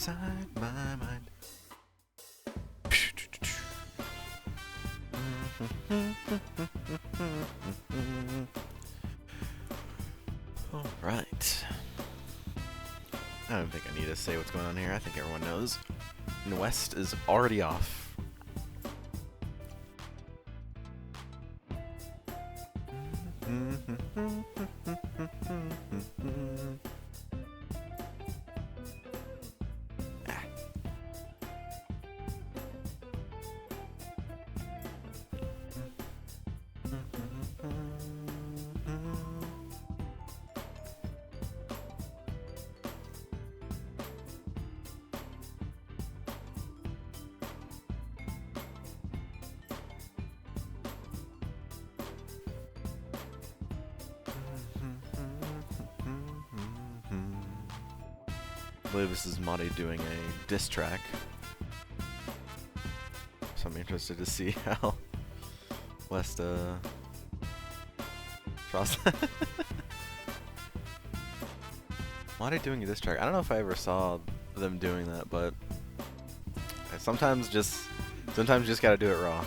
inside my mind. All right. I don't think I need to say what's going on here. I think everyone knows. West is already off. I believe this is Madi doing a diss track. So I'm interested to see how West draws. Madi doing a diss track. I don't know if I ever saw them doing that, but sometimes you just gotta do it raw.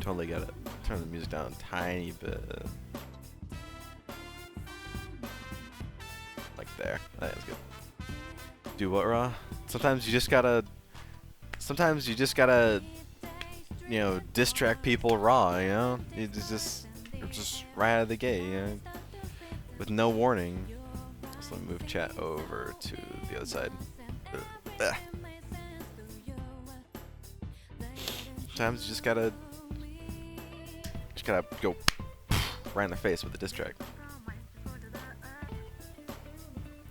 Totally get it. Turn the music down a tiny bit. Like there. That is good. Do what raw? Sometimes you just gotta, you know, diss track people raw, you know? It's just right out of the gate, you know? With no warning. So let me move chat over to the other side. Sometimes you just gotta go right in the face with the diss track.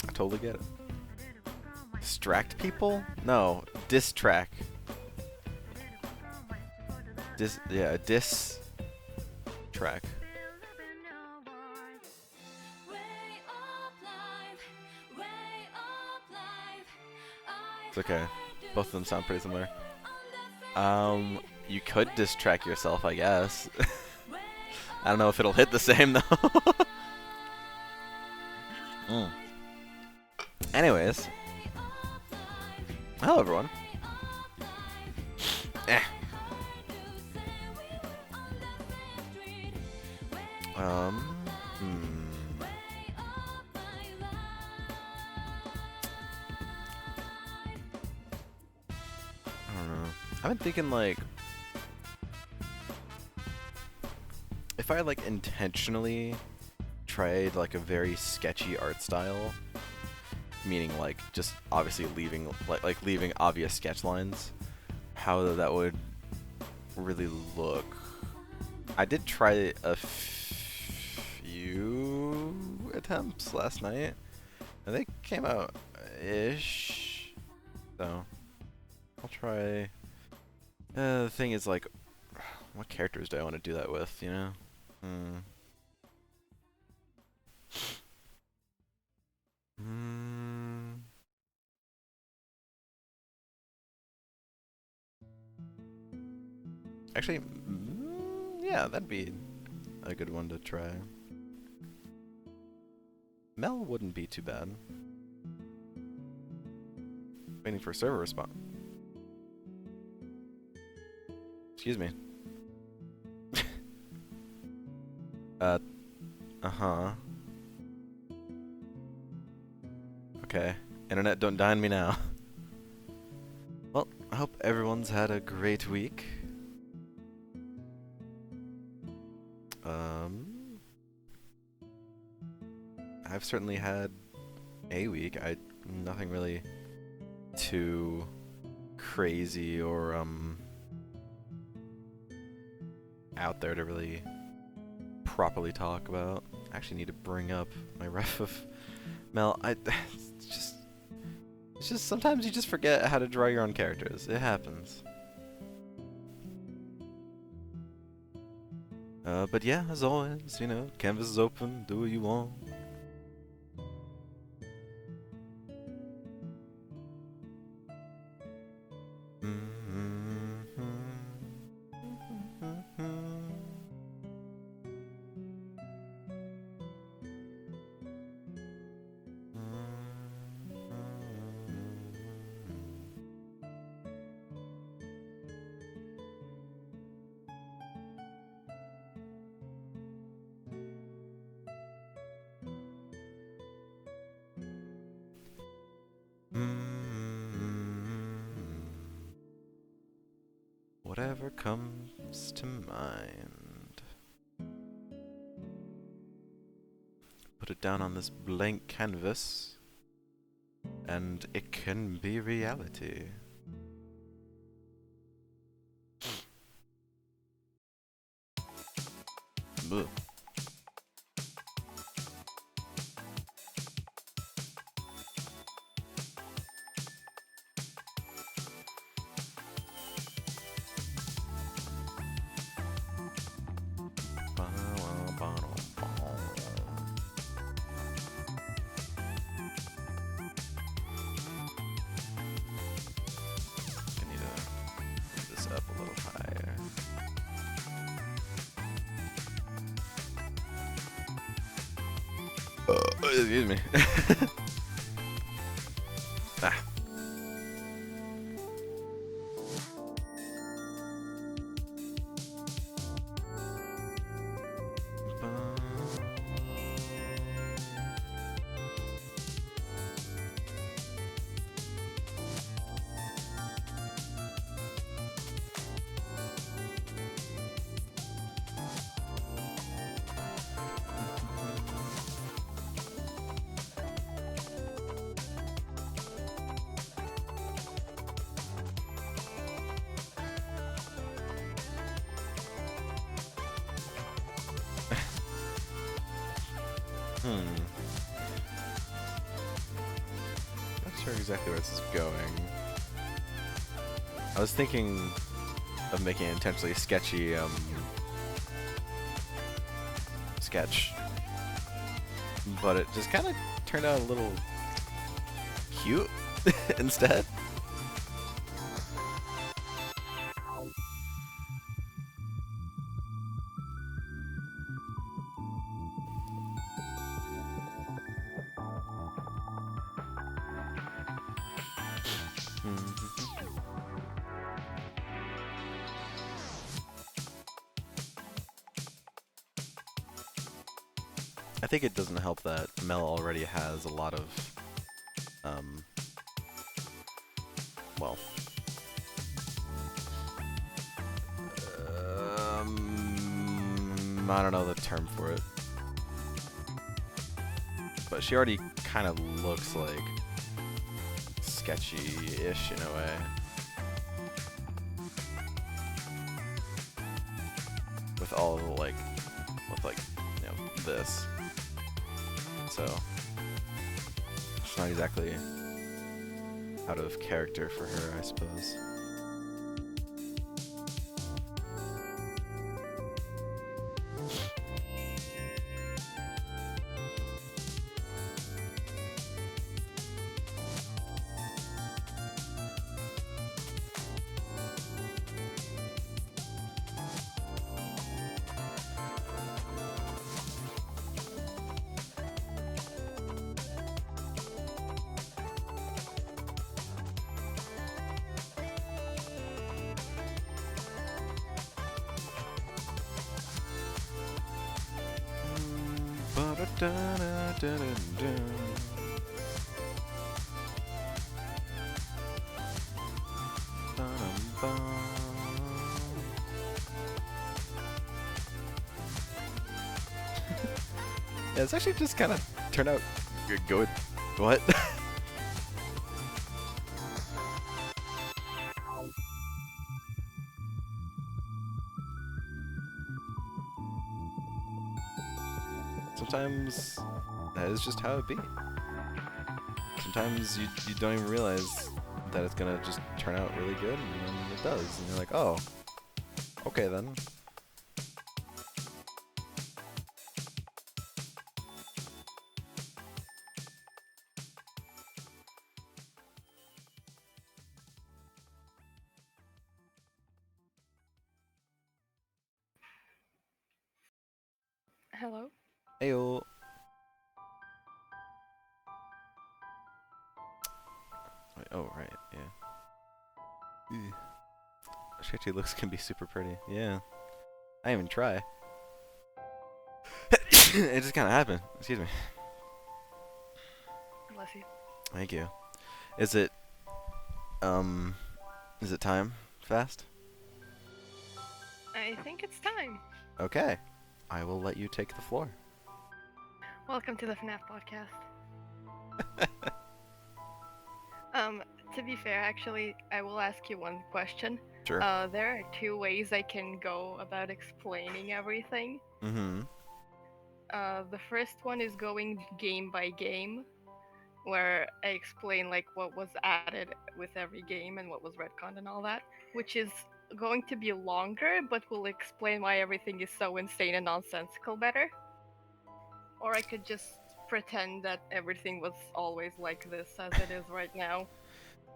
I totally get it. Distract people? No, diss track. Diss track. It's okay. Both of them sound pretty similar. You could diss track yourself, I guess. I don't know if it'll hit the same though. Anyways. Hello everyone. I don't know. I've been thinking like if I like intentionally tried like a very sketchy art style, meaning like just obviously leaving leaving obvious sketch lines, how that would really look. I did try a few attempts last night, and they came out ish. So I'll try. The thing is like, what characters do I want to do that with? You know. Actually, yeah, that'd be a good one to try. Mel wouldn't be too bad. Waiting for server response. Excuse me. Uh-huh. Okay. Internet, don't die on me now. Well, I hope everyone's had a great week. I've certainly had a week. Nothing really too crazy or out there to really properly talk about. I actually need to bring up my ref of Mel. It's just sometimes you just forget how to draw your own characters. It happens. But yeah, as always, you know, canvas is open. Do what you want. whatever comes to mind. Put it down on this blank canvas, and it can be reality. Ugh. I need to move this up a little higher. Excuse me. Ah. Not sure exactly where this is going. I was thinking of making an intentionally sketchy sketch, but it just kind of turned out a little cute instead. I think it doesn't help that Mel already has a lot of, well, I don't know the term for it, but she already kind of looks like sketchy-ish in a way. With all the, like, you know, this. So, it's not exactly out of character for her, I suppose. Yeah, it's actually just kind of turned out good. What? Sometimes that is just how it be. Sometimes you don't even realize that it's gonna just turn out really good, and then it does, and you're like, oh, okay then. Hello? Ayo. Wait, oh, right, yeah. Sketchy looks can be super pretty. Yeah. I didn't even try. It just kind of happened. Excuse me. Bless you. Thank you. Is it time? Fast? I think it's time. Okay. I will let you take the floor. Welcome to the FNAF podcast. To be fair, actually, I will ask you one question. Sure. There are two ways I can go about explaining everything. Mm-hmm. The first one is going game by game, where I explain like what was added with every game and what was retconned and all that, which is going to be longer, but will explain why everything is so insane and nonsensical better. Or I could just pretend that everything was always like this as it is right now.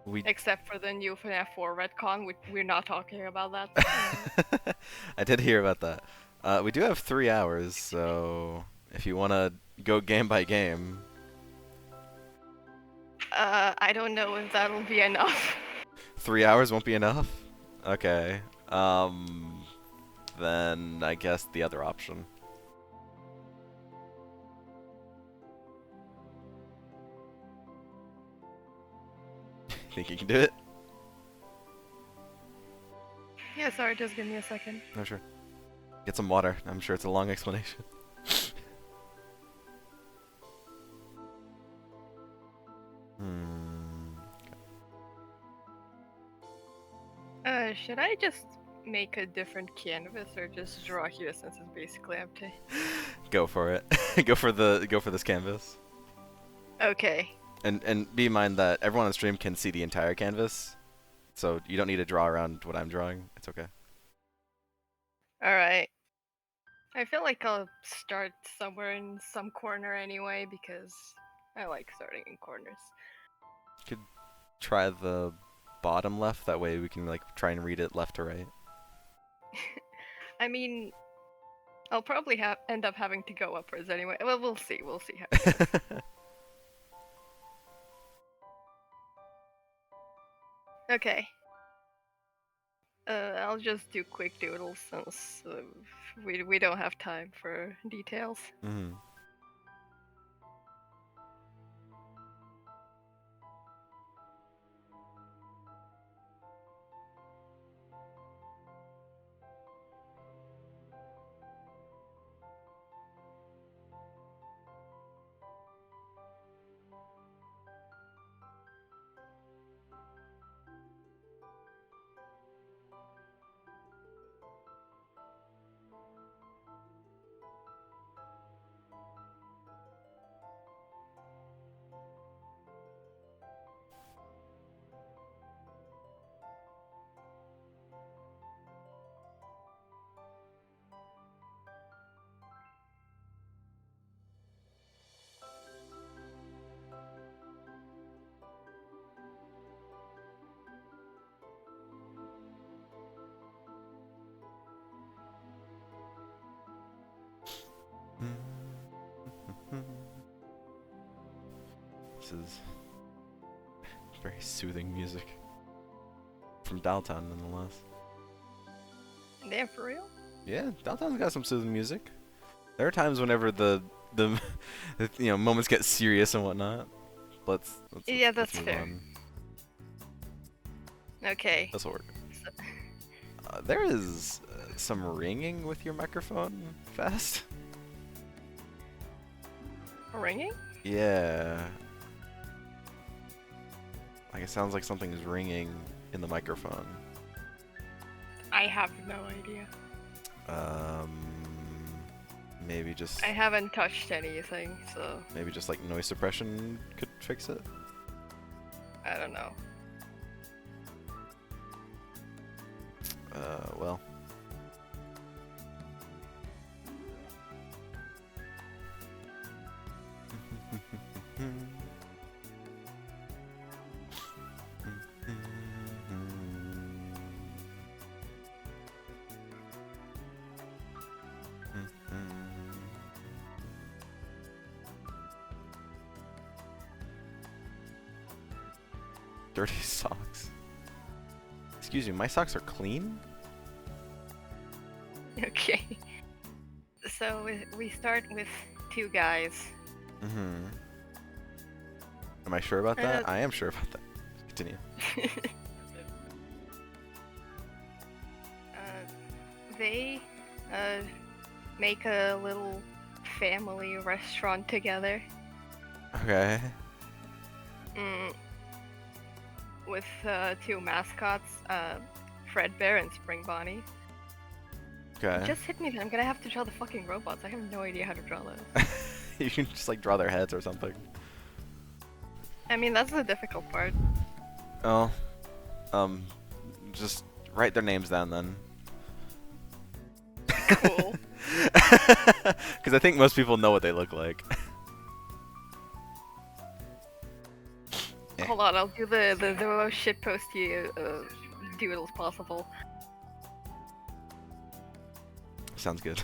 We Except for the new FNAF 4 retcon, we're not talking about that. I did hear about that. We do have 3 hours, so if you want to go game by game. I don't know if that'll be enough. 3 hours won't be enough? Okay. Then I guess the other option. Think you can do it? Yeah, sorry, just give me a second. No, sure. Get some water. I'm sure it's a long explanation. Should I just make a different canvas or just draw here since it's basically empty? Go for it. Go for this canvas. Okay. And be in mind that everyone on stream can see the entire canvas, so you don't need to draw around what I'm drawing. It's okay. Alright. I feel like I'll start somewhere in some corner anyway, because I like starting in corners. You could try the bottom left, that way we can like try and read it left to right. I mean, I'll probably end up having to go upwards anyway. Well, we'll see. We'll see how it goes. Okay. I'll just do quick doodles since we don't have time for details. Mm-hmm. This is very soothing music. From Dalton, nonetheless. Damn, for real? Yeah, Dalton's got some soothing music. There are times whenever the moments get serious and whatnot. Let's That's move fair. on. Okay. This will work. There is some ringing with your microphone, Fast. Ringing? Yeah. Like it sounds like something is ringing in the microphone. I have no idea. Maybe just. I haven't touched anything, so Maybe just like noise suppression could fix it. I don't know. Well. Dirty socks. Excuse me, my socks are clean? Okay. So we start with two guys. Mm-hmm. Am I sure about that? I am sure about that. Continue. they make a little family restaurant together. Okay. Mm, with two mascots, Fredbear and Spring Bonnie. It Okay. just hit me that I'm gonna have to draw the fucking robots. I have no idea how to draw those. You can just like draw their heads or something. I mean, that's the difficult part. Oh. Just write their names down then. Cool. Because I think most people know what they look like. Hold on, I'll do the most shitposty doodles possible. Sounds good.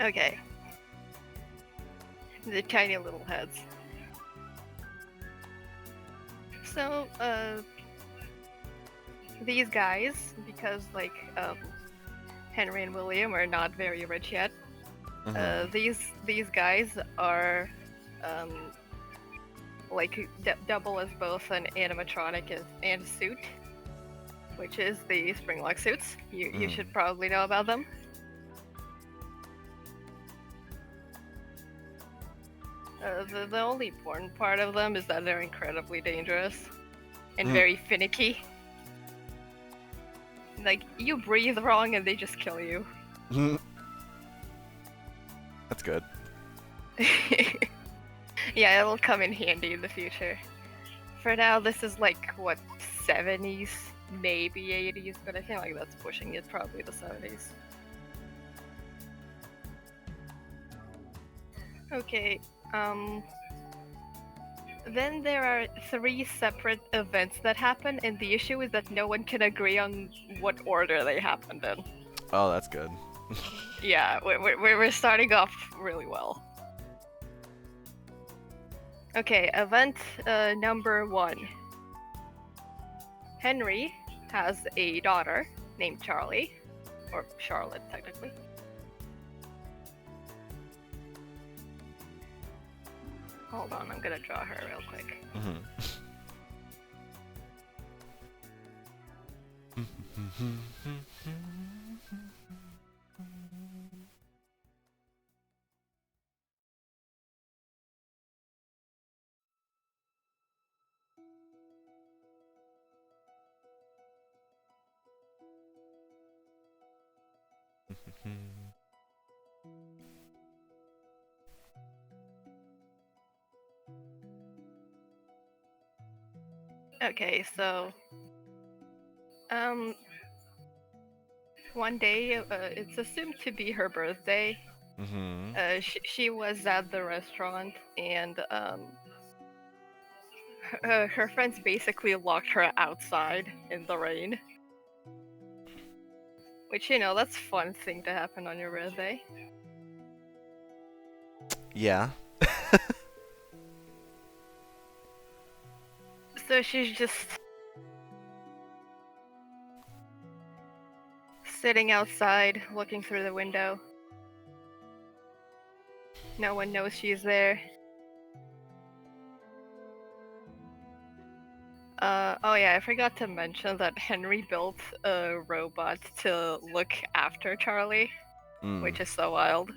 Okay. The tiny little heads. So, these guys, because like Henry and William are not very rich yet, these guys are like double as both an animatronic and suit, which is the Springlock suits. You should probably know about them. The only important part of them is that they're incredibly dangerous and very finicky. Like, you breathe wrong and they just kill you. That's good. Yeah, it'll come in handy in the future. For now, this is like, what, 70s, maybe 80s, but I feel like that's pushing it, probably the 70s. Okay, then there are 3 separate events that happen, and the issue is that no one can agree on what order they happened in. Oh, that's good. Yeah, we're starting off really well. Okay, event number 1. Henry has a daughter named Charlie, or Charlotte technically. Hold on, I'm gonna draw her real quick. Okay, so one day, it's assumed to be her birthday. She was at the restaurant, and her friends basically locked her outside in the rain. Which, you know, that's a fun thing to happen on your birthday. Yeah. So she's just sitting outside, looking through the window. No one knows she's there. Oh yeah, I forgot to mention that Henry built a robot to look after Charlie, which is so wild.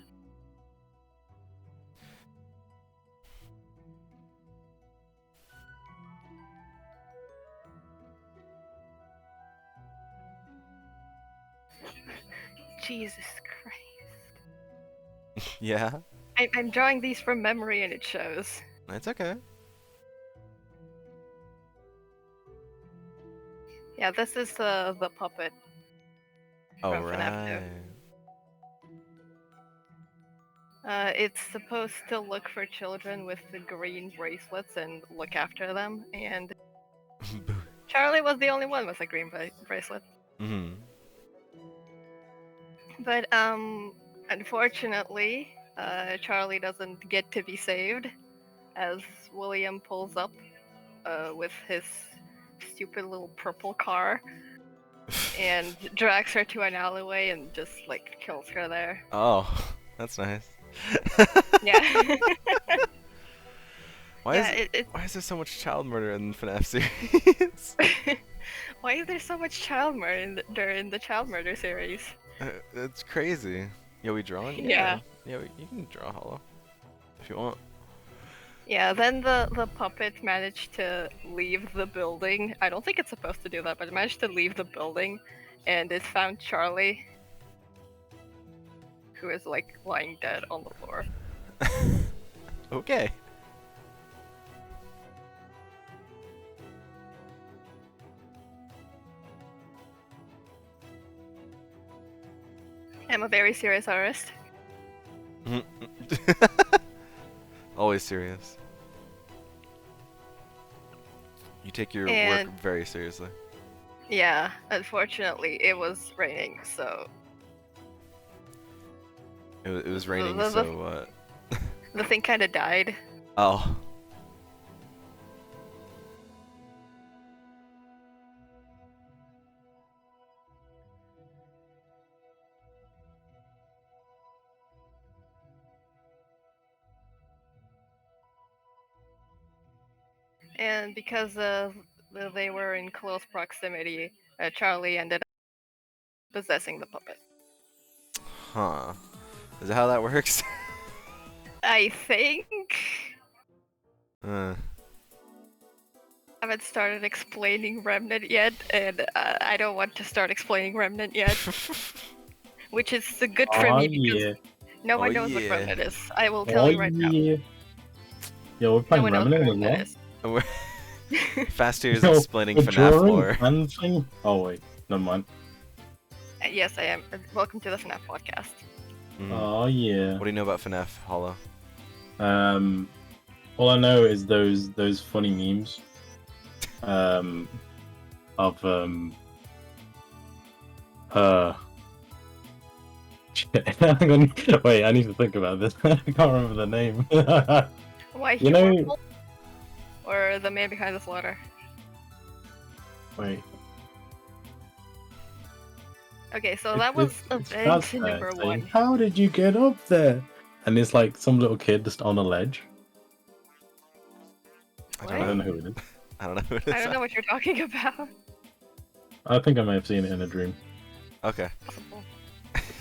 Jesus Christ. Yeah. I'm drawing these from memory and it shows. It's okay. Yeah, this is the puppet. Oh, from FNAF 2. right. It's supposed to look for children with the green bracelets and look after them, and Charlie was the only one with a green bracelet. Mm-hmm. But unfortunately, Charlie doesn't get to be saved as William pulls up with his stupid little purple car and drags her to an alleyway and just like kills her there. Oh, that's nice. Yeah. Why Yeah, why is there so much child murder in the FNAF series? Why is there so much child murder during the child murder series? It's crazy. Yeah, we drawing? Yeah. Yeah, you can draw Hollow if you want. Yeah, then the puppet managed to leave the building. I don't think it's supposed to do that, but it managed to leave the building, and it found Charlie, who is like lying dead on the floor. Okay. I'm a very serious artist. Always serious. You take your And- work very seriously. Yeah, unfortunately, it was raining, so It was raining, the- so what? the thing kind of died. Oh. And because they were in close proximity, Charlie ended up possessing the puppet. Huh. Is that how that works? I think uh. I haven't started explaining Remnant yet, and I don't want to start explaining Remnant yet, which is good for me because no one knows what yeah. Remnant is. I will tell you right now. Yeah, we're No playing one knows what Remnant Remnant as well. is. Fast Ears No, explaining The FNAF drawing lore. and thing? Oh wait, never mind. Yes, I am. Welcome to the FNAF podcast. Mhm. Oh yeah. What do you know about FNAF, Hollow? All I know is those funny memes. Of Shit. Hang on. Wait, I need to think about this. I can't remember the name. Why You know- Huorful? Or the man behind the slaughter? Wait. Okay, so that was It's event Fazbear number saying, one. How did you get up there? And it's like some little kid just on a ledge. I I don't don't know. know who it is. I don't know who it is. I don't know what you're talking about. I think I may have seen it in a dream. Okay. Possible.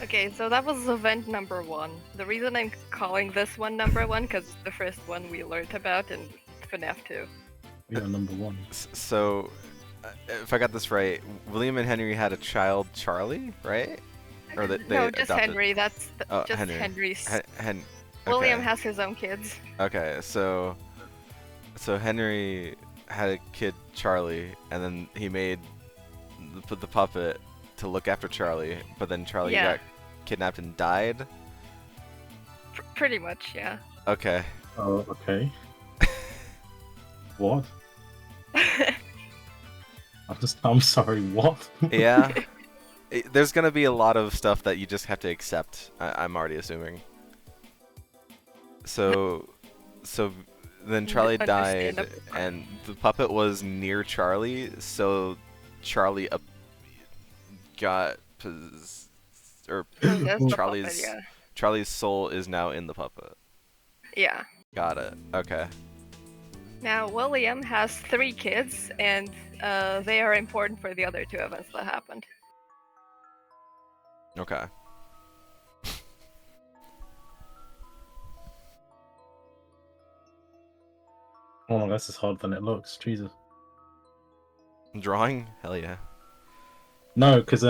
Okay, so that was event number one. The reason I'm calling this one number one, because it's the first one we learned about in FNAF 2. We are number one. So, if I got this right, William and Henry had a child, Charlie, right? Or they No, just adopted- Henry. That's Oh, just Henry. Henry's. Okay. William has his own kids. Okay, so Henry had a kid, Charlie, and then he made the puppet to look after Charlie, but then Charlie Yeah. got kidnapped and died. Pretty much, yeah. Okay. Oh, okay. What? I'm sorry, what? Yeah. There's gonna be a lot of stuff that you just have to accept. I'm already assuming. So then Charlie died, Understandable. and the puppet was near Charlie, so Charlie got or That's the Charlie's puppet, yeah. Charlie's soul is now in the puppet. Yeah. Got it. Okay. Now, William has 3 kids, and they are important for the other 2 events that happened. Okay. Oh, this is harder than it looks. Jesus. Drawing? Hell yeah. No, because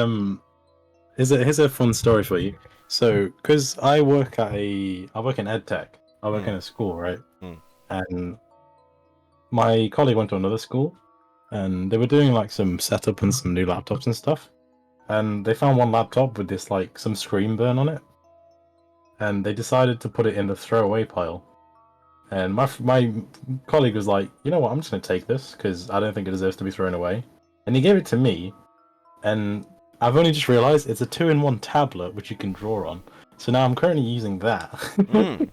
here's a fun story for you. So, because I work in EdTech. I work in a school, right? And my colleague went to another school, and they were doing like some setup and some new laptops and stuff. And they found one laptop with this like some screen burn on it. and they decided to put it in the throwaway pile. And my colleague was like, you know what, I'm just gonna take this because I don't think it deserves to be thrown away. And he gave it to me, and I've only just realised it's a 2-in-1 tablet which you can draw on. So now I'm currently using that. Mm.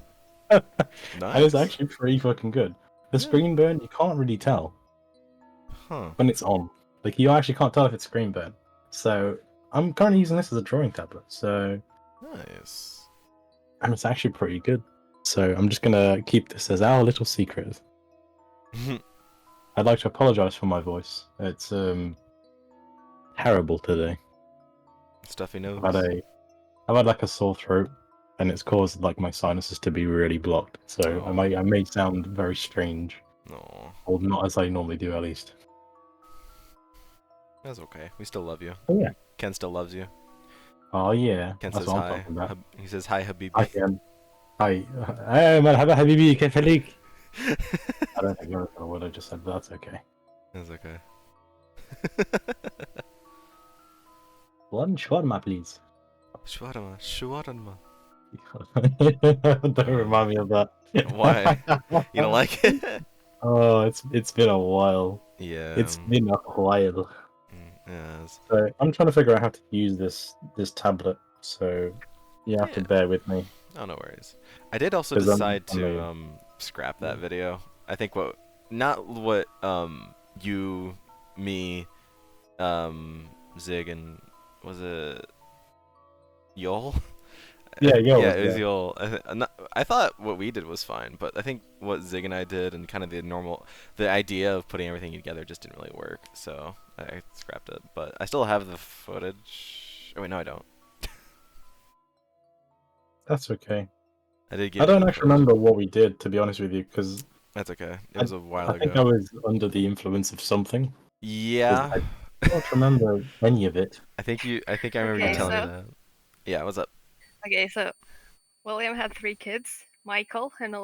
And it's Nice. actually pretty fucking good. The Yeah. screen burn, you can't really tell Huh. when it's on. Like, you actually can't tell if it's screen burn. So I'm currently using this as a drawing tablet. So, Nice. and it's actually pretty good. So I'm just gonna keep this as our little secret. I'd like to apologize for my voice. It's terrible today. Stuffy nose. I've had like a sore throat, and it's caused like my sinuses to be really blocked. So Oh. I may sound very strange, No, or not as I normally do at least. that's okay. We still love you. Oh yeah. Ken still loves you. Oh yeah. Ken That's says what I'm hi. talking about. He says hi, Habibi. I can. Hi. Hey, مرحبا حبيبي كيف حالك? I don't think that's what I just said, but that's okay. That's okay. One shawarma, please. Shawarma, shawarma. Don't remind me of that. Why? You don't like it? Oh, it's been a while. Yeah. It's been a while. Yes. So I'm trying to figure out how to use this tablet. So you have to Yeah. bear with me. Oh, no worries. I did also 'Cause I'm- decide I'm to a- scrap that video. I think not what you, me, Zig, and was it Yol? Yeah, Yol Yeah, was it was there. Yol. I thought what we did was fine, but I think what Zig and I did and kind of the idea of putting everything together just didn't really work. So I scrapped it. But I still have the footage. Oh wait, no, I don't. That's okay. I did get. I don't the actually footage. remember what we did, to be honest with you, because That's okay. It was a while I think I ago. was under the influence of something. Yeah. I don't remember any of it. I think I remember you Okay, telling me so- that. Yeah, what's up? Okay, so William had 3 kids: Michael and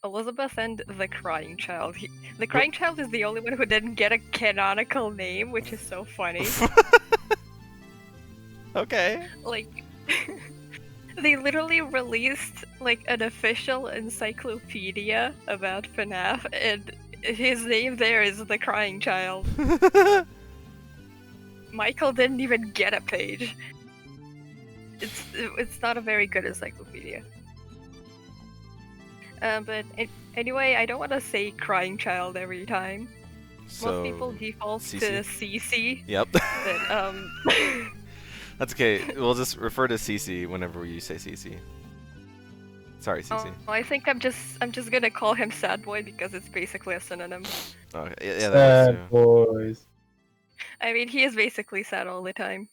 Elizabeth, and the Crying Child. The Crying Child is the only one who didn't get a canonical name, which is so funny. Okay. Like, they literally released like an official encyclopedia about FNAF, and his name there is the Crying Child. Michael didn't even get a page. It's not a very good encyclopedia. But anyway, I don't want to say Crying Child every time. So, Most people default to CC? CC, Yep. but That's okay. We'll just refer to CC whenever you say CC. Sorry, CC. I think I'm just gonna call him Sad Boy because it's basically a synonym. Okay. Yeah, that works Sad boys. I mean, he is basically sad all the time.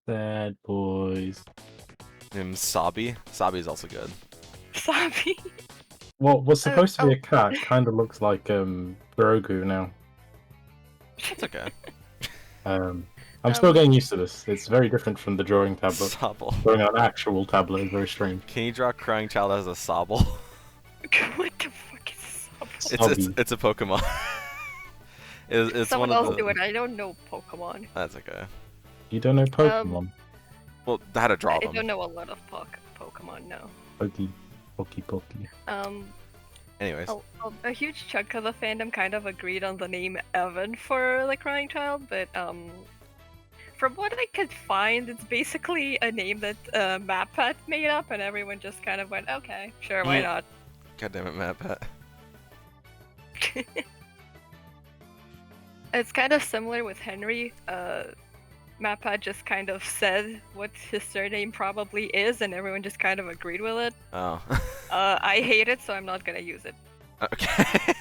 Sad boys. too. Sabi. Sabi is also good. Sabi. What was supposed to be oh. a cat kind of looks like Grogu now. That's okay. I'm still getting used to this. It's very different from the drawing tablet. Sobble. Drawing on an actual tablet is very strange. Can you draw Crying Child as a Sobble? What the fuck is Sabi? It's a Pokemon. it's Someone one of else the... do it. I don't know Pokemon. That's okay. You don't know Pokemon? Well, how to draw I them. don't know a lot of Pokemon. No. Pokey. Anyways. A huge chunk of the fandom kind of agreed on the name Evan for the Crying Child, but from what I could find, it's basically a name that MatPat made up, and everyone just kind of went, okay, sure, why not? God damn it, Matt Pat. It's kind of similar with Henry. MatPat just kind of said what his surname probably is, and everyone just kind of agreed with it. Oh. I hate it, so I'm not gonna use it. Okay.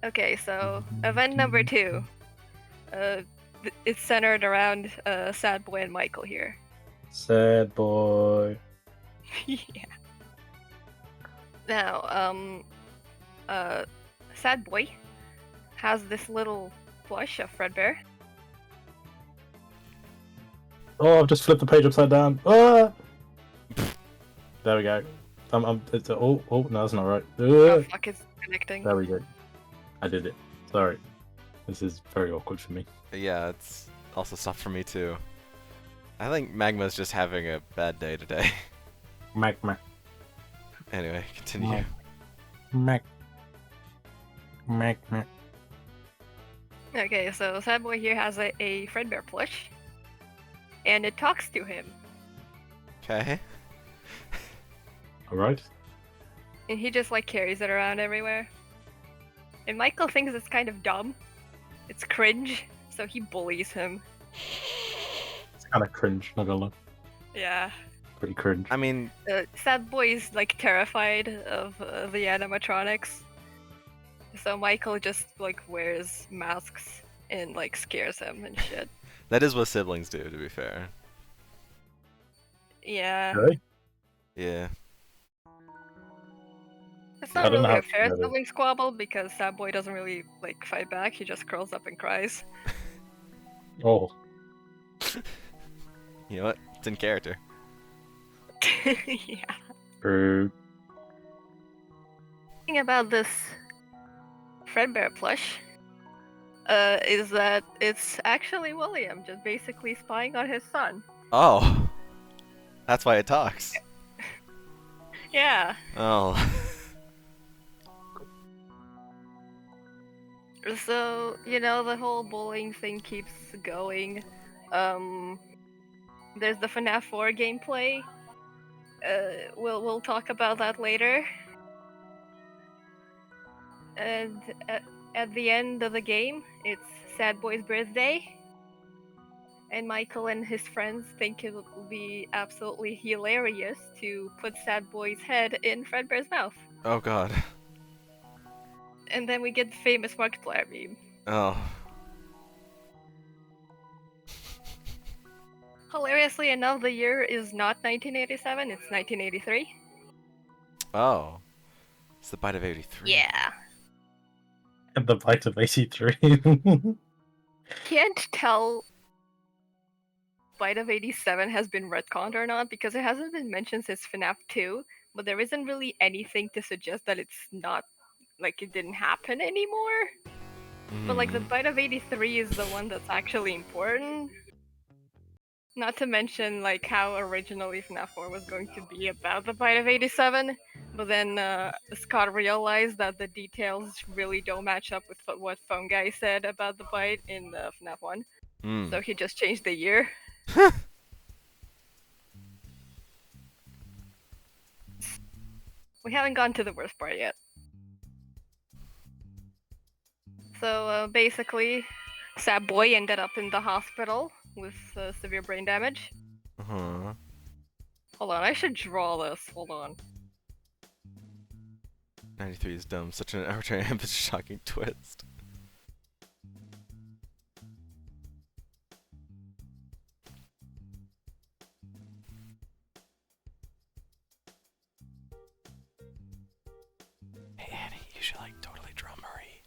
Okay, so event number 2. It's centered around Sad Boy and Michael here. Sad boy. Yeah. Now, Sad Boy has this little plush of Fredbear. Oh, I've just flipped the page upside down. Ah! There we go. No, that's not right. Oh fuck, it's connecting. There we go. I did it. Sorry. This is very awkward for me. Yeah, it's also soft for me too. I think Magma's just having a bad day today. Magma. Anyway, continue. Magma. Okay, so Sad Boy here has a Fredbear plush, and it talks to him, Okay. Alright. and he just like carries it around everywhere. And Michael thinks it's kind of dumb. It's cringe, so he bullies him. It's kind of cringe, not gonna lie. Yeah. Pretty cringe. I mean, Sad Boy is like terrified of the animatronics. So Michael just like wears masks and like scares him and shit. that is what siblings do, to be fair. Yeah. Really? Yeah. It's I not don't know really how a fair to- sibling squabble because Sad Boy doesn't really like fight back. He just curls up and cries. Oh. You know what? It's in character. Yeah. True. Thing about this Fredbear plush is that it's actually William just basically spying on his son. Oh. That's why it talks. Yeah. Oh. So, you know, the whole bullying thing keeps going. There's the FNAF 4 gameplay. We'll talk about that later. And at the end of the game, it's Sad Boy's birthday. And Michael and his friends think it will be absolutely hilarious to put Sad Boy's head in Fredbear's mouth. Oh god. And then we get the famous Markiplier meme. Oh. Hilariously enough, the year is not 1987, it's 1983. Oh. It's the bite of 83. Yeah. And the bite of 83. Can't tell Bite of 87 has been retconned or not because it hasn't been mentioned since FNAF 2, but there isn't really anything to suggest that it's not, like, it didn't happen anymore. But, like, the Bite of 83 is the one that's actually important. Not to mention, like, how originally FNAF 4 was going to be about the Bite of 87, but then Scott realized that the details really don't match up with what Phone Guy said about the Bite in FNAF 1, so he just changed the year. We haven't gotten to the worst part yet. So basically, Sad Boy ended up in the hospital with severe brain damage. Uh-huh. Hold on, I should draw this. Hold on. 93 is dumb. Such an arbitrary and shocking twist. Hey Annie, you should like totally draw Marie.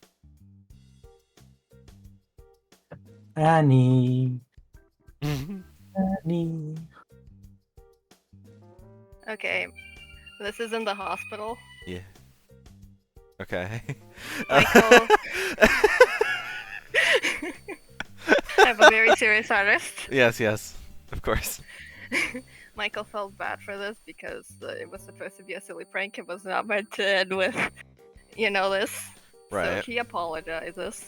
Annie. Annie. Okay, this is in the hospital. Yeah. Okay. Michael. I'm a very serious artist. Yes, yes. Of course. Michael felt bad for this because it was supposed to be a silly prank. It was not meant to end with, you know, this. Right. So he apologizes.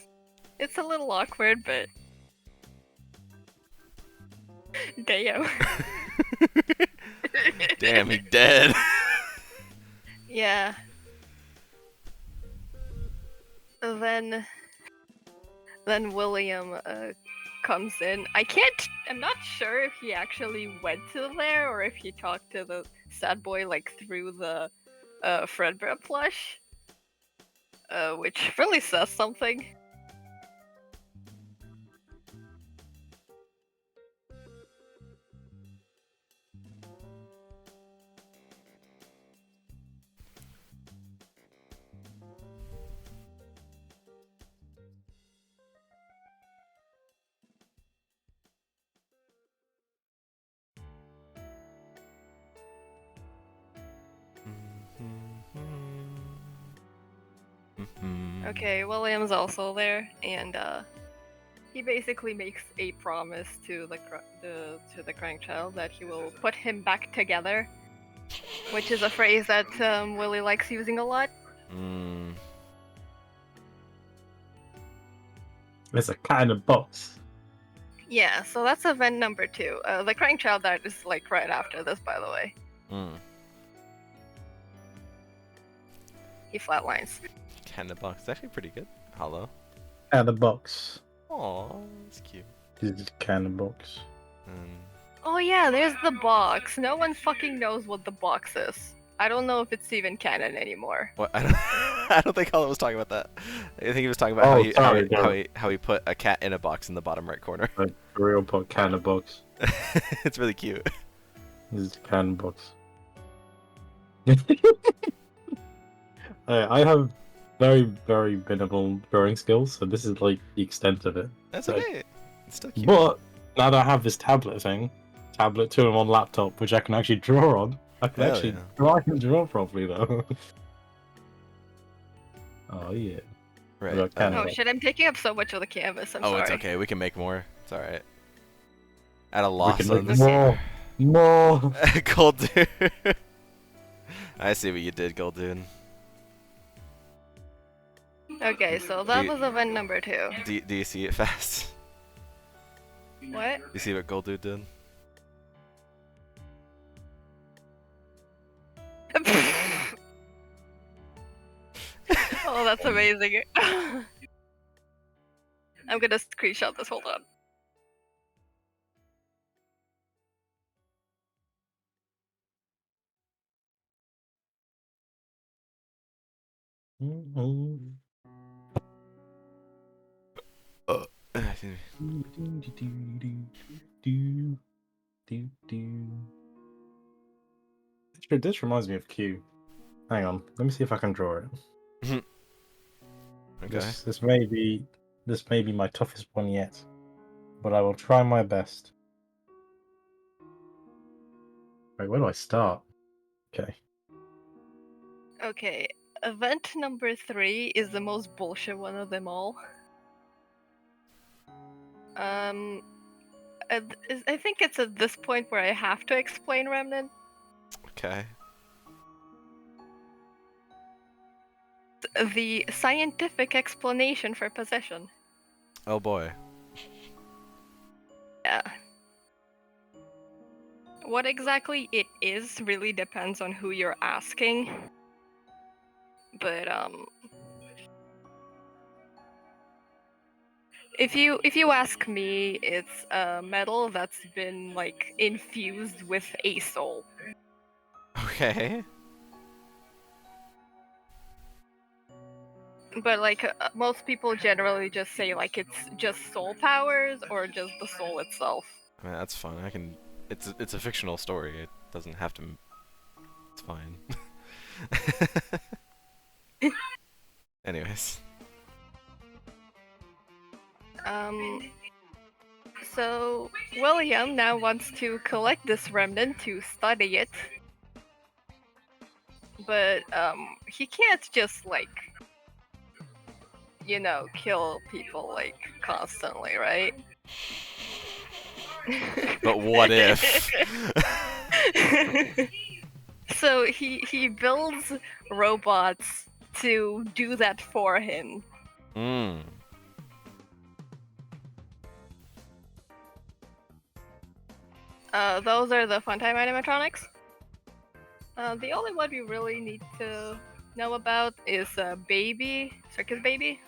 It's a little awkward, but... Damn. Damn, he dead. Yeah. Then William comes in. I'm not sure if he actually went to there or if he talked to the Sad Boy like through the Fredbear plush, which really says something. Okay, William's also there, and He basically makes a promise to the crank child that he will put him back together, which is a phrase that Willie likes using a lot. Mm. It's a cat in a box. Yeah, so that's event number 2. The crank child that is like right after this, by the way. Mm. He flatlines. Cat in a box. It's actually pretty good. Hollow. Cat in a box. Aw, that's cute. This is a cat in a box. Oh yeah, there's the box. No one fucking knows what the box is. I don't know if it's even canon anymore. What? I don't think Hollow was talking about that. I think he was talking about how he put a cat in a box in the bottom right corner. A real cat in a box. It's really cute. This is a cat in a box. I have very, very minimal drawing skills, so this is like the extent of it. That's So- okay. It's still cute. But now that I have this tablet thing, tablet 2-in-1 laptop, which I can actually draw on, I can Hell actually yeah. draw properly though. Oh yeah. Right. Look, cat in a Oh box. shit, I'm taking up so much of the canvas. I'm sorry. It's okay. We can make more. It's alright. At a We loss can on make this. more. Gold Dude. I see what you did, Gold Dude. Okay, so that Do you- was event number 2. Do you see it fast? What? You see what Gold Dude did? Oh, that's amazing. I'm gonna screenshot this, hold on. Mhm. This reminds me of Q. Hang on, let me see if I can draw it. Okay. This may be my toughest one yet, but I will try my best. Wait, where do I start? Okay. Okay, event number 3 is the most bullshit one of them all. I think it's at this point where I have to explain Remnant. Okay. The scientific explanation for possession. Oh boy. Yeah. What exactly it is really depends on who you're asking. But if you ask me, it's a metal that's been like infused with a soul. Okay. But like most people generally just say like it's just soul powers or just the soul itself. I mean, that's fine. I can. It's a fictional story. It doesn't have to. It's fine. Anyways. So William now wants to collect this remnant to study it. But he can't just like kill people like constantly, right? But what if? So he builds robots to do that for him. Mm. Those are the Funtime animatronics. The only one we really need to know about is Baby, Circus Baby,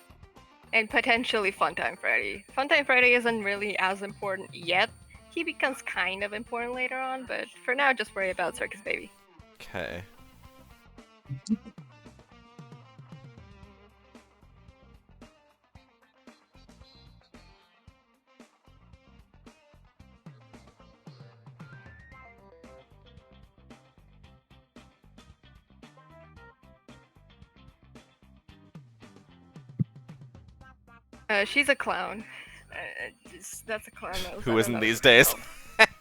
and potentially Funtime Freddy. Funtime Freddy isn't really as important yet. He becomes kind of important later on, but for now, just worry about Circus Baby. Okay. She's a clown. That's a clown. Who isn't these days?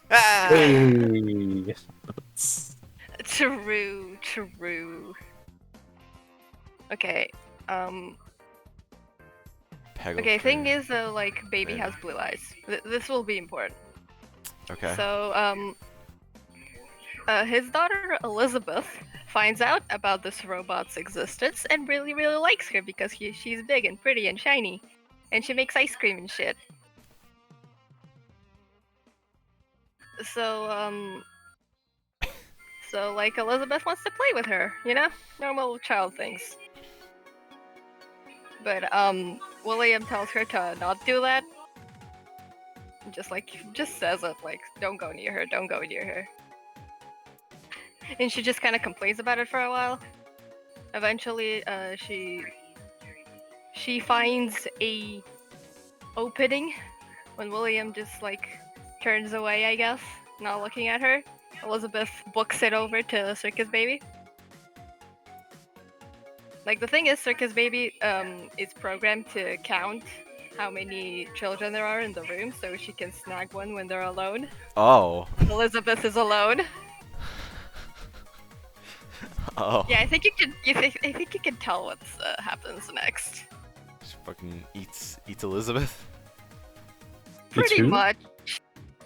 Hey. True, true. Okay, Peggle Okay, thing tree. is though, like baby Yeah. has blue eyes. This will be important. Okay. So his daughter Elizabeth finds out about this robot's existence and really likes her because she's big and pretty and shiny, and she makes ice cream and shit. So like Elizabeth wants to play with her, you know, normal child things. But William tells her to not do that. Just says it like, don't go near her, don't go near her. And she just kind of complains about it for a while. Eventually, she finds a opening when William just like turns away, I guess, not looking at her. Elizabeth books it over to Circus Baby. Like the thing is, Circus Baby is programmed to count how many children there are in the room, so she can snag one when they're alone. Oh. Elizabeth is alone. Oh. Yeah, I think you can. I think you can tell what happens next. She fucking eats Elizabeth. Pretty who? much.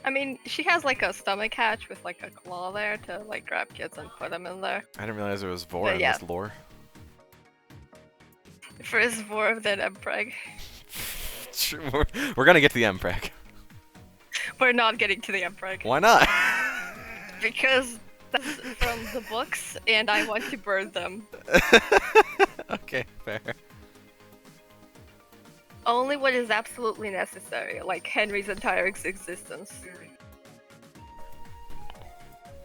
I mean, she has like a stomach hatch with like a claw there to like grab kids and put them in there. I didn't realize there was Vor But in yeah. this lore. First Vor, then Empreg. We're gonna get to the Mpreg. We're not getting to the Empreg Why not? because that's from the books, and I want to burn them. Okay, fair. Only what is absolutely necessary, like Henry's entire existence.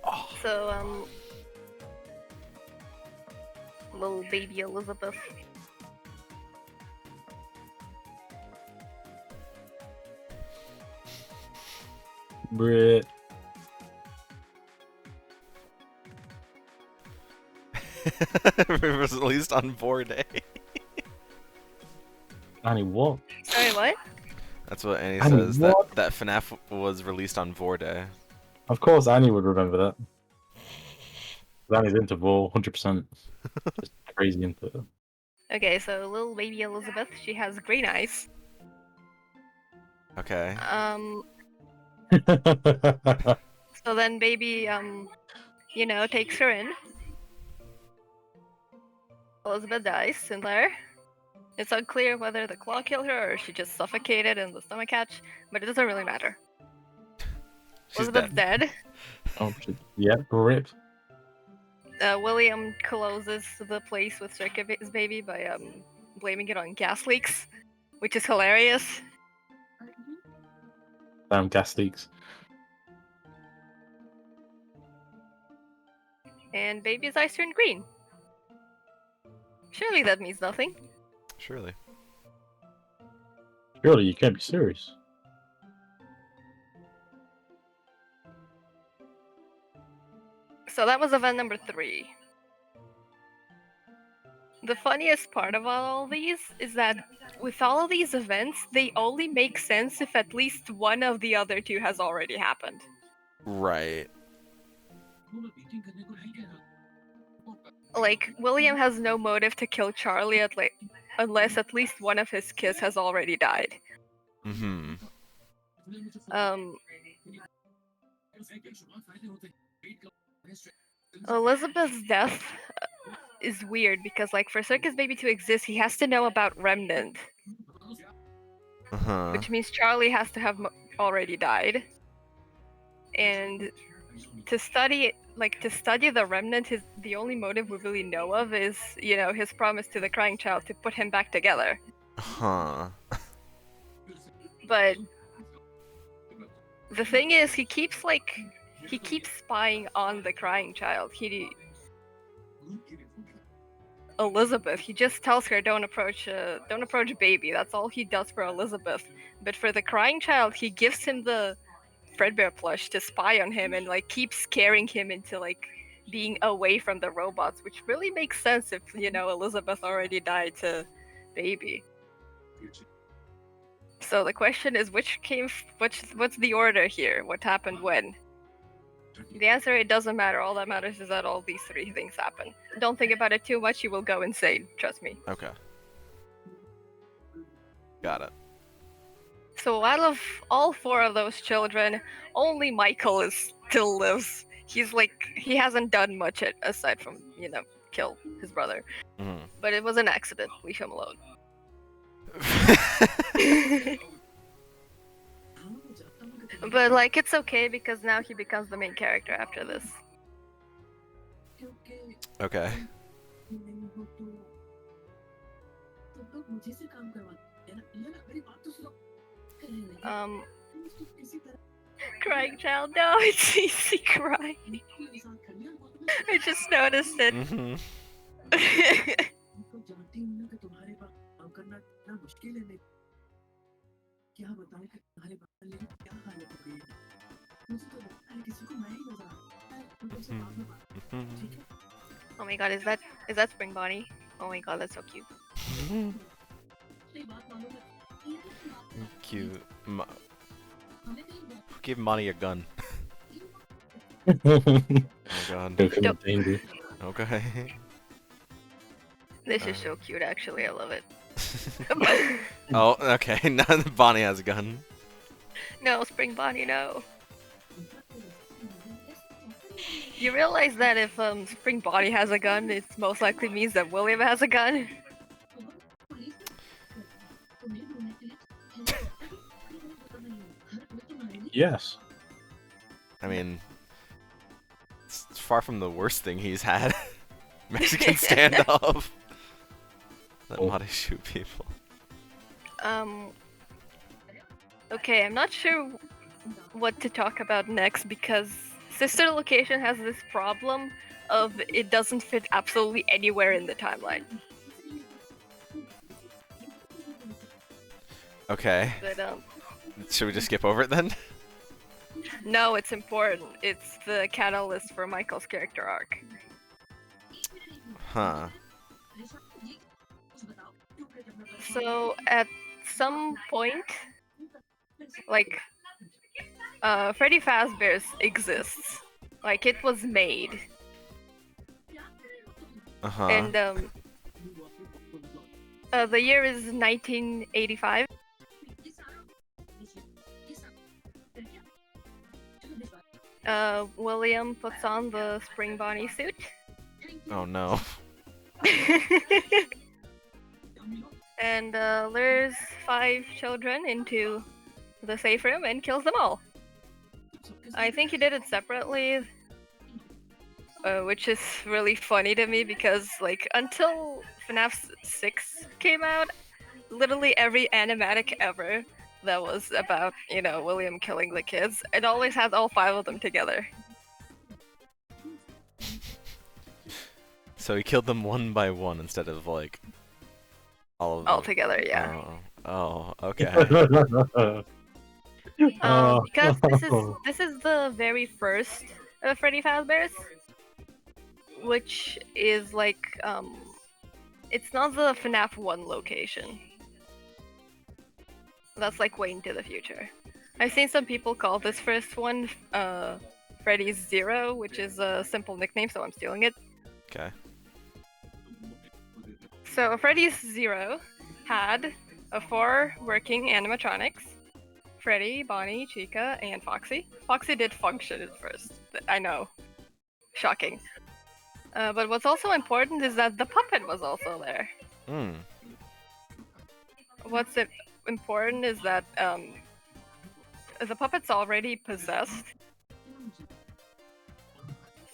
Oh. So, little baby Elizabeth. Brit. It was released on Vor Day. Annie, what? Sorry, what? That's what Annie Annie, says. what? That FNAF was released on Vor Day. Of course, Annie would remember that. Annie's into Vor, 100%. Just crazy into it. Okay, so little baby Elizabeth, she has green eyes. Okay. So then baby, you know, takes her in. Elizabeth dies in there. It's unclear whether the claw killed her or she just suffocated in the stomach hatch, but it doesn't really matter. She's Elizabeth's dead. dead. Oh, shit. Yeah, rip. William closes the place with Circus Baby by blaming it on gas leaks, which is hilarious. Damn gas leaks. And baby's eyes turn green. Surely that means nothing. Surely. Surely you can't be serious. So that was event number 3. The funniest part of all these is that with all of these events, they only make sense if at least one of the other 2 has already happened. Right. Like, William has no motive to kill Charlie unless at least one of his kids has already died. Mm-hmm. Elizabeth's death is weird because, like, for Circus Baby to exist, he has to know about Remnant, Uh-huh. which means Charlie has to have already died. And to study the Remnant, the only motive we really know of is, you know, his promise to the crying child to put him back together. Huh. But the thing is, he keeps spying on the crying child. Elizabeth, he just tells her don't approach baby. That's all he does for Elizabeth. But for the crying child, he gives him the Fredbear plush to spy on him and like keep scaring him into like being away from the robots, which really makes sense if, you know, Elizabeth already died to baby. So the question is, what's the order here? What happened when? The answer, it doesn't matter. All that matters is that all these 3 things happen. Don't think about it too much, you will go insane, trust me. Okay. Got it. So out of all 4 of those children, only Michael still lives. He hasn't done much aside from, kill his brother. Mhm. But it was an accident. Leave him alone. But like it's okay because now he becomes the main character after this. Okay. Crying child. No, it's easy crying. I just noticed it. Mhm. Oh my god, is that Spring Bonnie? Oh my god, that's so cute. Cute. Who gave Monty a gun? Go Oh god. commit danger. Okay. This is so cute, actually. I love it. Oh, okay. Now Bonnie has a gun. No, Spring Bonnie, no. You realize that if Spring Bonnie has a gun, it most likely means that William has a gun? Yes. I mean, it's far from the worst thing he's had. Mexican standoff. Let Oh. Monty shoot people. Okay, I'm not sure what to talk about next because Sister Location has this problem of it doesn't fit absolutely anywhere in the timeline. Okay. But Should we just skip over it then? no, it's important. It's the catalyst for Michael's character arc. Huh. So at some point, like, Freddy Fazbear's exists. Like, it was made. Uh-huh. And, the year is 1985. William puts on the Spring Bonnie suit. Oh no. And lures 5 children into the safe room and kills them all. I think he did it separately, which is really funny to me because, like, until FNAF 6 came out, literally every animatic ever that was about, William killing the kids, it always had all 5 of them together. So he killed them one by one instead of like all of them. All together, yeah. Oh, okay. Because this is the very first Freddy Fazbear's, which is like it's not the FNAF 1 location. That's like way into the future. I've seen some people call this first one Freddy's Zero, which is a simple nickname, so I'm stealing it. Okay. So Freddy's Zero had 4 working animatronics. Freddy, Bonnie, Chica, and Foxy. Foxy did function at first. I know. Shocking. But what's also important is that the puppet was also there. Hmm. What's important is that the puppet's already possessed.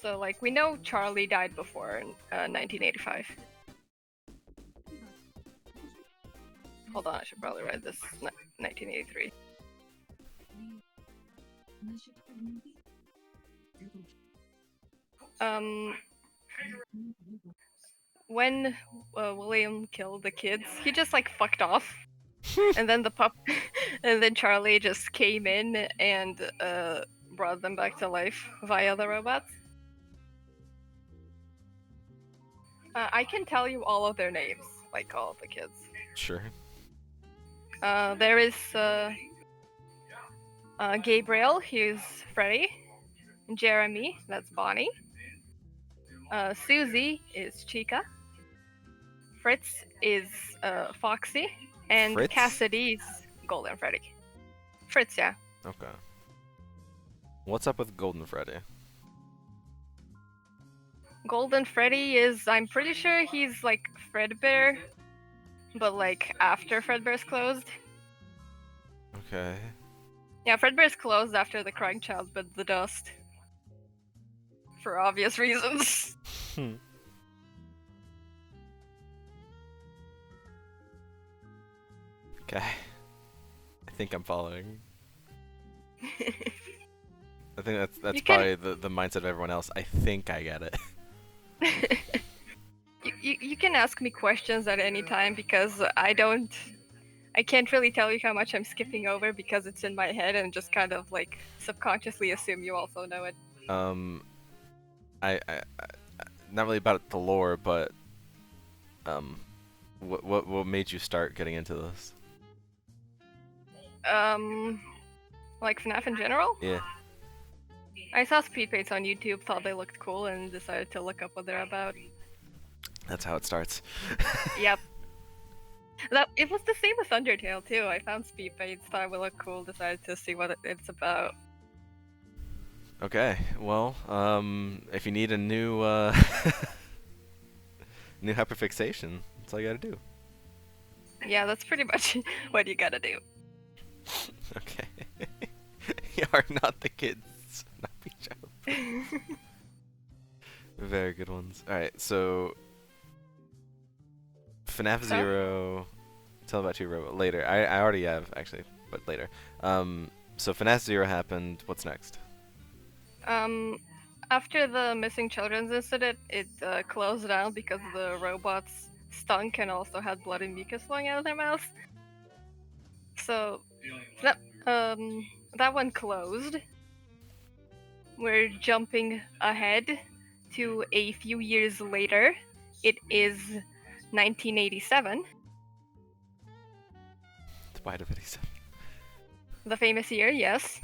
So, like, we know Charlie died before in 1985. Hold on, I should probably write this 1983. When William killed the kids, he just like fucked off, and then and then Charlie just came in and brought them back to life via the robots. I can tell you all of their names, like all of the kids. Sure. There is Gabriel, he's Freddy. Jeremy, that's Bonnie. Susie is Chica. Fritz is Foxy. And Fritz? Cassidy's Golden Freddy. Fritz, yeah. Okay. What's up with Golden Freddy? Golden Freddy is, I'm pretty sure he's like Fredbear, but like after Fredbear's closed. Okay. Yeah, Fredbear's closed after the Crying Child bit the dust. For obvious reasons. Hmm. Okay. I think I'm following. I think that's You can- probably the mindset of everyone else. I think I get it. You can ask me questions at any time because I can't really tell you how much I'm skipping over because it's in my head and just kind of like subconsciously assume you also know it. I not really about the lore, but what made you start getting into this? Like FNAF in general? Yeah. I saw speed paints on YouTube, thought they looked cool, and decided to look up what they're about. That's how it starts. Yep. It was the same with Undertale too. I found speed paints, thought it would look cool, decided to see what it's about. Okay. Well, if you need a new new hyperfixation, that's all you gotta do. Yeah, that's pretty much what you gotta do. Okay. You are not the kids. Not be joke. Very good ones. Alright, so FNAF So? 0. Tell about your robot later. I already have actually, but later. So FNAF 0 happened. What's next? After the missing children's incident, it closed down because the robots stunk and also had blood and mucus flowing out of their mouths. So that one closed. We're jumping ahead to a few years later. It is 1987, Why did 87? the famous year, yes.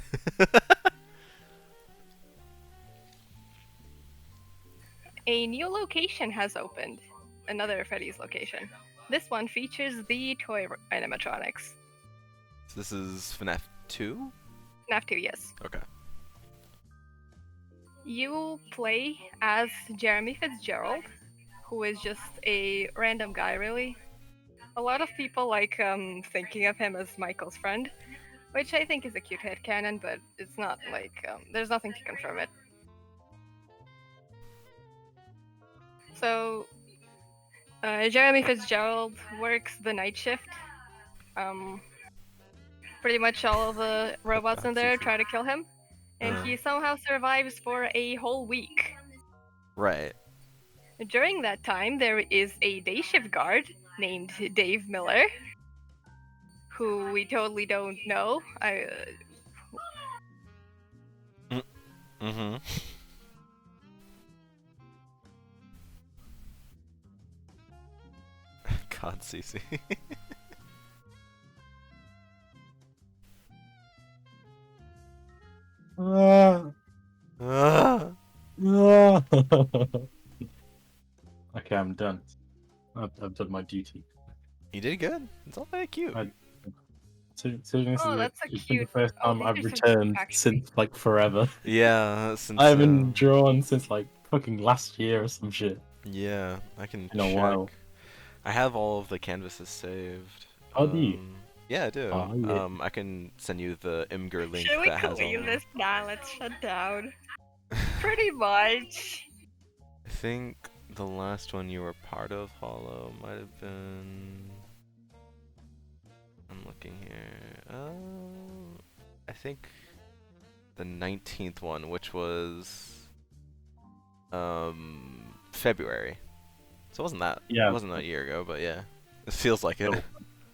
A new location has opened, another Freddy's location. This one features the toy animatronics. So this is FNAF 2? FNAF 2, yes. Okay. You play as Jeremy Fitzgerald, who is just a random guy, really. A lot of people like thinking of him as Michael's friend, which I think is a cute headcanon, but it's not like, there's nothing to confirm it. So, Jeremy Fitzgerald works the night shift. Pretty much all of the robots in there try to kill him, and he somehow survives for a whole week. Right. During that time, there is a day shift guard named Dave Miller, who we totally don't know. Mm-hmm. God, Cece. Okay, I'm done. I've done my duty. You did good. It's all very cute. So this Oh, is that's a it's been the cute- first oh, time these I've are some returned actually. since like forever. Yeah, since I haven't drawn since like fucking last year or some shit. yeah, I can In a check. while. I have all of the canvases saved. Oh, do you? Yeah, I do. Oh, yeah. I can send you the Imgur link Should we that has all. leave this now? Let's shut down. Pretty much. I think the last one you were part of, Hollow, might have been. I'm looking here. I think the 19th one, which was February. So it wasn't that. Yeah. It wasn't a year ago, but yeah, it feels like it.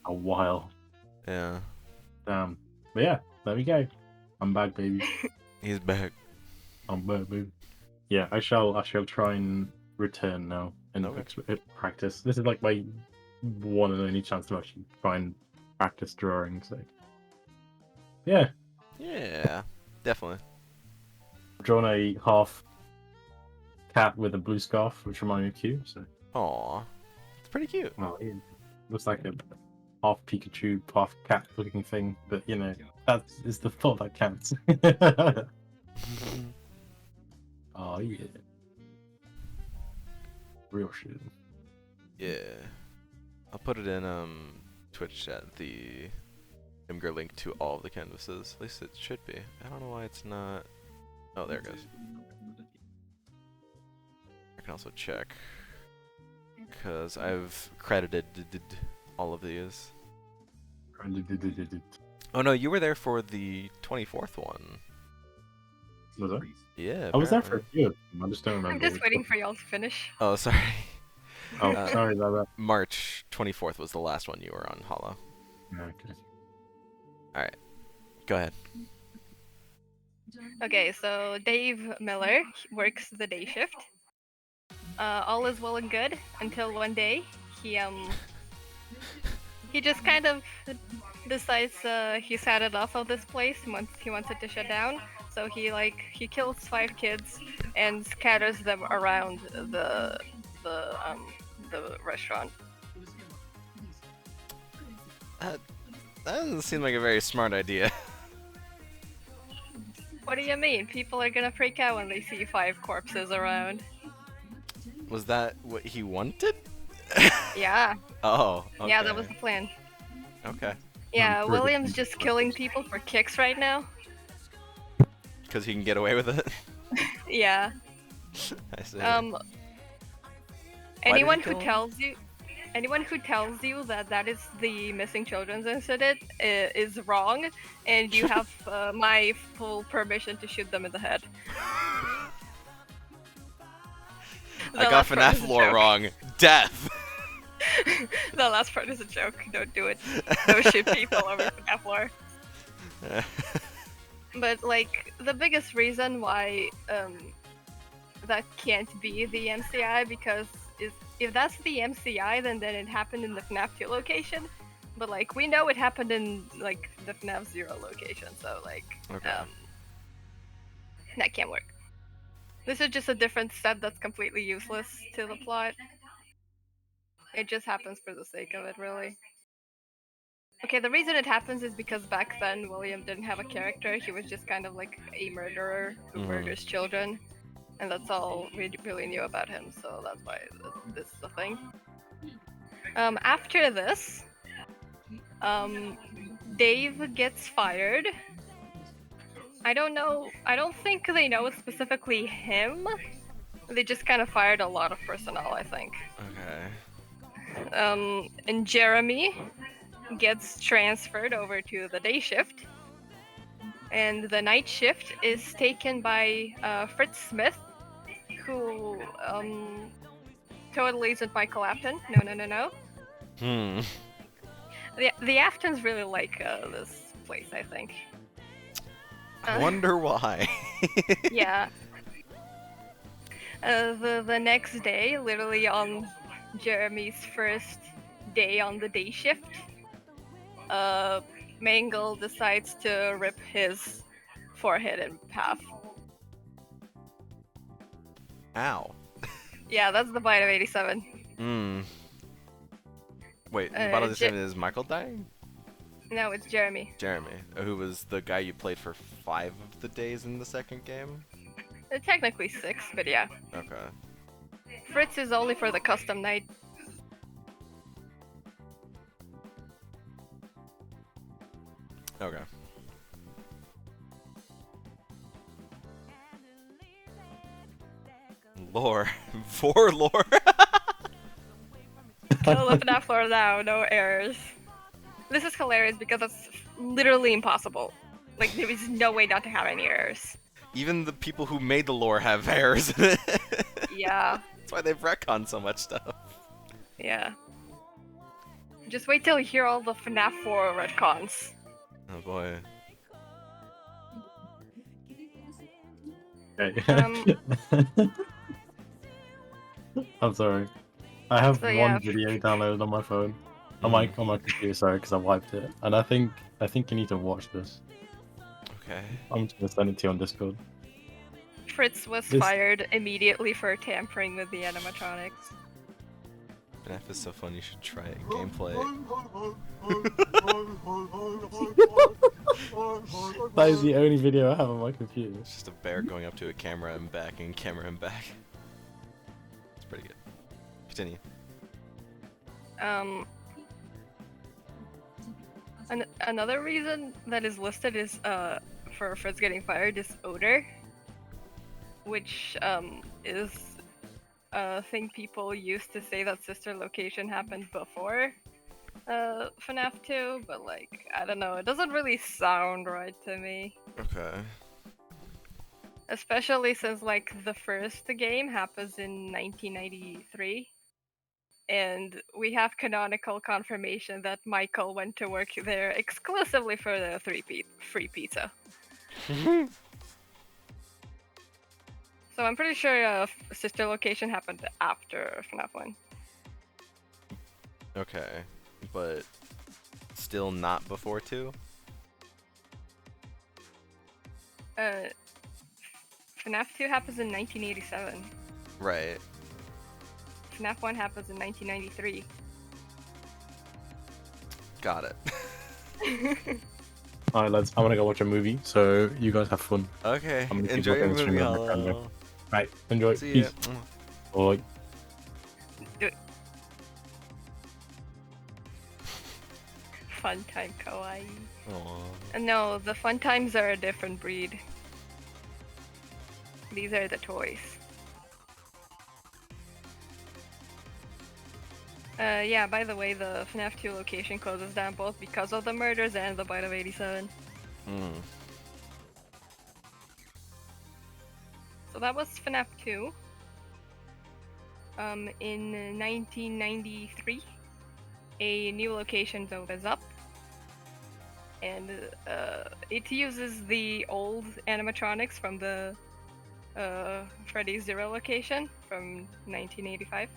A while. Yeah, Damn. But yeah, there we go. I'm back, baby. he's back. I'm back, baby. Yeah, I shall try and return now and Okay. practice. This is like my one and only chance to actually try and practice drawing. So yeah, Yeah, definitely. I've drawn a half cat with a blue scarf, which reminded me of Q. So Aw, it's pretty cute. well, it looks like a half Pikachu, half cat looking thing. But you know, that is the thought that counts. Oh yeah, real shit. Yeah. I'll put it in Twitch chat, the Imgur link to all of the canvases. At least it should be. I don't know why it's not. Oh, there it goes. I can also check. Because I've credited all of these. Oh no, you were there for the 24th one. Was I? Yeah. I was there for a apparently. few of them. I just don't remember. I'm just which waiting one. for y'all to finish. Oh, sorry. Oh, Uh, sorry about that. March 24th was the last one you were on Hollow. Okay. Go ahead. Okay, so Dave Miller works the day shift. All is well and good until one day he just kind of decides he's had enough of this place. He wants it to shut down. So he kills 5 kids and scatters them around the restaurant. That doesn't seem like a very smart idea. What do you mean? People are gonna freak out when they see 5 corpses around. Was that what he wanted? Yeah. Oh, okay. Yeah, that was the plan. Okay. Yeah, Pretty William's good. just killing people for kicks right now. Because he can get away with it? Yeah. I see. Anyone kill who him? tells you that that is the missing children's incident is wrong, and you have my full permission to shoot them in the head. I got FNAF lore wrong. Death! The last part is a joke. Don't do it. Don't shoot people over FNAF lore. But like the biggest reason why that can't be the MCI because if that's the MCI, then it happened in the FNAF 2 location. But like we know it happened in like the FNAF 0 location, so like Okay. that can't work. This is just a different set that's completely useless to the plot. It just happens for the sake of it, really. Okay, the reason it happens is because back then William didn't have a character. He was just kind of like a murderer who murders children. And that's all we really knew about him, so that's why this is a thing. After this, Dave gets fired. I don't think they know it's specifically him. They just kind of fired a lot of personnel, I think. Okay. And Jeremy gets transferred over to the day shift. And the night shift is taken by Fritz Smith, who totally isn't Michael Afton. No. The Aftons really like this place, I think. I wonder why. Yeah. The next day, literally on Jeremy's first day on the day shift, Mangle decides to rip his forehead in half. Ow. Yeah, that's the bite of 87. Wait, the bottom of the statement is Michael dying? No, it's Jeremy. Jeremy, who was the guy you played for 5 of the days in the second game? Technically 6, but yeah. Okay. Fritz is only for the custom night. Okay. Lore. For lore. Kill the FNAF floor now, no errors. This is hilarious because it's literally impossible. Like, there is no way not to have any errors. Even the people who made the lore have errors. Yeah. That's why they've retconned so much stuff. Yeah. Just wait till you hear all the FNAF 4 retcons. Oh boy. Okay. I'm sorry. I have So, yeah. one video downloaded on my phone. On my computer, sorry, because I wiped it. And I think you need to watch this. Okay. I'm just gonna send it to you on Discord. Fritz was This- fired immediately for tampering with the animatronics. FNAF is so fun, you should try it. Gameplay. That is the only video I have on my computer. It's just a bear going up to a camera and back and camera and back. It's pretty good. Continue. Another reason that is listed is for Fritz getting fired is odor, which is a thing people used to say that sister location happened before FNAF 2, but like I don't know, it doesn't really sound right to me. Okay. Especially since like the first game happens in 1993. And we have canonical confirmation that Michael went to work there exclusively for the free pizza. So I'm pretty sure sister location happened after FNAF 1. Okay, but still not before 2? FNAF 2 happens in 1987. Right. FNAF 1 happens in 1993. Got it. Alright, lads, I want to go watch a movie, so you guys have fun. Okay, I'm gonna keep enjoy your looking at the movie, stream on my camera. Hollow. Right, enjoy. See Peace. ya. Bye. Fun time kawaii. Aw. No, the fun times are a different breed. These are the toys. Yeah, by the way, the FNAF 2 location closes down both because of the murders and the bite of 87. So that was FNAF 2. In 1993, a new location opens up. And it uses the old animatronics from the Freddy Zero location from 1985.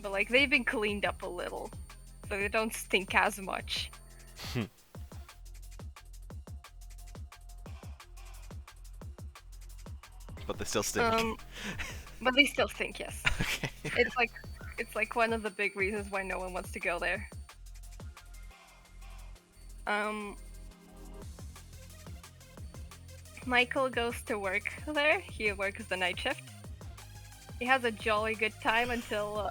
But like they've been cleaned up a little, so they don't stink as much. But they still stink. But they still stink, yes. Okay. It's like one of the big reasons why no one wants to go there. Michael goes to work there. He works the night shift. He has a jolly good time until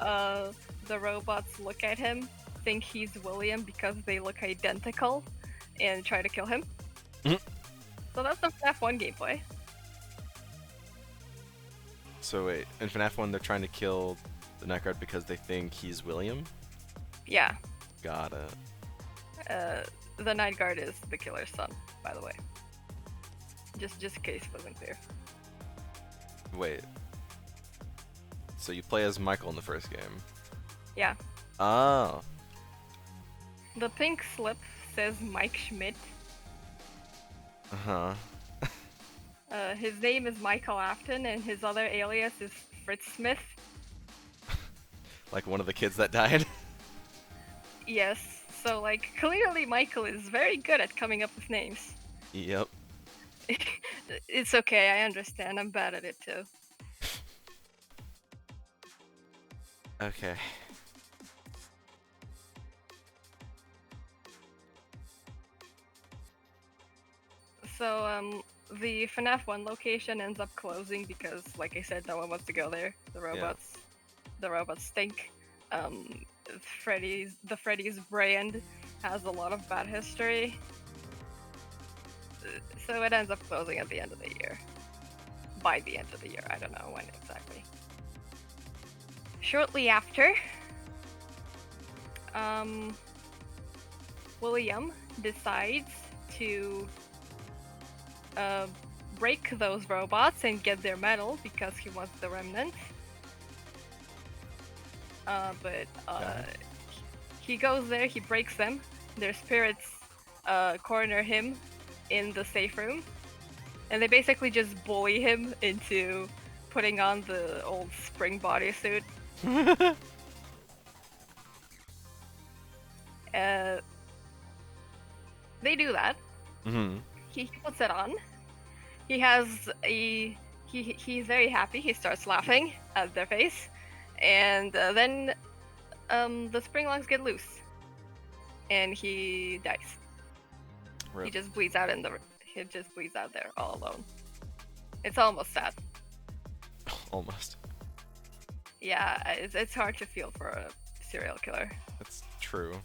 the robots look at him, think he's William because they look identical, and try to kill him. So that's the FNAF 1 gameplay. So wait, in FNAF 1 they're trying to kill the Night Guard because they think he's William? Yeah. Got it. The Night Guard is the killer's son, by the way. Just in case it wasn't clear. Wait. So you play as Michael in the first game? Yeah. Oh. The pink slip says Mike Schmidt. Uh-huh. His name is Michael Afton, and his other alias is Fritz Smith. Like one of the kids that died? Yes. So, like, clearly Michael is very good at coming up with names. Yep. It's okay, I understand. I'm bad at it too. Okay. So, the FNAF 1 location ends up closing because, like I said, no one wants to go there. The robots stink. The Freddy's brand has a lot of bad history. So it ends up closing at the end of the year. By the end of the year, I don't know when exactly. Shortly after, William decides to break those robots and get their medal because he wants the remnant. But he goes there, he breaks them. Their spirits corner him in the safe room, and they basically just bully him into putting on the old spring bodysuit. They do that. Mm-hmm. He puts it on. He has he's very happy. He starts laughing at their face, And then the spring locks get loose, and he dies. Rip. He just bleeds out he just bleeds out there all alone. It's almost sad. Almost. Yeah, it's hard to feel for a serial killer. That's true.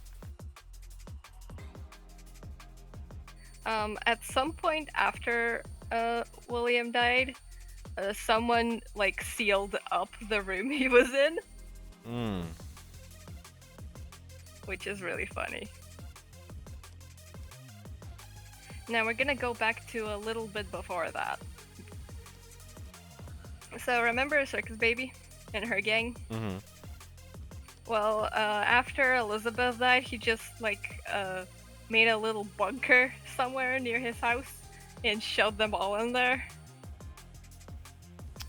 At some point after William died, someone like sealed up the room he was in, which is really funny. Now we're gonna go back to a little bit before that. So remember Circus Baby and her gang? Mm-hmm. Well, after Elizabeth died, he just made a little bunker somewhere near his house and shoved them all in there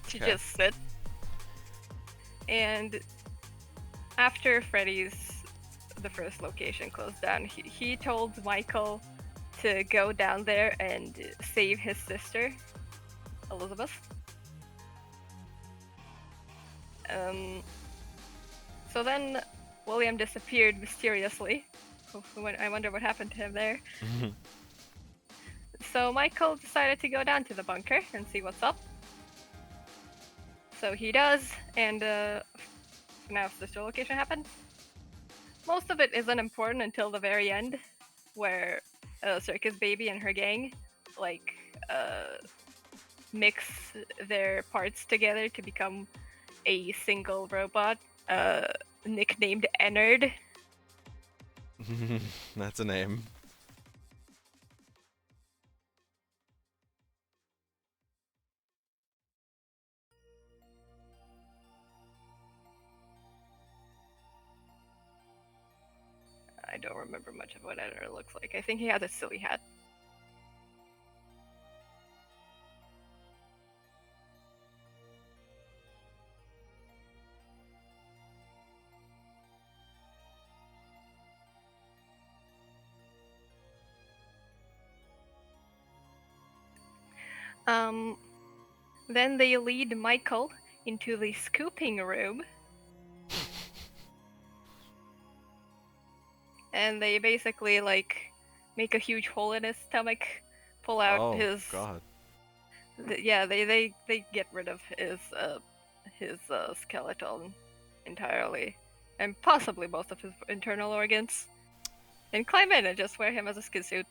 to Okay. just sit. And after the first location closed down, he told Michael to go down there and save his sister, Elizabeth. So then William disappeared mysteriously. I wonder what happened to him there. So Michael decided to go down to the bunker and see what's up. So he does, and now sister location happened. Most of it isn't important until the very end, where Circus Baby and her gang mix their parts together to become a single robot, nicknamed Ennard. That's a name. I don't remember much of what Ennard looks like. I think he has a silly hat. Then they lead Michael into the scooping room. And they basically make a huge hole in his stomach, pull out his. Oh God. They get rid of his skeleton entirely, and possibly most of his internal organs, and climb in and just wear him as a skin suit.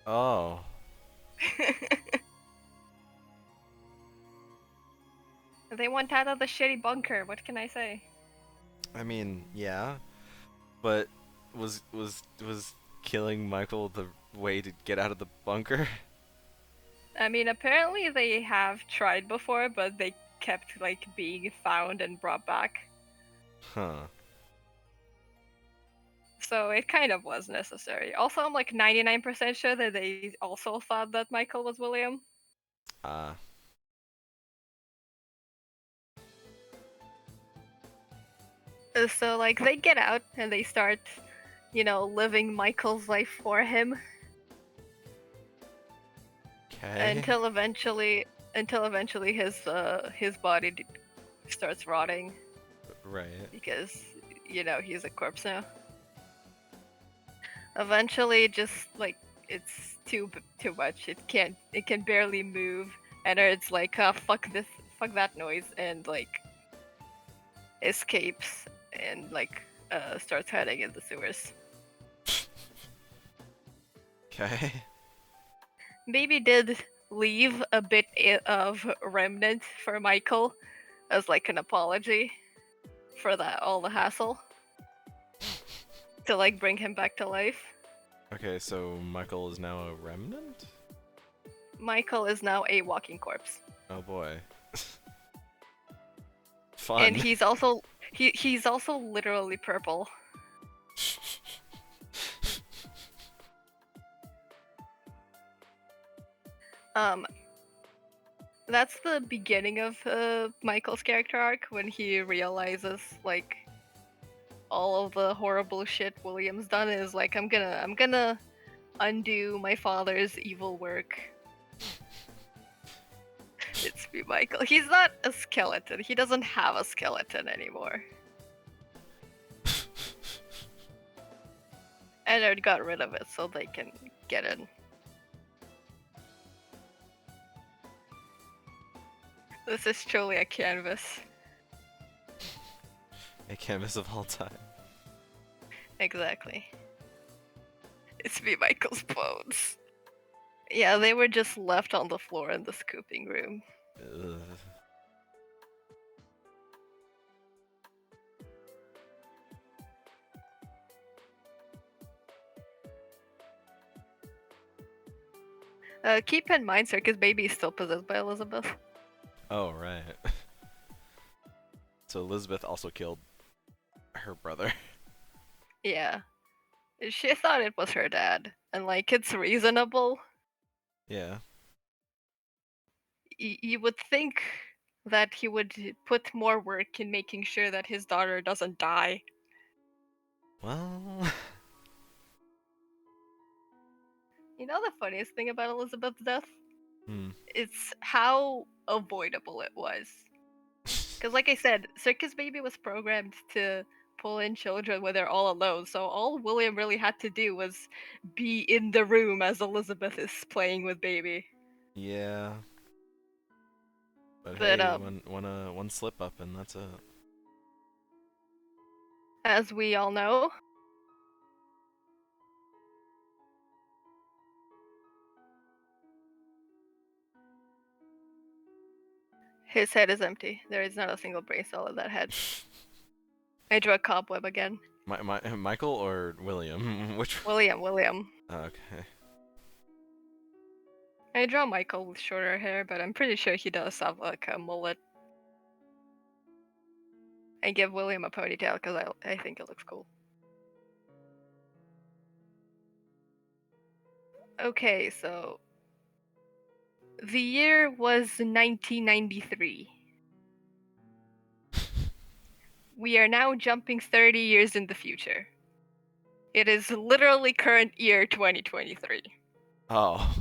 Oh. They want out of the shitty bunker. What can I say? I mean, yeah, but was killing Michael the way to get out of the bunker? I mean, apparently they have tried before, but they kept being found and brought back. Huh. So it kind of was necessary. Also, I'm 99% sure that they also thought that Michael was William. So they get out and they start, living Michael's life for him. Okay. Until eventually his body starts rotting. Right. Because he's a corpse now. Eventually, just it's too much. It can barely move, and it's fuck that noise, and escapes and starts hiding in the sewers. Okay. Baby did leave a bit of remnant for Michael as an apology for all the hassle to bring him back to life. Okay, so Michael is now a remnant? Michael is now a walking corpse. Oh boy. Fun. And he's also literally purple. That's the beginning of Michael's character arc, when he realizes all of the horrible shit William's done is I'm gonna undo my father's evil work. It's be Michael. He's not a skeleton. He doesn't have a skeleton anymore. Eddard got rid of it so they can get in. This is truly a canvas. A canvas of all time. Exactly. It's me, Michael's bones. Yeah, they were just left on the floor in the scooping room. Ugh. Keep in mind, Circus Baby is still possessed by Elizabeth. Oh, right. So Elizabeth also killed her brother. Yeah. She thought it was her dad. And, like, it's reasonable. Yeah. You would think that he would put more work in making sure that his daughter doesn't die. Well... You know the funniest thing about Elizabeth's death? Hmm. It's how avoidable it was. Because, like I said, Circus Baby was programmed to pull in children when they're all alone, so all William really had to do was be in the room as Elizabeth is playing with Baby. Yeah. But But, hey, one slip up and that's it. as we all know, his head is empty. There is not a single brain cell in that head. I drew a cobweb again. Michael or William? Which? William. Okay. I draw Michael with shorter hair, but I'm pretty sure he does have like a mullet. I give William a ponytail because I think it looks cool. Okay, so the year was 1993. We are now jumping 30 years in the future. It is literally current year 2023. Oh.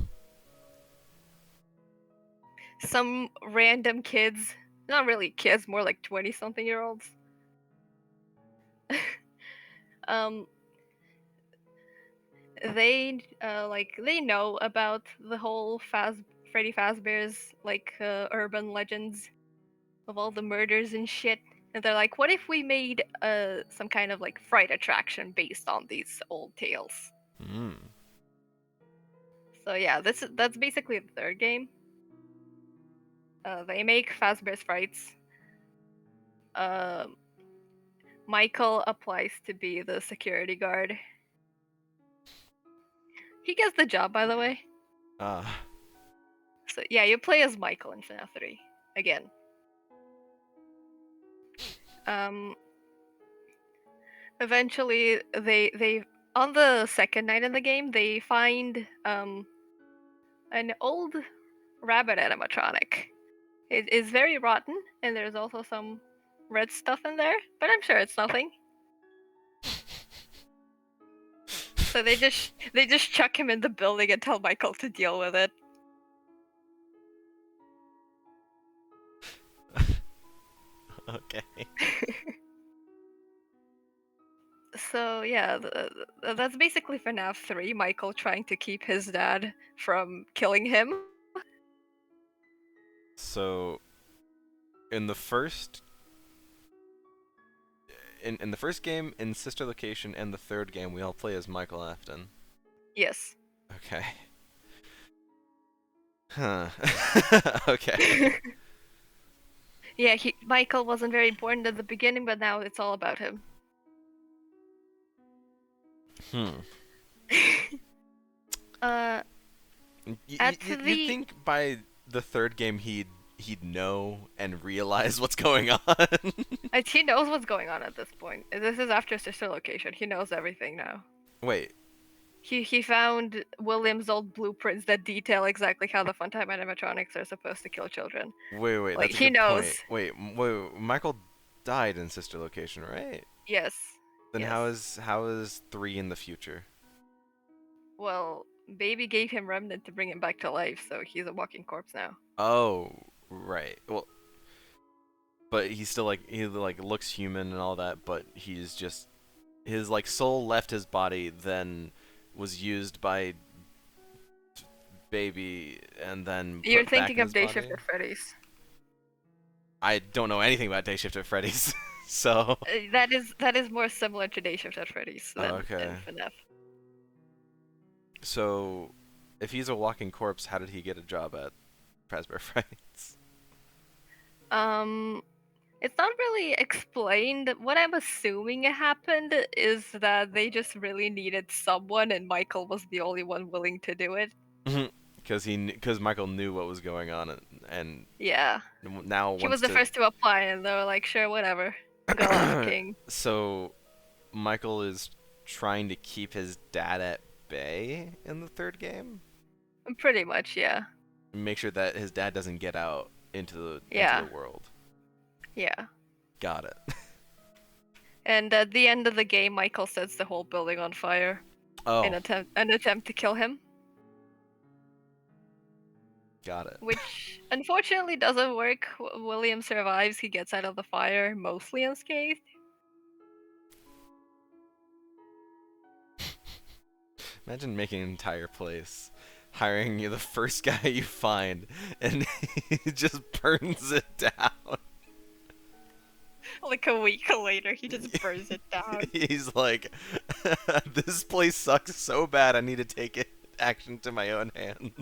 Some random kids, not really kids, more like 20-something-year-olds. They they know about the whole Freddy Fazbear's urban legends of all the murders and shit. And they're like, what if we made some kind of like fright attraction based on these old tales? Hmm. So yeah, that's basically the third game. They make Fazbear's Frights. Michael applies to be the security guard. He gets the job, by the way. So yeah, you play as Michael in FNAF 3 again. Eventually, they on the second night in the game, they find an old rabbit animatronic. It is very rotten, and there's also some red stuff in there, but I'm sure it's nothing. So they just chuck him in the building and tell Michael to deal with it. Okay. So yeah, that's basically FNAF 3. Michael trying to keep his dad from killing him. So, in the first in the first game, in Sister Location, and the third game, we all play as Michael Afton. Yes. Okay. Huh. Okay. Yeah, Michael wasn't very important at the beginning, but now it's all about him. You think by the third game he'd know and realize what's going on? He knows what's going on at this point. This is after Sister Location. He knows everything now. Wait. He found William's old blueprints that detail exactly how the Funtime animatronics are supposed to kill children. Wait. Like, that's a he good knows. Point. Wait. Michael died in Sister Location, right? Yes. Then yes. how is 3 in the future? Well, Baby gave him Remnant to bring him back to life, so he's a walking corpse now. Oh, Right. Well, but he's still like he like looks human and all that, but he's just his like soul left his body, then was used by Baby, and then You're put back thinking in of his Day body. Shift at Freddy's. I don't know anything about Day Shift at Freddy's, so. That is more similar to Day Shift at Freddy's than Okay. in FNAF. So, if he's a walking corpse, how did he get a job at Fazbear Frights? It's not really explained. What I'm assuming happened is that they just really needed someone, and Michael was the only one willing to do it. Because Michael knew what was going on, and Yeah. now He wants was the to. first to apply, and they were like, sure, whatever. Go on, King. So, Michael is trying to keep his dad at bay in the third game. Pretty much, yeah. Make sure that his dad doesn't get out into the world. Yeah. Got it. And at the end of the game, Michael sets the whole building on fire Oh, in an attempt to kill him, got it. which unfortunately doesn't work. William survives. He gets out of the fire mostly unscathed. Imagine making an entire place, hiring you the first guy you find, and he just burns it down. Like a week later, he just burns it down. He's like, this place sucks so bad, I need to take action to my own hands.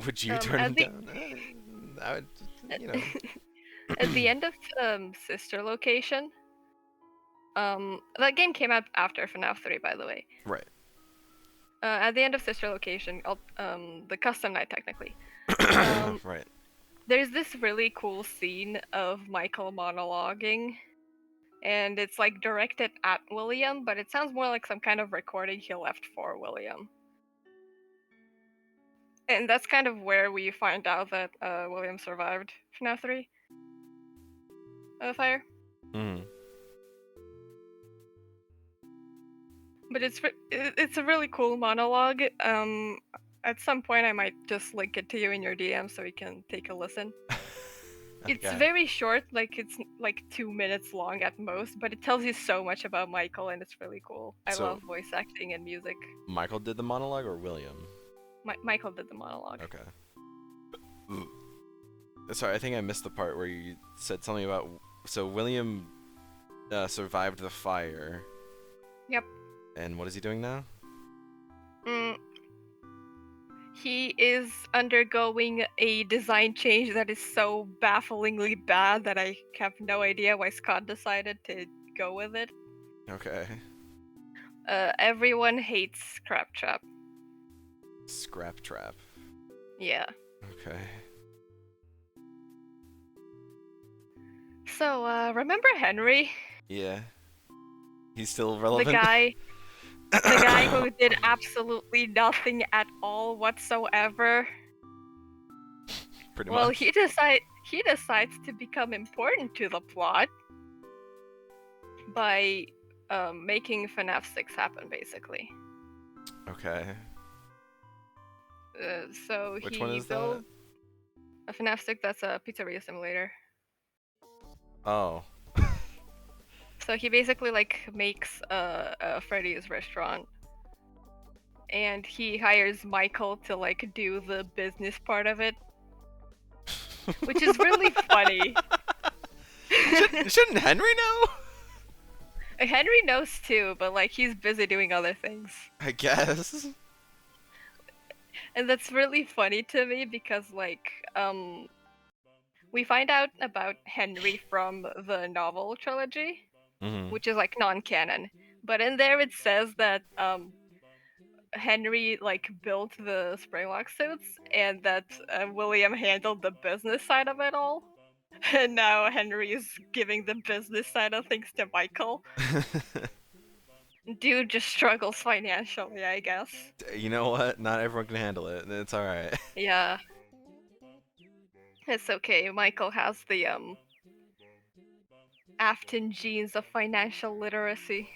Would you turn him down? I would, you know. At the end of Sister Location, that game came out after FNAF 3, by the way. Right. At the end of Sister Location, the custom night technically, Right. there's this really cool scene of Michael monologuing, and it's like directed at William, but it sounds more like some kind of recording he left for William. And that's kind of where we find out that William survived FNAF 3 fire. Mm. But it's a really cool monologue. At some point, I might just link it to you in your DM so you can take a listen. It's Okay. very short, like it's like 2 minutes long at most, but it tells you so much about Michael, and it's really cool. I So- love voice acting and music. Michael did the monologue or William? Michael did the monologue. Okay. Sorry, I think I missed the part where you said something about. So William survived the fire. Yep. And what is he doing now? He is undergoing a design change that is so bafflingly bad that I have no idea why Scott decided to go with it. Okay. Everyone hates Scraptrap. Scrap trap. Yeah. Okay. So, remember Henry? Yeah. He's still The relevant. the guy who did absolutely nothing at all whatsoever. Pretty Well, much. he decides to become important to the plot by making FNAF 6 happen, basically. Okay. So Which he one is built a FNAF 6. That's a pizzeria simulator. Oh. So he basically like makes a Freddy's restaurant, and he hires Michael to like do the business part of it, which is really funny. Shouldn't Henry know? Henry knows too, but like he's busy doing other things. I guess. And that's really funny to me because like we find out about Henry from the novel trilogy, Mm-hmm. which is like non-canon. But in there it says that Henry like built the Springlock suits and that William handled the business side of it all. And now Henry is giving the business side of things to Michael. Dude just struggles financially, I guess. You know what? Not everyone can handle it. It's alright. Yeah. It's okay. Michael has the Afton genes of financial literacy.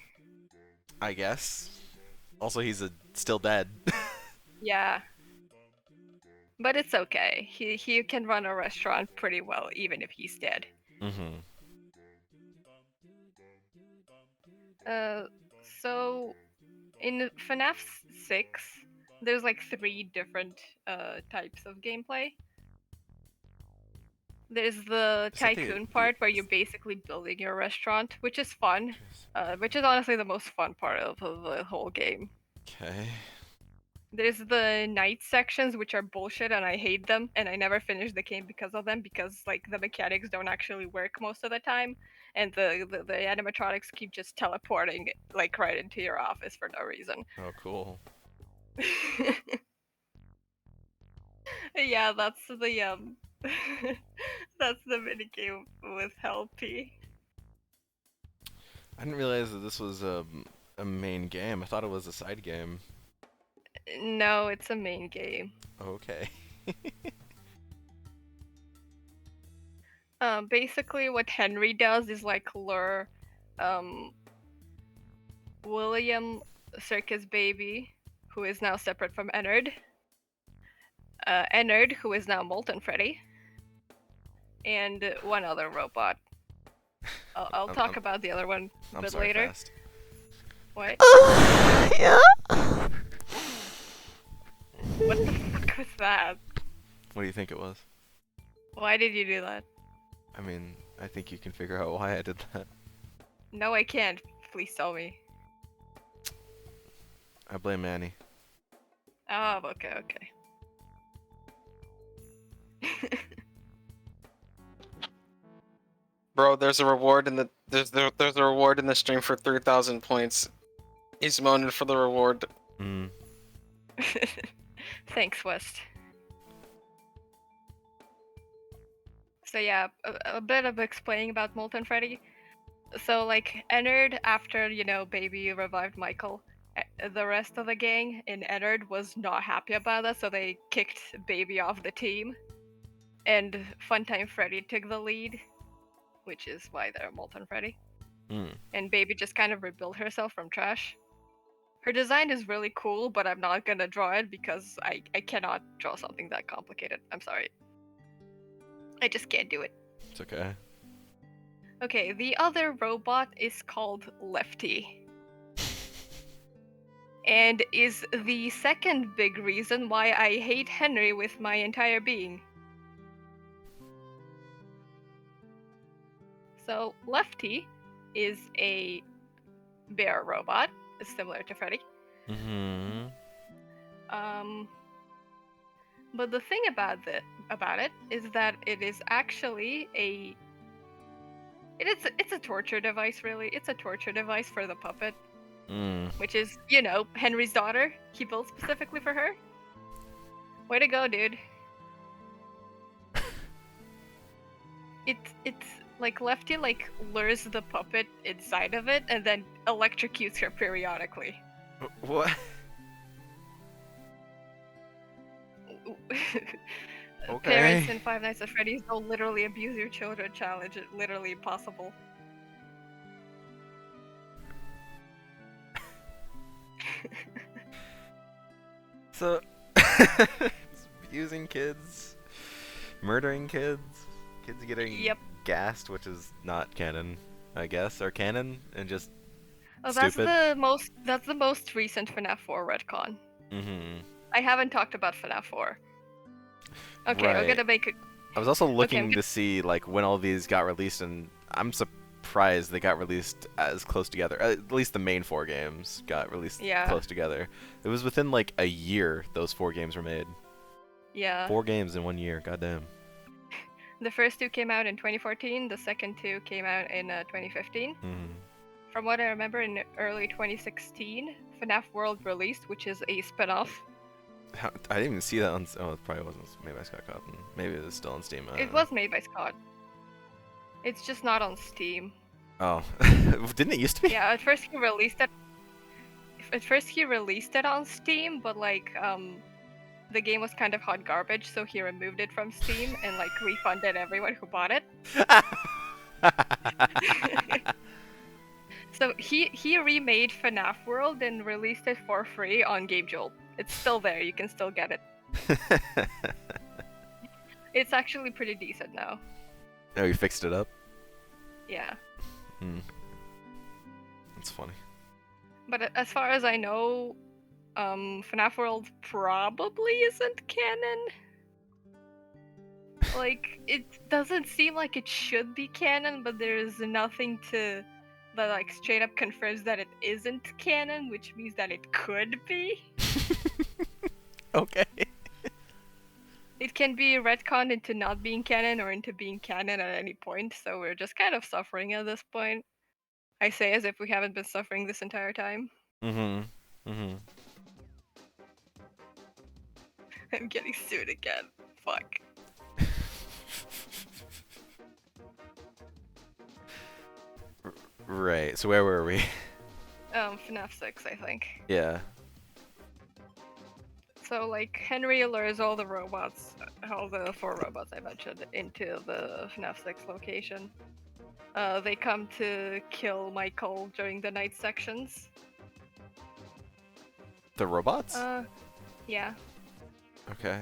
I guess. Also, he's still dead. Yeah. But it's okay. He can run a restaurant pretty well, even if he's dead. Mm-hmm. So in FNAF 6, there's like 3 different types of gameplay. There's the Is that tycoon part where you're basically building your restaurant, which is fun. Which is honestly the most fun part of the whole game. Okay. There's the night sections, which are bullshit, and I hate them, and I never finish the game because of them, because like the mechanics don't actually work most of the time, and the animatronics keep just teleporting like right into your office for no reason. Oh, cool. Yeah, that's the that's the minigame with Helpy. I didn't realize that this was a main game. I thought it was a side game. No, it's a main game. Okay. Basically what Henry does is like lure William Circus Baby, who is now separate from Ennard, Ennard, who is now Molten Freddy, and one other robot. I'll talk about the other one a bit later. Fast. What? Yeah. What the fuck was that? What do you think it was? Why did you do that? I mean, I think you can figure out why I did that. No, I can't. Please tell me. I blame Manny. Oh, okay, okay. Bro, there's a reward in the there's a reward in the stream for 3,000 points. He's moaning for the reward. Hmm. Thanks, West. So yeah, a bit of explaining about Molten Freddy. So like Ennard, after Baby revived Michael, the rest of the gang in Ennard was not happy about that, so they kicked Baby off the team, and Funtime Freddy took the lead, which is why they're Molten Freddy. And Baby just kind of rebuilt herself from trash. Her design is really cool, but I'm not gonna draw it because I cannot draw something that complicated. I'm sorry. I just can't do it. It's okay. Okay, the other robot is called Lefty. And is the second big reason why I hate Henry with my entire being. So, Lefty is a bear robot, similar to Freddy. Mm-hmm. But the thing about it is that it is actually it's a torture device, really. It's a torture device for the puppet. Which is, Henry's daughter. He built specifically for her. Way to go, dude. It's like Lefty lures the puppet inside of it and then electrocutes her periodically. What? Okay. Parents in Five Nights at Freddy's don't literally abuse your children challenge. It's literally impossible. So, abusing kids, murdering kids, kids getting gassed, which is not canon, I guess, or canon, and just stupid. That's the most recent FNAF 4 retcon. Mm-hmm. I haven't talked about FNAF 4. Okay, right. I'm gonna make it. I was also looking to see when all these got released, and I'm surprised they got released as close together. At least the main 4 games got released close together. It was within a year those 4 games were made. Yeah. 4 games in 1 year, goddamn. The first 2 came out in 2014. The second 2 came out in 2015. Mm-hmm. From what I remember, in early 2016, FNAF World released, which is a spin-off. I didn't even see that on. Oh, it probably wasn't made by Scott Cawthon. Maybe it was still on Steam. It was made by Scott. It's just not on Steam. Oh, didn't it used to be? Yeah, at first he released it. At first he released it on Steam, but the game was kind of hot garbage, so he removed it from Steam and refunded everyone who bought it. So he remade FNAF World and released it for free on Game Jolt. It's still there. You can still get it. It's actually pretty decent now. Oh, you fixed it up? Yeah. Hmm. That's funny. But as far as I know, FNAF World probably isn't canon. Like, it doesn't seem like it should be canon, but there's nothing that like straight up confirms that it isn't canon, which means that it could be. Okay. It can be retconned into not being canon or into being canon at any point, so we're just kind of suffering at this point. I say as if we haven't been suffering this entire time. Mm-hmm. Mm-hmm. I'm getting sued again. Fuck. Right. So where were we? FNAF 6, I think. Yeah. So, like, Henry lures all the robots, all the 4 robots I mentioned, into the FNAF 6 location. They come to kill Michael during the night sections. The robots? Yeah. Okay.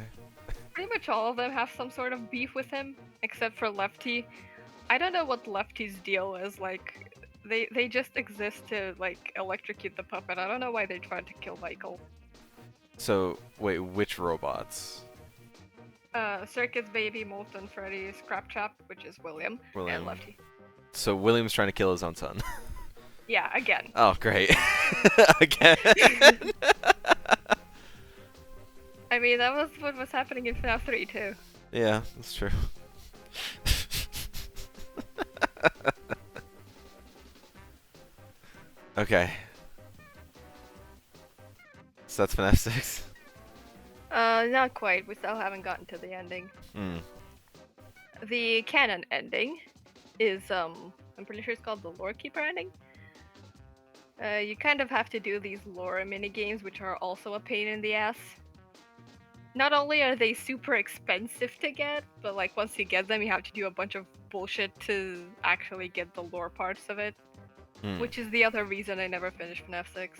Pretty much all of them have some sort of beef with him, except for Lefty. I don't know what Lefty's deal is, like, they just exist to, like, electrocute the puppet. I don't know why they tried to kill Michael. So, wait, which robots? Circus Baby, Molten Freddy, Scraptrap, which is William, and Lefty. So William's trying to kill his own son. Yeah, again. Oh, great. Again. I mean, that was what was happening in FNAF 3 too. Yeah, that's true. Okay. So that's FNAF 6? Not quite. We still haven't gotten to the ending. Hmm. The canon ending is, I'm pretty sure it's called the Lore Keeper ending. You kind of have to do these lore minigames, which are also a pain in the ass. Not only are they super expensive to get, but like once you get them, you have to do a bunch of bullshit to actually get the lore parts of it. Which is the other reason I never finished FNAF 6.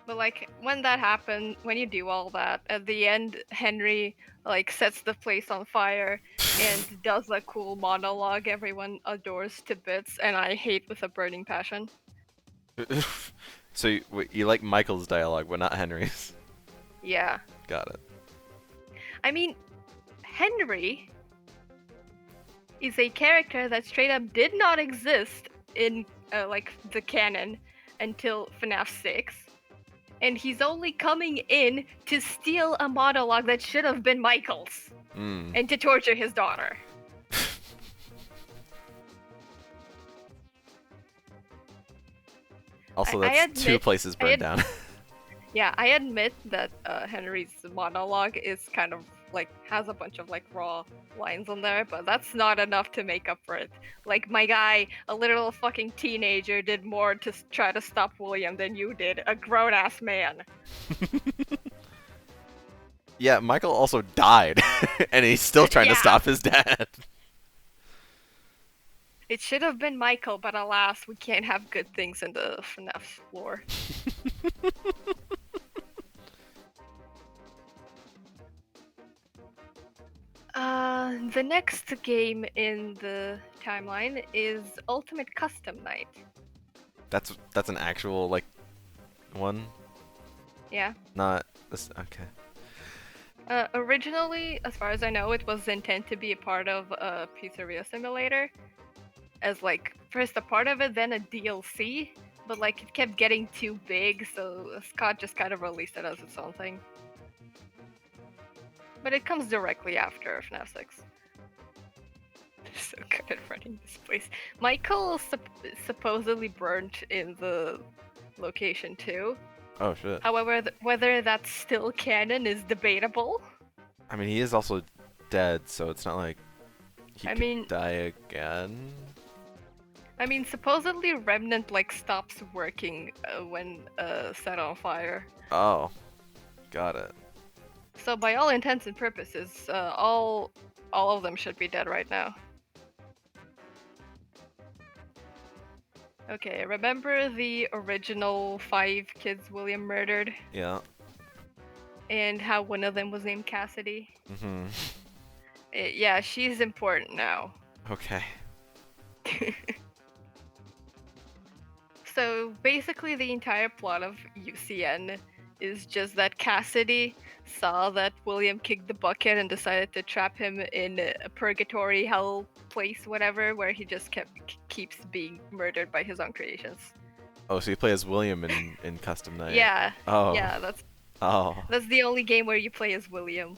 But like when that happened, when you do all that, at the end Henry like sets the place on fire and does a cool monologue everyone adores to bits, and I hate with a burning passion. So you like Michael's dialogue, but not Henry's? Yeah. Got it. I mean, Henry is a character that straight up did not exist in like the canon until FNAF 6. And he's only coming in to steal a monologue that should have been Michael's. And to torture his daughter. Also, that's 2 places burned down. Yeah, I admit that Henry's monologue is kind of like has a bunch of like raw lines on there, but that's not enough to make up for it. Like, my guy, a literal fucking teenager, did more to try to stop William than you did, a grown-ass man. Yeah, Michael also died, and he's still trying to stop his dad. It should have been Michael, but alas, we can't have good things in the FNAF lore. The next game in the timeline is Ultimate Custom Night. That's an actual, like, one? Yeah. Not this. Okay. Originally, as far as I know, it was intended to be a part of a Pizzeria Simulator. As, like, first a part of it, then a DLC. But, like, it kept getting too big, so Scott just kind of released it as its own thing. But it comes directly after FNAF 6. So good at running this place. Michael supposedly burnt in the location too. Oh shit. However, whether that's still canon is debatable. I mean, he is also dead, so it's not like he could die again. I mean, supposedly Remnant like stops working when set on fire. Oh, got it. So by all intents and purposes, all of them should be dead right now. Okay, remember the original 5 kids William murdered? Yeah. And how one of them was named Cassidy? Mhm. Yeah, she's important now. Okay. So basically, the entire plot of UCN is just that Cassidy saw that William kicked the bucket and decided to trap him in a purgatory hell place, whatever, where he just keeps being murdered by his own creations. Oh, so you play as William in Custom Night. Yeah. Oh. Yeah, Oh. that's the only game where you play as William.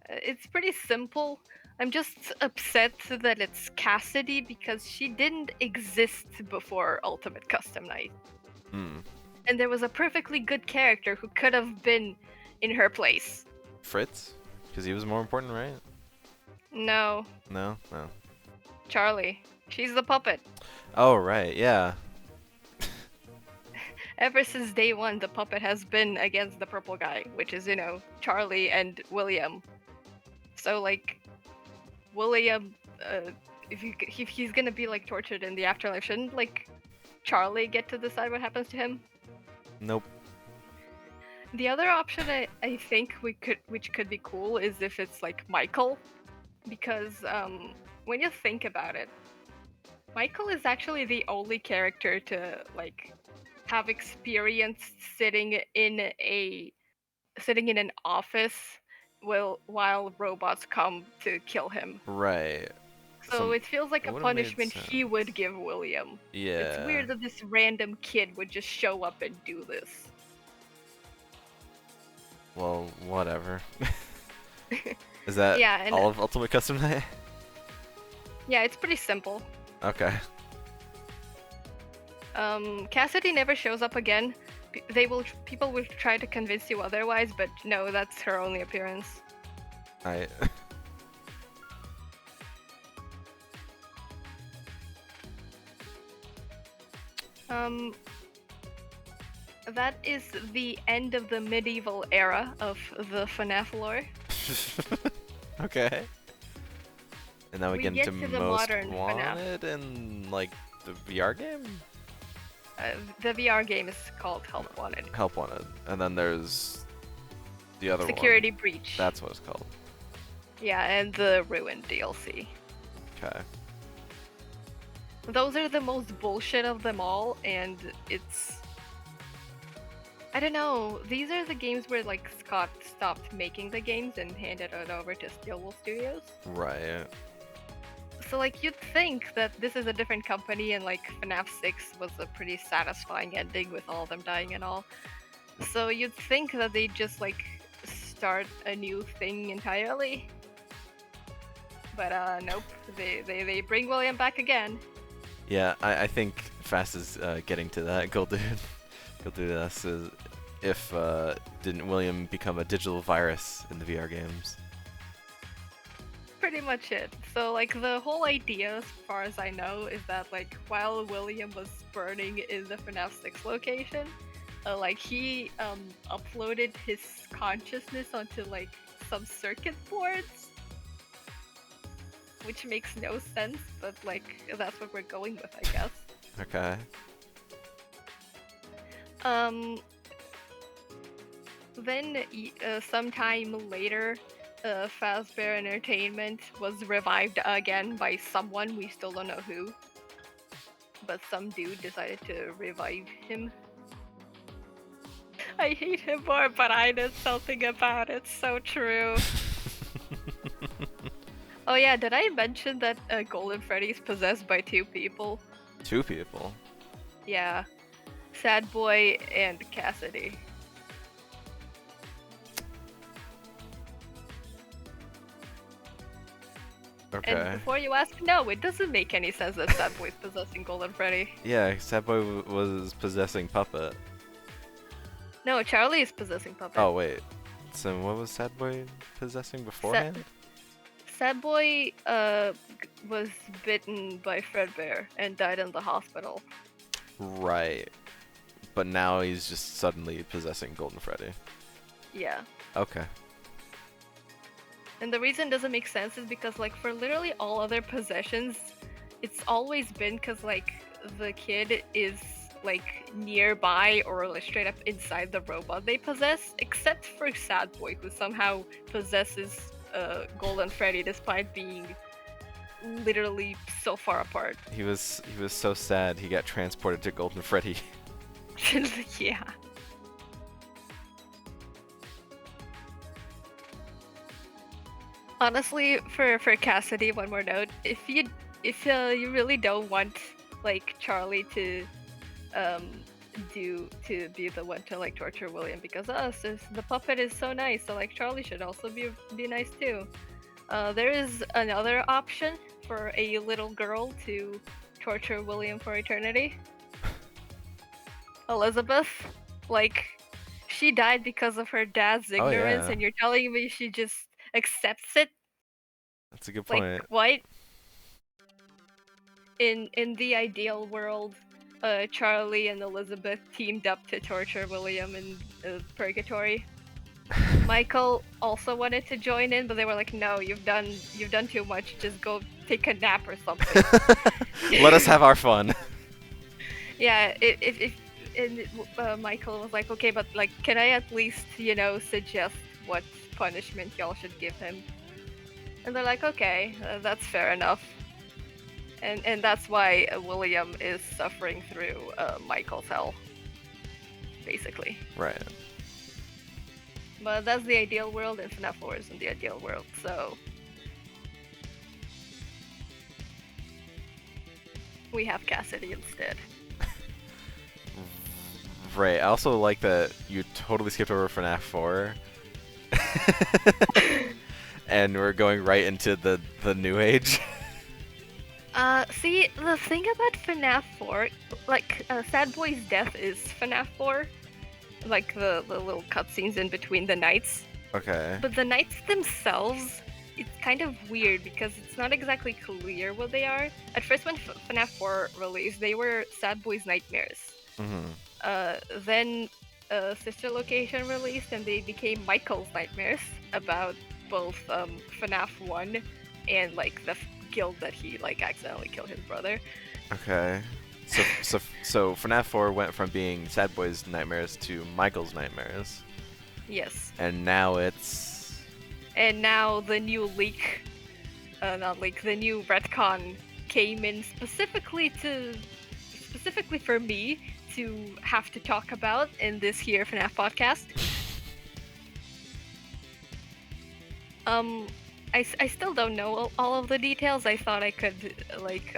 It's pretty simple. I'm just upset that it's Cassidy because she didn't exist before Ultimate Custom Night. Hmm. And there was a perfectly good character who could have been in her place. Fritz? Because he was more important, right? No, No? No. Charlie. She's the puppet. Oh, right. Yeah. Ever since day one, the puppet has been against the purple guy, which is, Charlie and William. So, like, William, if he's gonna be, like, tortured in the afterlife, shouldn't, like, Charlie get to decide what happens to him? Nope. The other option I think which could be cool is if it's like Michael, because when you think about it, Michael is actually the only character to like have experience sitting in an office while robots come to kill him. Right. So it feels like a would've made punishment he would give William. Yeah. It's weird that this random kid would just show up and do this. Well, whatever. Is that Yeah, and all of Ultimate Custom Night? yeah, it's pretty simple. Okay. Cassidy never shows up again. People will try to convince you otherwise, but no, that's her only appearance. I. That is the end of the medieval era of the FNAF lore. Okay. And now we get get into to the Most modern FNAF. Wanted and like the VR game? The VR game is called Help Wanted. Help Wanted. And then there's the other Security one. Breach. That's what it's called. Yeah, and the Ruined DLC. Okay. Those are the most bullshit of them all, and it's... I don't know, these are the games where like Scott stopped making the games and handed it over to Stillwell Studios. Right. So like you'd think that this is a different company and like FNAF 6 was a pretty satisfying ending with all of them dying and all. So you'd think that they'd just like start a new thing entirely. But nope, they bring William back again. Yeah, I think Fast is getting to that. Go do this. If didn't William become a digital virus in the VR games? Pretty much it. So like the whole idea, as far as I know, is that like while William was burning in the FNAF 6 location, like he uploaded his consciousness onto like some circuit boards, which makes no sense, but like that's what we're going with, I guess. Okay. Then sometime later, Fazbear Entertainment was revived again by someone, we still don't know who. But some dude decided to revive him. I hate him more, but I know something about it, so true. Oh yeah, did I mention that Golden Freddy's possessed by 2 people? 2 people? Yeah. Sad Boy and Cassidy. Okay. And before you ask, no, it doesn't make any sense that Sad Boy's possessing Golden Freddy. Yeah, Sad Boy was possessing Puppet. No, Charlie is possessing Puppet. Oh wait. So what was Sad Boy possessing beforehand? Sad Boy was bitten by Fredbear and died in the hospital. Right. But now he's just suddenly possessing Golden Freddy. Yeah. Okay. And the reason it doesn't make sense is because, like, for literally all other possessions, it's always been because, like, the kid is, like, nearby or like, straight up inside the robot they possess, except for Sad Boy, who somehow possesses Golden Freddy despite being literally so far apart. He was so sad he got transported to Golden Freddy. Yeah. Honestly, for Cassidy, one more note: if you really don't want like Charlie to be the one to like torture William because the puppet is so nice, so like Charlie should also be nice too. There is another option for a little girl to torture William for eternity. Elizabeth, like, she died because of her dad's ignorance, yeah. and you're telling me she just accepts it? That's a good point. Like, what? In the ideal world, Charlie and Elizabeth teamed up to torture William in Purgatory. Michael also wanted to join in, but they were like, "No, you've done too much. Just go take a nap or something." Let us have our fun. Yeah, Michael was like, "Okay, but like, can I at least, suggest what punishment y'all should give him?" And they're like, "Okay, that's fair enough." And that's why William is suffering through Michael's hell, basically. Right. But that's the ideal world, and FNAF 4 isn't the ideal world, so... we have Cassidy instead. Right. I also like that you totally skipped over FNAF 4. And we're going right into the new age. See, the thing about FNAF 4, like, Sad Boy's death is FNAF 4. Like, the little cutscenes in between the nights. Okay. But the nights themselves, it's kind of weird because it's not exactly clear what they are. At first, when FNAF 4 released, they were Sad Boy's Nightmares. Mm-hmm. Then Sister Location released, and they became Michael's Nightmares about both FNAF 1 and, like, the guild that he, like, accidentally killed his brother. Okay. So FNAF 4 went from being Sad Boy's Nightmares to Michael's Nightmares. Yes. And now it's... And now the new leak, the new retcon came in specifically for me to have to talk about in this here FNAF podcast. I still don't know all of the details. I thought I could, like,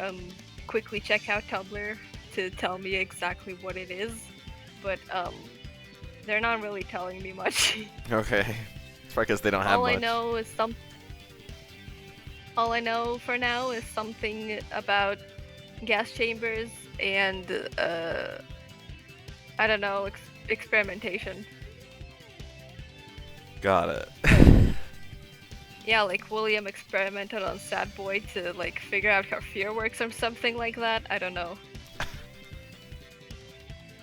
quickly check out Tumblr to tell me exactly what it is, but they're not really telling me much. Okay. It's probably because they don't have much. All I know for now is something about gas chambers and I don't know, experimentation. Got it. Yeah, like William experimented on Sad Boy to like figure out how fear works or something like that. I don't know.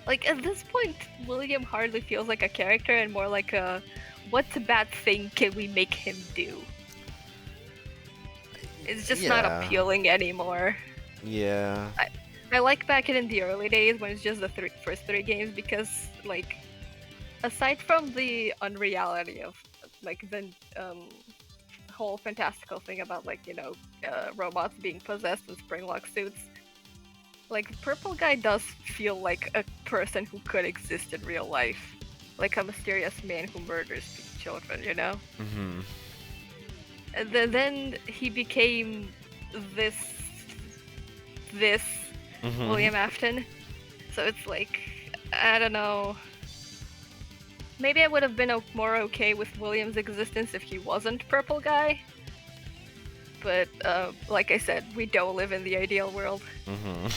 Like at this point, William hardly feels like a character and more like a what bad thing can we make him do? It's just not appealing anymore. Yeah. I like back in the early days when it's just the first three games because, like, aside from the unreality of, like, the whole fantastical thing about, like, robots being possessed in springlock suits, like, Purple Guy does feel like a person who could exist in real life. Like a mysterious man who murders children, you know? Mm-hmm. And then he became this Mm-hmm. William Afton. So it's like, I don't know. Maybe I would have been more okay with William's existence if he wasn't Purple Guy. But, like I said, we don't live in the ideal world. Mm-hmm.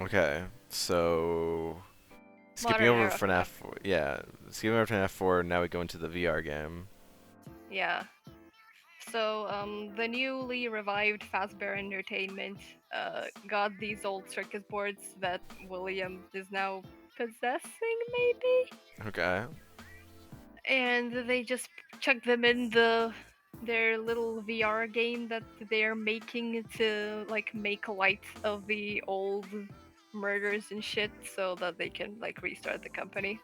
Okay, so... Skipping over FNAF 4, skipping over FNAF 4, now we go into the VR game. Yeah. So, the newly revived Fazbear Entertainment got these old circus boards that William is now possessing, maybe. Okay. And they just chuck them in their little VR game that they're making to like make light of the old murders and shit, so that they can like restart the company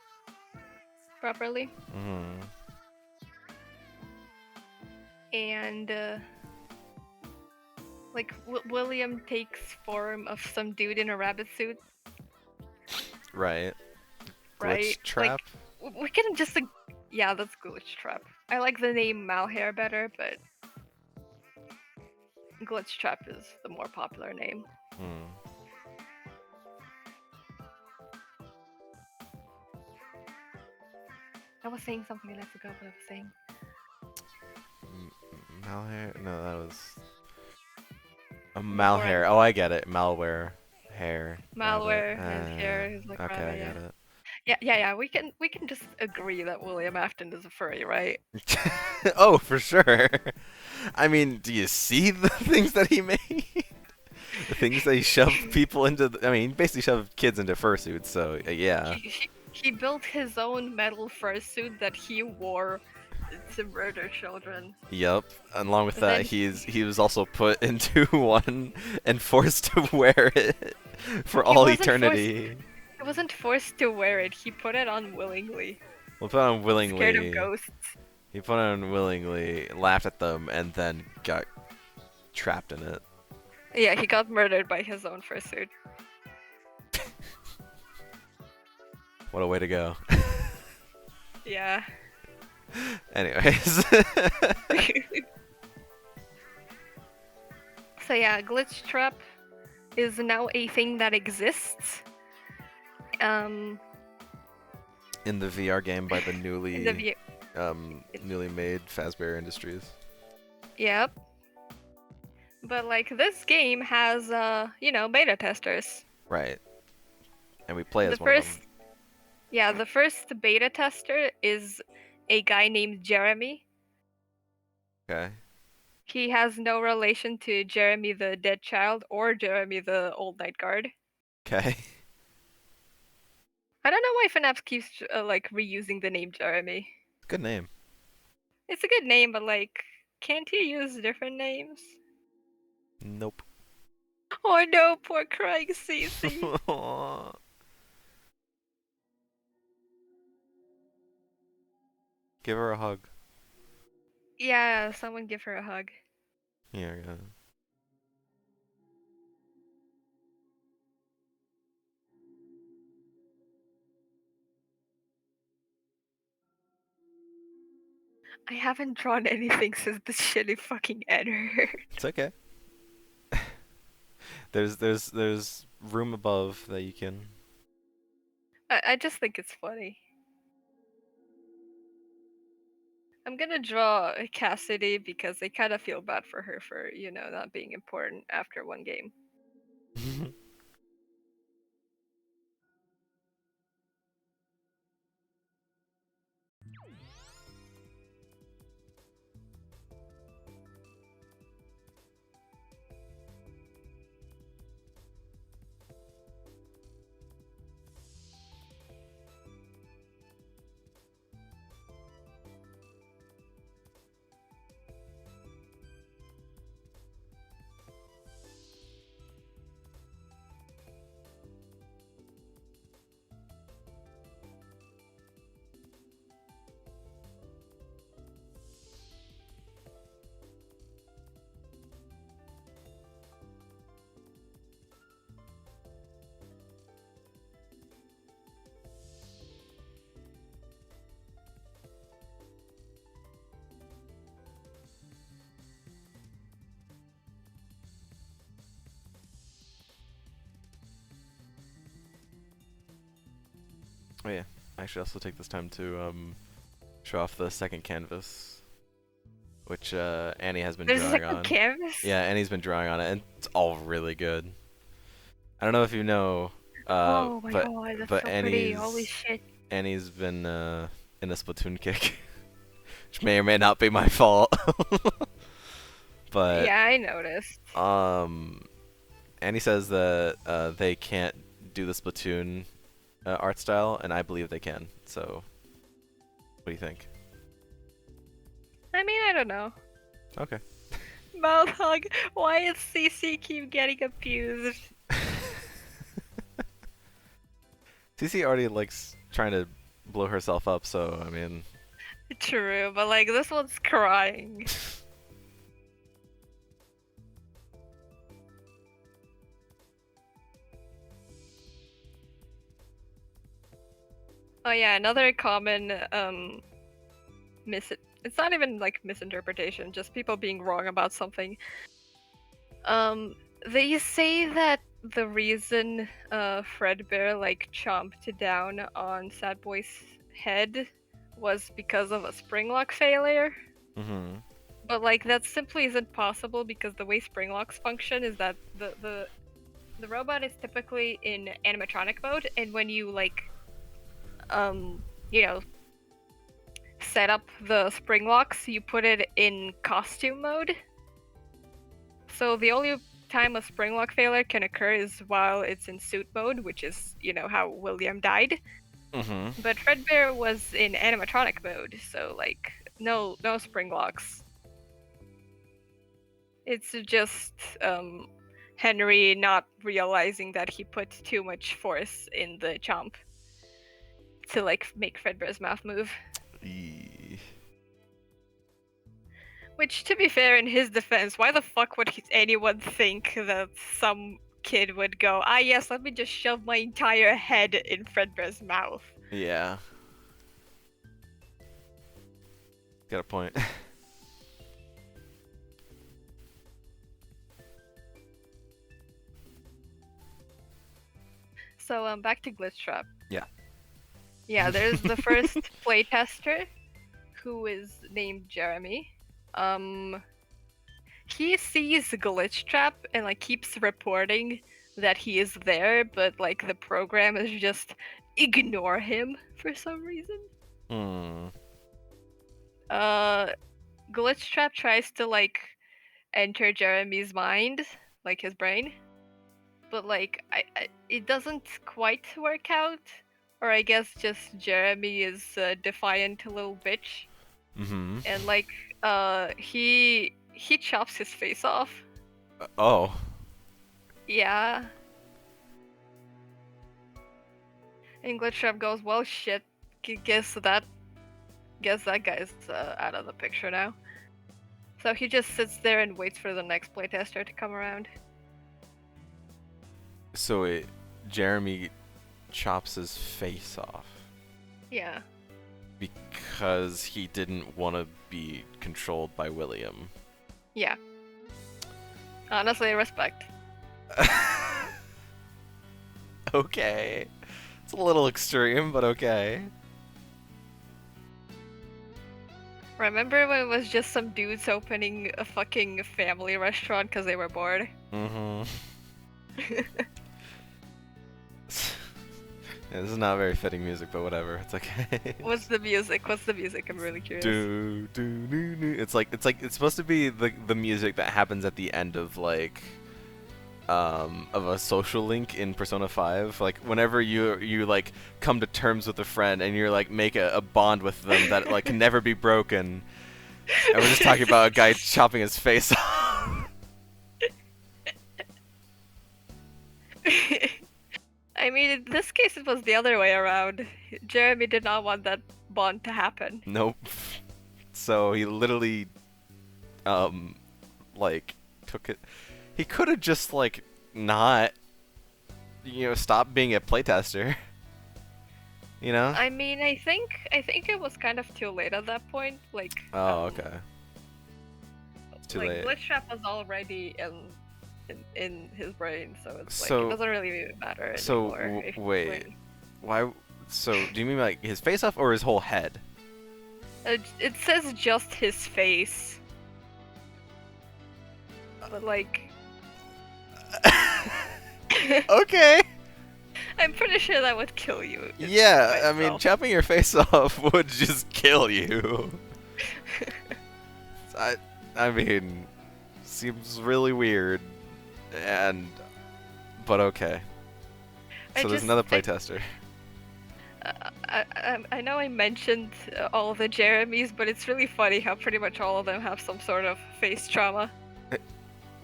properly. Mhm. And like William takes form of some dude in a rabbit suit, Right. right? Glitch trap. Like we can just yeah, that's Glitch Trap. I like the name Malhair better, but Glitch Trap is the more popular name. Hmm. I was saying something and I forgot what I was saying. Malhair? No, that was a malhair. Oh, I get it. Malware hair. Malware rabbit. and hair is like Okay, rabbit, I yeah. get it. Yeah. We can just agree that William Afton is a furry, right? Oh, for sure. I mean, do you see the things that he made? The things that he shoved people into. I mean, he basically shoved kids into fursuits. So yeah. He built his own metal fursuit that he wore to murder children. Yep. Along with And that, then- he was also put into one and forced to wear it for He all wasn't eternity. He wasn't forced to wear it. He put it on willingly. Well, put on willingly. Scared of ghosts. He put on willingly, laughed at them, and then got trapped in it. Yeah, he got murdered by his own fursuit. What a way to go. Yeah. Anyways. So yeah, Glitch Trap is now a thing that exists. In the VR game by the In the newly newly made Fazbear Industries. Yep. But like this game has beta testers. Right. And we play as The one of first them. Yeah, the first beta tester is a guy named Jeremy. Okay. He has no relation to Jeremy the Dead Child or Jeremy the Old Night Guard. Okay. I don't know why FNAF keeps like reusing the name Jeremy. Good name. It's a good name, but like, can't he use different names? Nope. Oh no, poor crying Cece. Give her a hug. Yeah, someone give her a hug. Here we go. I haven't drawn anything since the shitty fucking editor. It's okay. there's room above that you can. I just think it's funny. I'm gonna draw Cassidy because I kind of feel bad for her for, not being important after one game. Oh yeah. I should also take this time to show off the second canvas, which Annie has been There's a drawing second on. canvas? Yeah, Annie's been drawing on it, and it's all really good. I don't know if you know, Oh my but god, that's but so pretty. Annie's Holy shit. Annie's been in a Splatoon kick, which may or may not be my fault. But Yeah, I noticed. Annie says that they can't do the Splatoon art style, and I believe they can. So, what do you think? I mean, I don't know. Okay. Mouth hug. Why is CC keep getting abused? CC already likes trying to blow herself up, so I mean, True, but like this one's crying. Oh yeah, another common it's not even like misinterpretation, just people being wrong about something. They say that the reason Fredbear like chomped down on Sad Boy's head was because of a springlock failure. mm-hmm. But like that simply isn't possible because the way springlocks function is that the robot is typically in animatronic mode, and when you like you know, set up the spring locks, you put it in costume mode. So the only time a spring lock failure can occur is while it's in suit mode, which is, you know, how William died. Mm-hmm. But Fredbear was in animatronic mode, so like no spring locks. It's just Henry not realizing that he put too much force in the chomp to like make Fredbear's mouth move. Which, to be fair, in his defense, why the fuck would anyone think that some kid would go, ah yes, let me just shove my entire head in Fredbear's mouth? Yeah. Got a point. So, back to Glitchtrap. Yeah. Yeah, there's the first playtester, who is named Jeremy. He sees Glitchtrap and like keeps reporting that he is there, but like the program is just ignore him for some reason. Glitchtrap tries to like enter Jeremy's mind, like his brain, but like it doesn't quite work out. Or I guess just Jeremy is a defiant little bitch. Mm-hmm. And like he chops his face off. Oh. Yeah. And Glitchtrap goes, well shit, guess that guy's out of the picture now. So he just sits there and waits for the next playtester to come around. So Jeremy chops his face off. Yeah. Because he didn't want to be controlled by William. Yeah. Honestly, respect. Okay. It's a little extreme, but okay. Remember when it was just some dudes opening a fucking family restaurant because they were bored? Mm-hmm. Yeah, this is not very fitting music, but whatever. It's okay. What's the music? I'm really curious. It's supposed to be the music that happens at the end of like of a social link in Persona 5. Like whenever you like come to terms with a friend and you're like make a bond with them that like can never be broken. And we're just talking about a guy chopping his face off. I mean, in this case, it was the other way around. Jeremy did not want that bond to happen. Nope. So he literally, like, took it. He could have just, like, not, stopped being a playtester. You know? I mean, I think it was kind of too late at that point. Like. Oh, okay. Too like, late. Glitchtrap was already in his brain, so it's like it doesn't really matter anymore. Wait, why? So do you mean like his face off or his whole head? It says just his face, but like. Okay. I'm pretty sure that would kill you. Yeah, I mean, chopping your face off would just kill you. I mean, seems really weird. But okay. So there's another playtester. I know I mentioned all the Jeremys, but it's really funny how pretty much all of them have some sort of face trauma.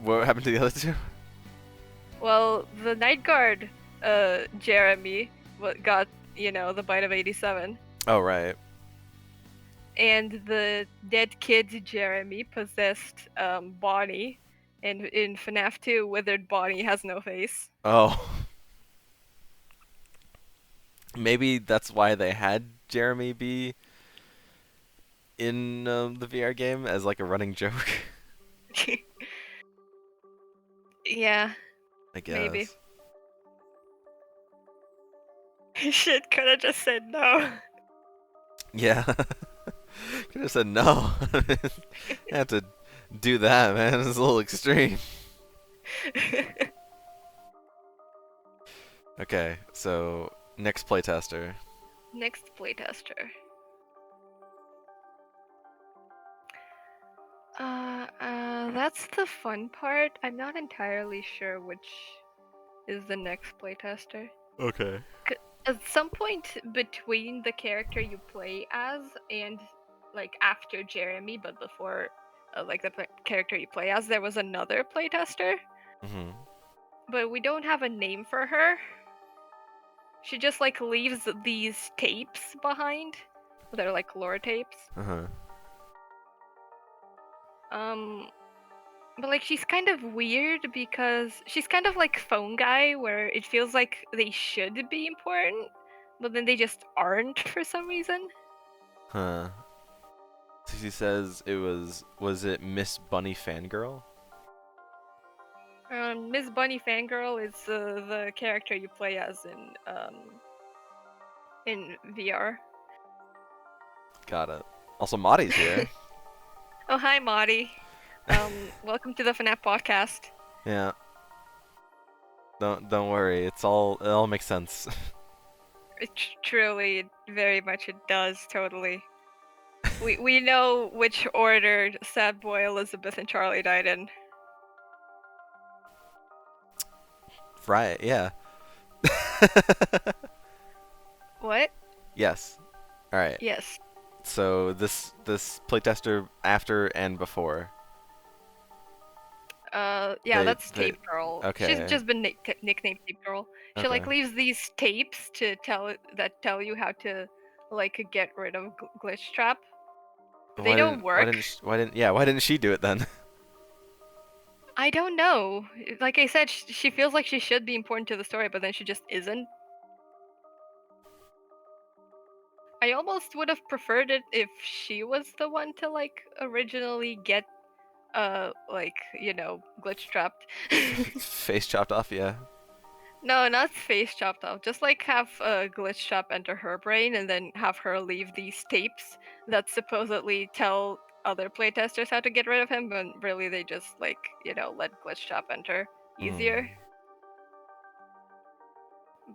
What happened to the other two? Well, the Night Guard, Jeremy, got the bite of 87, Oh, right. and the dead kid Jeremy possessed Bonnie, and in FNAF 2, Withered Bonnie has no face. Oh. Maybe that's why they had Jeremy be in the VR game as like a running joke. Yeah, I guess. maybe. Shit, could have just said no. Yeah. Could have said no. You have to do that, man. It's a little extreme. Okay, so next playtester. Next playtester. That's the fun part. I'm not entirely sure which is the next playtester. Okay. At some point between the character you play as and like after Jeremy, but before like the character you play as, there was another playtester, Mm-hmm. but we don't have a name for her. She just like leaves these tapes behind. They're like lore tapes. Uh-huh. But like she's kind of weird because she's kind of like Phone Guy, where it feels like they should be important, but then they just aren't for some reason. Huh. Cece says it was it Miss Bunny Fangirl? Miss Bunny Fangirl is the character you play as in VR. Got it. Also, Maudie's here. Oh, hi, Maudie. Welcome to the FNAF podcast. Yeah. Don't worry. It all makes sense. Truly, very much it does, totally. We know which order Sad Boy, Elizabeth, and Charlie died in. Right, yeah. What? Yes. Alright. Yes. So this playtester after and before. Yeah, They- that's they- Tape Girl. okay. She's just been nicknamed Tape Girl. She like Okay. leaves these tapes to tell you how to like get rid of Glitch Trap. They Why don't didn't- work. Why didn't she do it then? I don't know. Like I said, she feels like she should be important to the story, but then she just isn't. I almost would have preferred it if she was the one to like originally get glitch trapped. Face chopped off, yeah. No, not face chopped off. Just like have glitch trap enter her brain and then have her leave these tapes that supposedly tell other playtesters how to get rid of him, but really they just like, let glitch trap enter easier.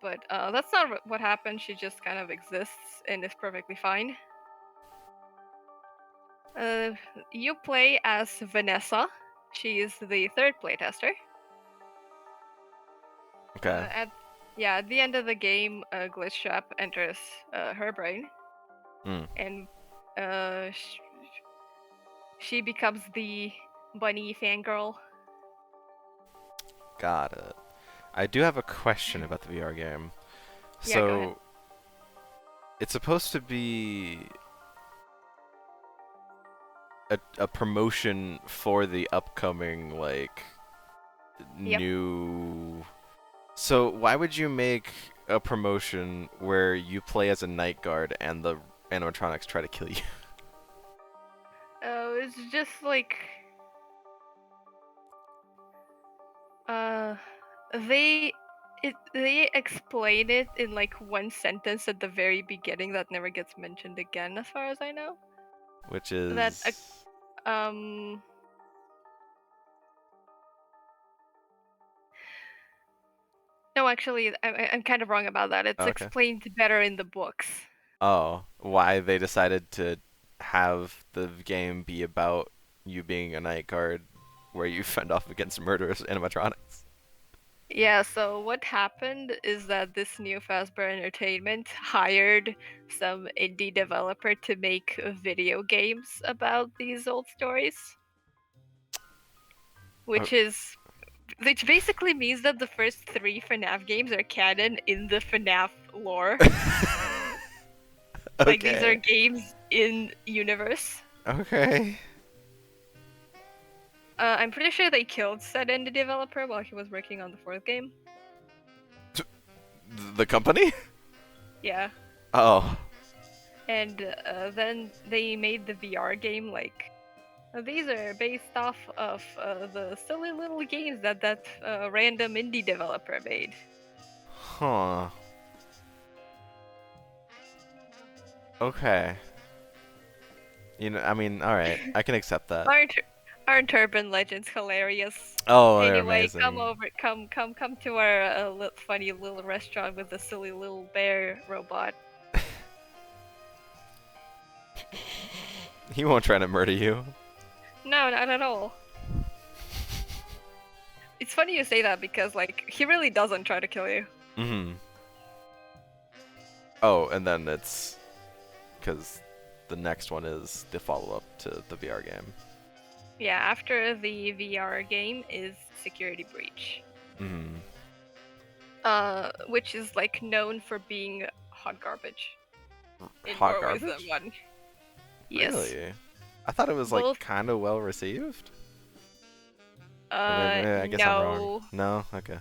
But that's not what happened. She just kind of exists and is perfectly fine. You play as Vanessa. She is the third playtester. Okay. At the end of the game, Glitch Trap enters her brain, and she becomes the bunny fangirl. Got it. I do have a question about the VR game. Yeah, go ahead. So it's supposed to be a promotion for the upcoming like Yep. new. So why would you make a promotion where you play as a night guard and the animatronics try to kill you? It's just like they explain it in like one sentence at the very beginning that never gets mentioned again, as far as I know. Which is No, actually, I'm kind of wrong about that. It's Okay. explained better in the books. oh, why they decided to have the game be about you being a night guard where you fend off against murderous animatronics. Yeah, so what happened is that this new Fazbear Entertainment hired some indie developer to make video games about these old stories, Oh. which basically means that the first 3 FNAF games are canon in the FNAF lore. Like these are Okay. games in universe. Okay. I'm pretty sure they killed said indie developer while he was working on the 4th game. The company? Yeah. Oh. And then they made the VR game like these are based off of the silly little games that random indie developer made. Huh. Okay. I mean, all right. I can accept that. Aren't urban legends hilarious? Oh, they're Anyway, amazing. come to our funny little restaurant with the silly little bear robot. He won't try to murder you. No, not at all. It's funny you say that because like he really doesn't try to kill you. Mm-hmm. Oh, and then it's because the next one is the follow-up to the VR game. Yeah, after the VR game is Security Breach. Mm-hmm. Which is like known for being hot garbage. In Hot more ways garbage? than one. Yes. Really? I thought it was like Both- kind of well received. I guess I'm wrong. No? Okay.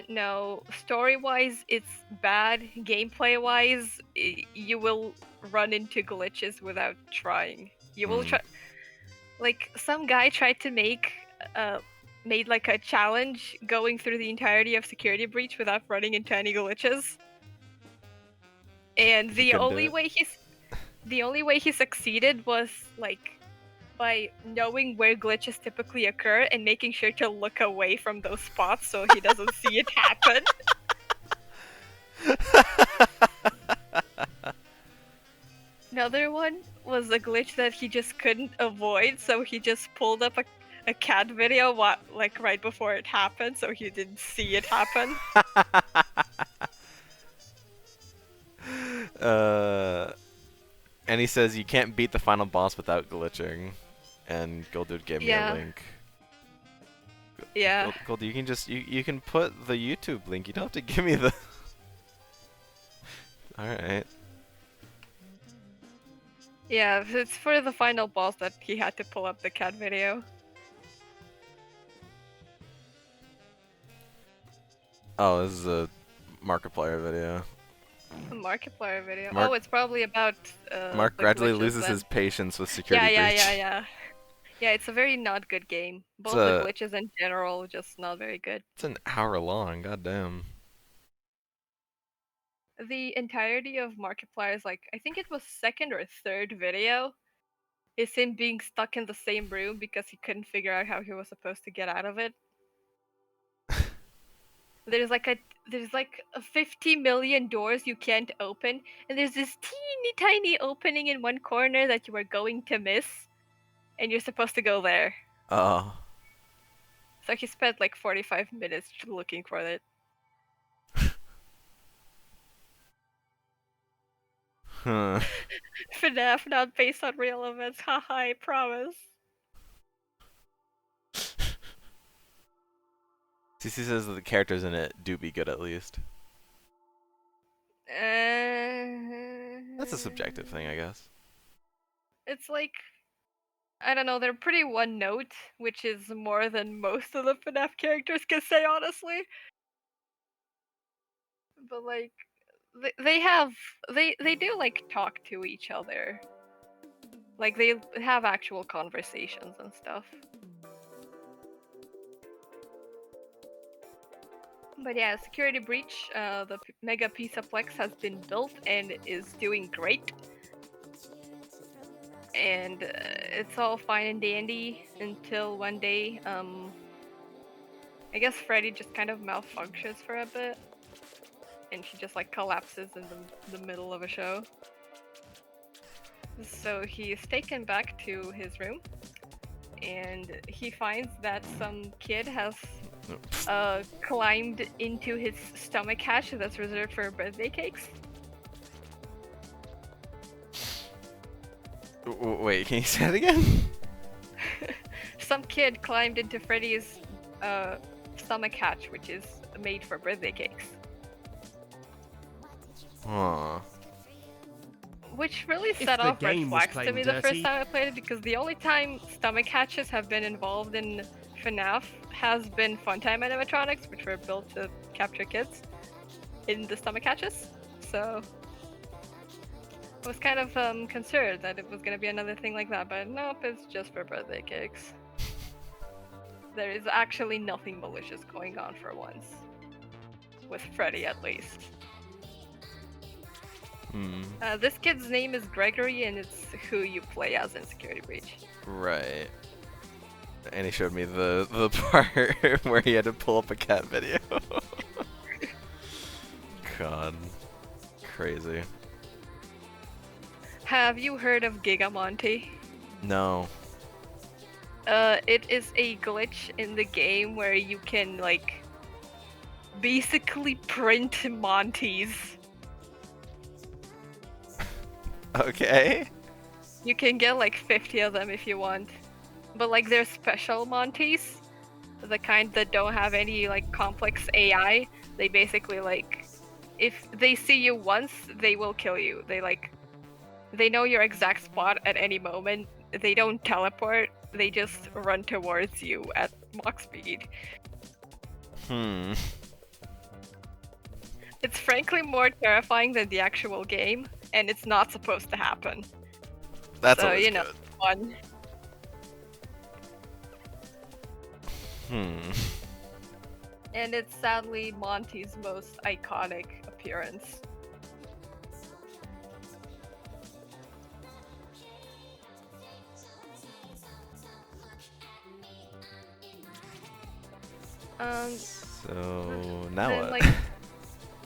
No. Story-wise, it's bad. Gameplay-wise, you will run into glitches without trying. You will try. Like some guy tried to made like a challenge going through the entirety of Security Breach without running into any glitches. And the only way he succeeded was like by knowing where glitches typically occur and making sure to look away from those spots so he doesn't see it happen. Another one was a glitch that he just couldn't avoid, so he just pulled up a cat video like right before it happened, so he didn't see it happen. And he says you can't beat the final boss without glitching. And Goldude gave me a link. Yeah. Goldude, you can just you can put the YouTube link. You don't have to give me the. All right. Yeah, it's for the final boss that he had to pull up the cat video. Oh, this is a Markiplier video. A Markiplier video. Mark- Oh, it's probably about. Mark the gradually glitches loses then. his patience with Security Breach. Yeah. Yeah, it's a very not good game. Both It's the a- glitches in general, just not very good. It's an hour long. Goddamn. The entirety of Markiplier's, like, I think it was 2nd or 3rd video, is him being stuck in the same room because he couldn't figure out how he was supposed to get out of it. There's like 50 million doors you can't open, and there's this teeny tiny opening in one corner that you are going to miss, and you're supposed to go there. Oh. So he spent like 45 minutes looking for it. Huh. FNAF not based on real events, haha, I promise. CC says that the characters in it do be good at least. That's a subjective thing, I guess. It's like, I don't know, they're pretty one note, which is more than most of the FNAF characters can say, honestly. But like, they do like talk to each other. Like they have actual conversations and stuff. But yeah, Security Breach, the Mega Pizzaplex has been built and is doing great. And it's all fine and dandy until one day, I guess Freddy just kind of malfunctions for a bit. And she just like collapses in the middle of a show. So he is taken back to his room, and he finds that some kid has climbed into his stomach hatch that's reserved for birthday cakes. Wait, can you say that again? Some kid climbed into Freddy's stomach hatch, which is made for birthday cakes. Huh. Which really If set the off red game was flags to plain me the first dirty- time I played it, because the only time stomach hatches have been involved in FNAF has been Funtime animatronics, which were built to capture kids in the stomach hatches. So I was kind of concerned that it was going to be another thing like that, but nope, it's just for birthday cakes. There is actually nothing malicious going on for once. With Freddy, at least. This kid's name is Gregory, and it's who you play as in Security Breach. Right. And he showed me the part where he had to pull up a cat video. God. Crazy. Have you heard of Gigamonty? No. It is a glitch in the game where you can, like, basically print Monties. Okay. You can get like 50 of them if you want. But like they're special Monties, the kind that don't have any like complex AI. They basically like, if they see you once, they will kill you. They know your exact spot at any moment. They don't teleport. They just run towards you at Mach speed. It's frankly more terrifying than the actual game, and it's not supposed to happen. That's So, always you know, good. fun. And it's sadly Monty's most iconic appearance. So now then, what? like,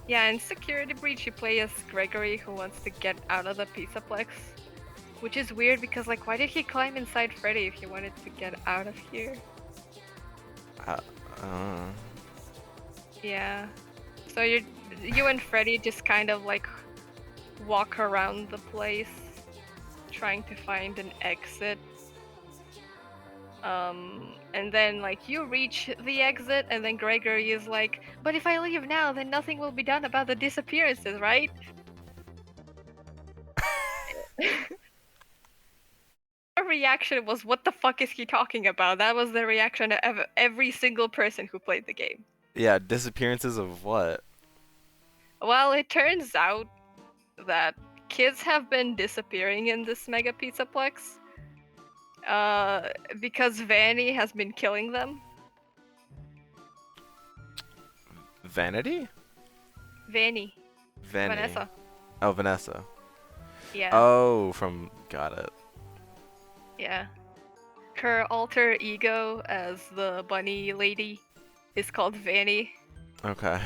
yeah, in Security Breach you play as Gregory, who wants to get out of the Pizzaplex. Which is weird because, like, why did he climb inside Freddy if he wanted to get out of here? Yeah. So you and Freddy just kind of like walk around the place, trying to find an exit. And then like you reach the exit, and then Gregory is like, "But if I leave now, then nothing will be done about the disappearances, right?" Our reaction was, "What the fuck is he talking about?" That was the reaction of every single person who played the game. Yeah, disappearances of what? Well, it turns out that kids have been disappearing in this Mega Pizzaplex because Vanny has been killing them. Vanity? Vanny. Vanessa. Oh, Vanessa. Yeah. Oh, got it. Yeah. Her alter ego as the bunny lady is called Vanny. Okay.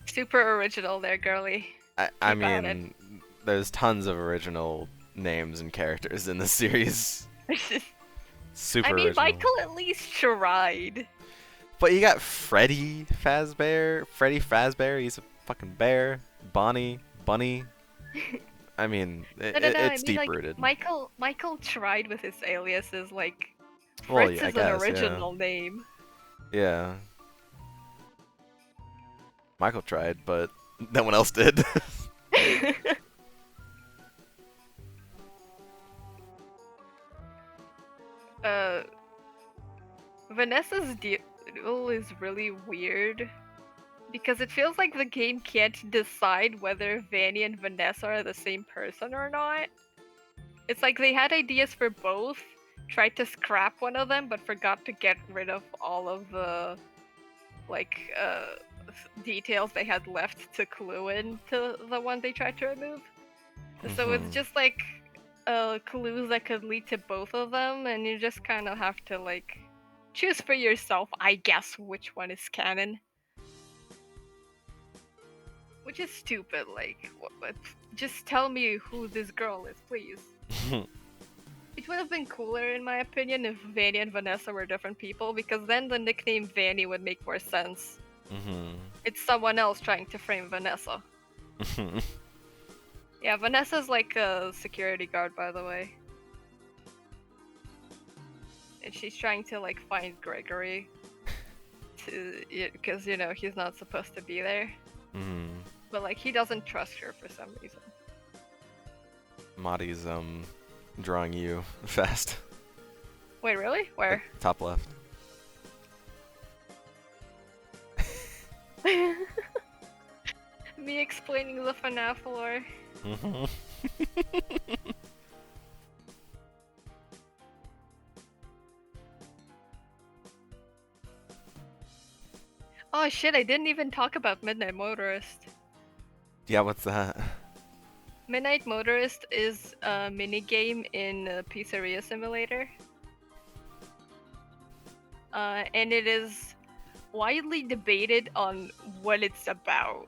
Super original there, girly. I Keep at mean, there's tons of original names and characters in this series. Super I mean, original. Michael at least tried. But you got Freddy Fazbear. Freddy Fazbear, he's a fucking bear. Bunny. I mean, it's deep rooted. Michael tried with his aliases, like Well, Fritz yeah, I is guess, an original name. Yeah. Michael tried, but no one else did. Vanessa's deal is really weird because it feels like the game can't decide whether Vanny and Vanessa are the same person or not. It's like they had ideas for both, tried to scrap one of them, but forgot to get rid of all of the details they had left to clue into the one they tried to remove. So it's just like clues that could lead to both of them, and you just kind of have to like choose for yourself, I guess, which one is canon. Which is stupid. Like, just tell me who this girl is, please. it would have been cooler, in my opinion, if Vanny and Vanessa were different people, because then the nickname Vanny would make more sense. It's someone else trying to frame Vanessa. Yeah, Vanessa's like a security guard, by the way. And she's trying to like find Gregory because you know he's not supposed to be there. But like he doesn't trust her for some reason. Marty's drawing you fast. Wait, really? Where? Top left. Me explaining the FNAF lore. Oh shit, I didn't even talk about Midnight Motorist. Yeah, what's that? Midnight Motorist is a minigame in Pizzeria Simulator. And it is widely debated on what it's about.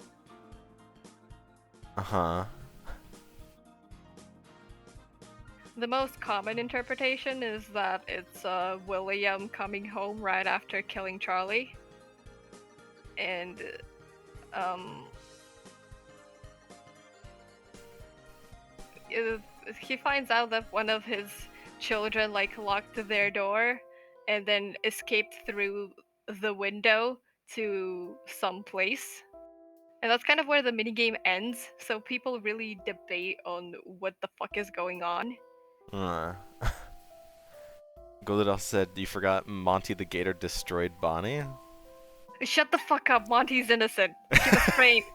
The most common interpretation is that it's William coming home right after killing Charlie. And he finds out that one of his children like locked their door and then escaped through the window to some place. And that's kind of where the minigame ends, so people really debate on what the fuck is going on. Golodal said you forgot Monty the Gator destroyed Bonnie? Shut the fuck up, Monty's innocent. He was framed.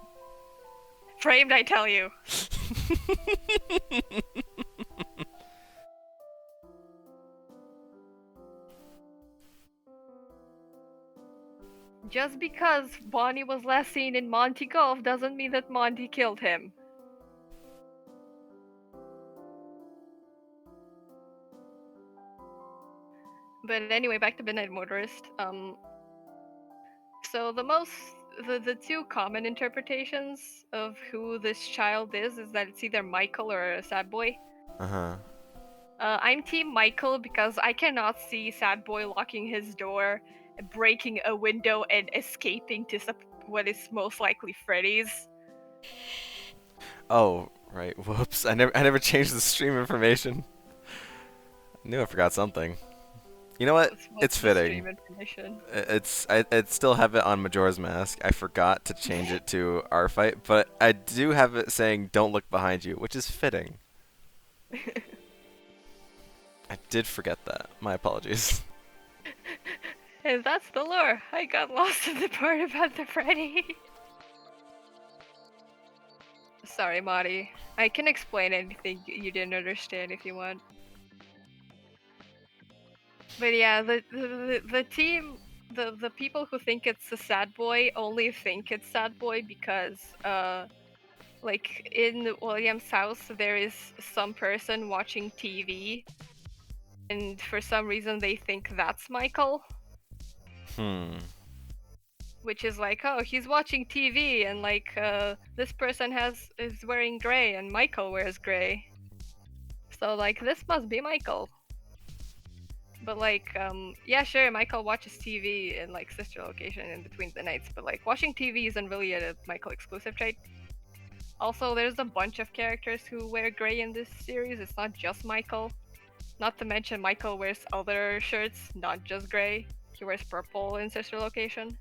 Framed, I tell you. Just because Bonnie was last seen in Monty Golf doesn't mean that Monty killed him. But anyway, back to Midnight Motorist. So the two common interpretations of who this child is that it's either Michael or a Sad Boy. I'm Team Michael because I cannot see Sad Boy locking his door, breaking a window, and escaping to what is most likely Freddy's. Oh, right. Whoops. I never changed the stream information. I knew I forgot something. You know what? It's fitting. I still have it on Majora's Mask. I forgot to change it to our fight, but I do have it saying "Don't look behind you," which is fitting. I did forget that. My apologies. And that's the lore. I got lost in the part about the Freddy. Sorry, Marty. I can explain anything you didn't understand if you want. But yeah, the team, the people who think it's a Sad Boy only think it's Sad Boy because, like in William's house, there is some person watching TV, and for some reason they think that's Michael. Which is like, oh, he's watching TV, and like this person is wearing gray, and Michael wears gray. So like this must be Michael. But like, yeah, sure, Michael watches TV in like sister location in between the nights, but like watching TV isn't really a Michael exclusive trait. Also, there's a bunch of characters who wear gray in this series. It's not just Michael. Not to mention Michael wears other shirts, not just gray. He wears purple in sister location.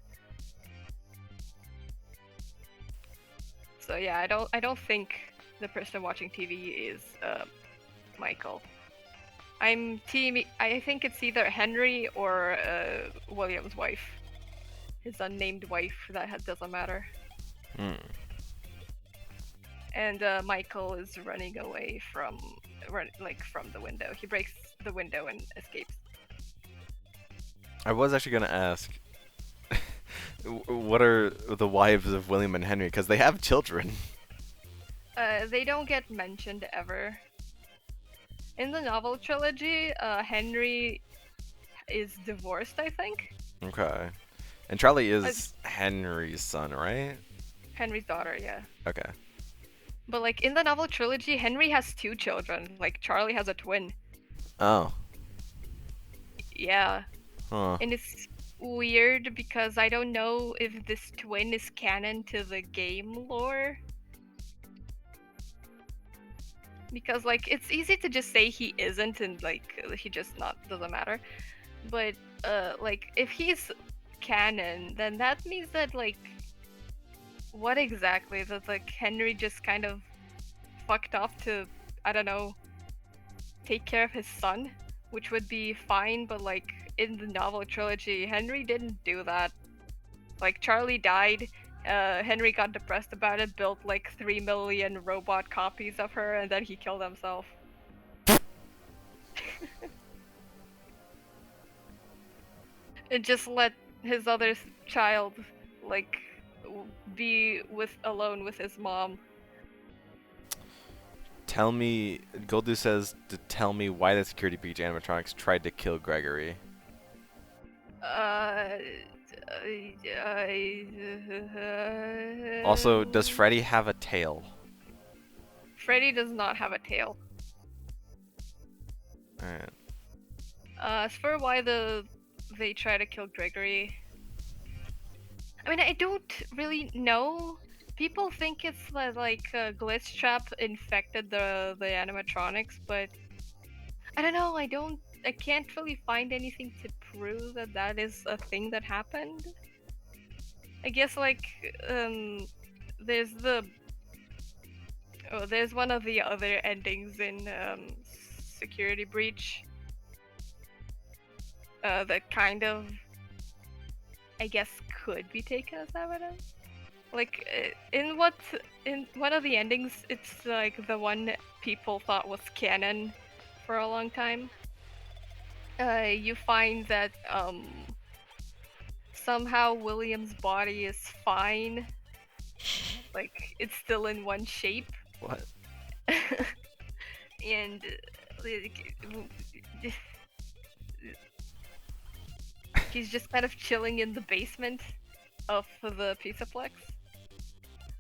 So yeah, I don't think the person watching TV is Michael. I'm team. I think it's either Henry or William's wife. His unnamed wife. That doesn't matter. And Michael is running away from the window. He breaks the window and escapes. I was actually gonna ask, what are the wives of William and Henry? Because they have children. They don't get mentioned ever. In the novel trilogy, Henry is divorced, I think. Okay. And Charlie is Henry's son, right? Henry's daughter, yeah. Okay. But like in the novel trilogy, Henry has two children. Like Charlie has a twin. Oh. Yeah, Huh. and it's weird because I don't know if this twin is canon to the game lore. Because like it's easy to just say he isn't and like he just not doesn't matter. But like if he's canon, then that means that like what exactly? That like Henry just kind of fucked off to, I don't know, take care of his son, which would be fine, but like in the novel trilogy, Henry didn't do that. Like Charlie died, Henry got depressed about it, built like 3 million robot copies of her, and then he killed himself. And just let his other child like be alone with his mom. Tell me, Goldu says to tell me why the security breach animatronics tried to kill Gregory. Also, does Freddy have a tail? Freddy does not have a tail. Alright. As for why they try to kill Gregory, I mean, I don't really know. People think it's like Glitch Trap infected the animatronics, but I don't know. I can't really find anything to prove that that is a thing that happened. I guess like there's there's one of the other endings in Security Breach that kind of, I guess, could be taken as evidence. Like in one of the endings, it's like the one people thought was canon for a long time. You find that somehow William's body is fine, like it's still in one shape. What? And like, he's just kind of chilling in the basement of the Pizzaplex.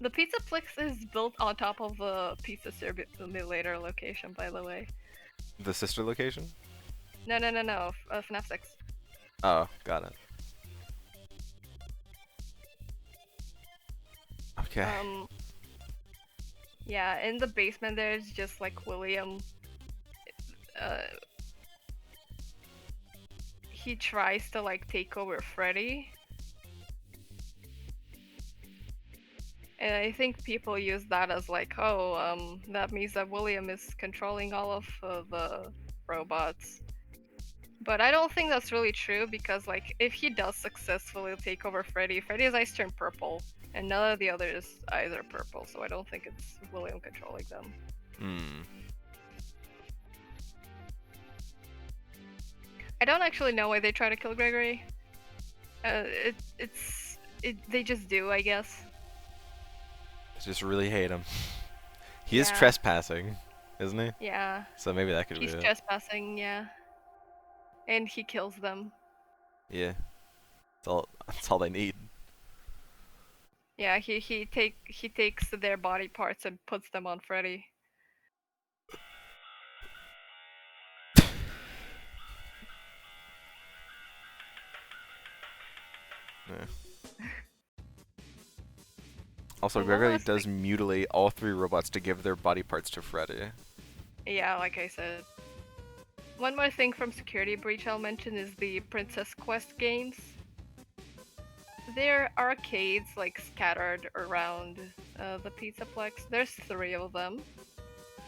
The Pizzaplex is built on top of the Pizza Simulator location, by the way. The sister location? No, FNAF 6. Oh, got it. Okay. Yeah, in the basement there's just like William. He tries to like take over Freddy. And I think people use that as like, oh, that means that William is controlling all of the robots. But I don't think that's really true because like if he does successfully take over Freddy's eyes turn purple, and none of the others' eyes are purple, so I don't think it's William controlling them. I don't actually know why they try to kill Gregory. They just do, I guess. I just really hate him. He is Yeah. trespassing, isn't he? Yeah, So maybe that could be he's it. trespassing, yeah. And he kills them. Yeah. That's all they need. Yeah, he takes their body parts and puts them on Freddy. Yeah. Also, Well, Gregory last does mutilate all 3 robots to give their body parts to Freddy. Yeah, like I said. One more thing from Security Breach I'll mention is the Princess Quest games. They're arcades like scattered around the Pizzaplex. There's 3 of them.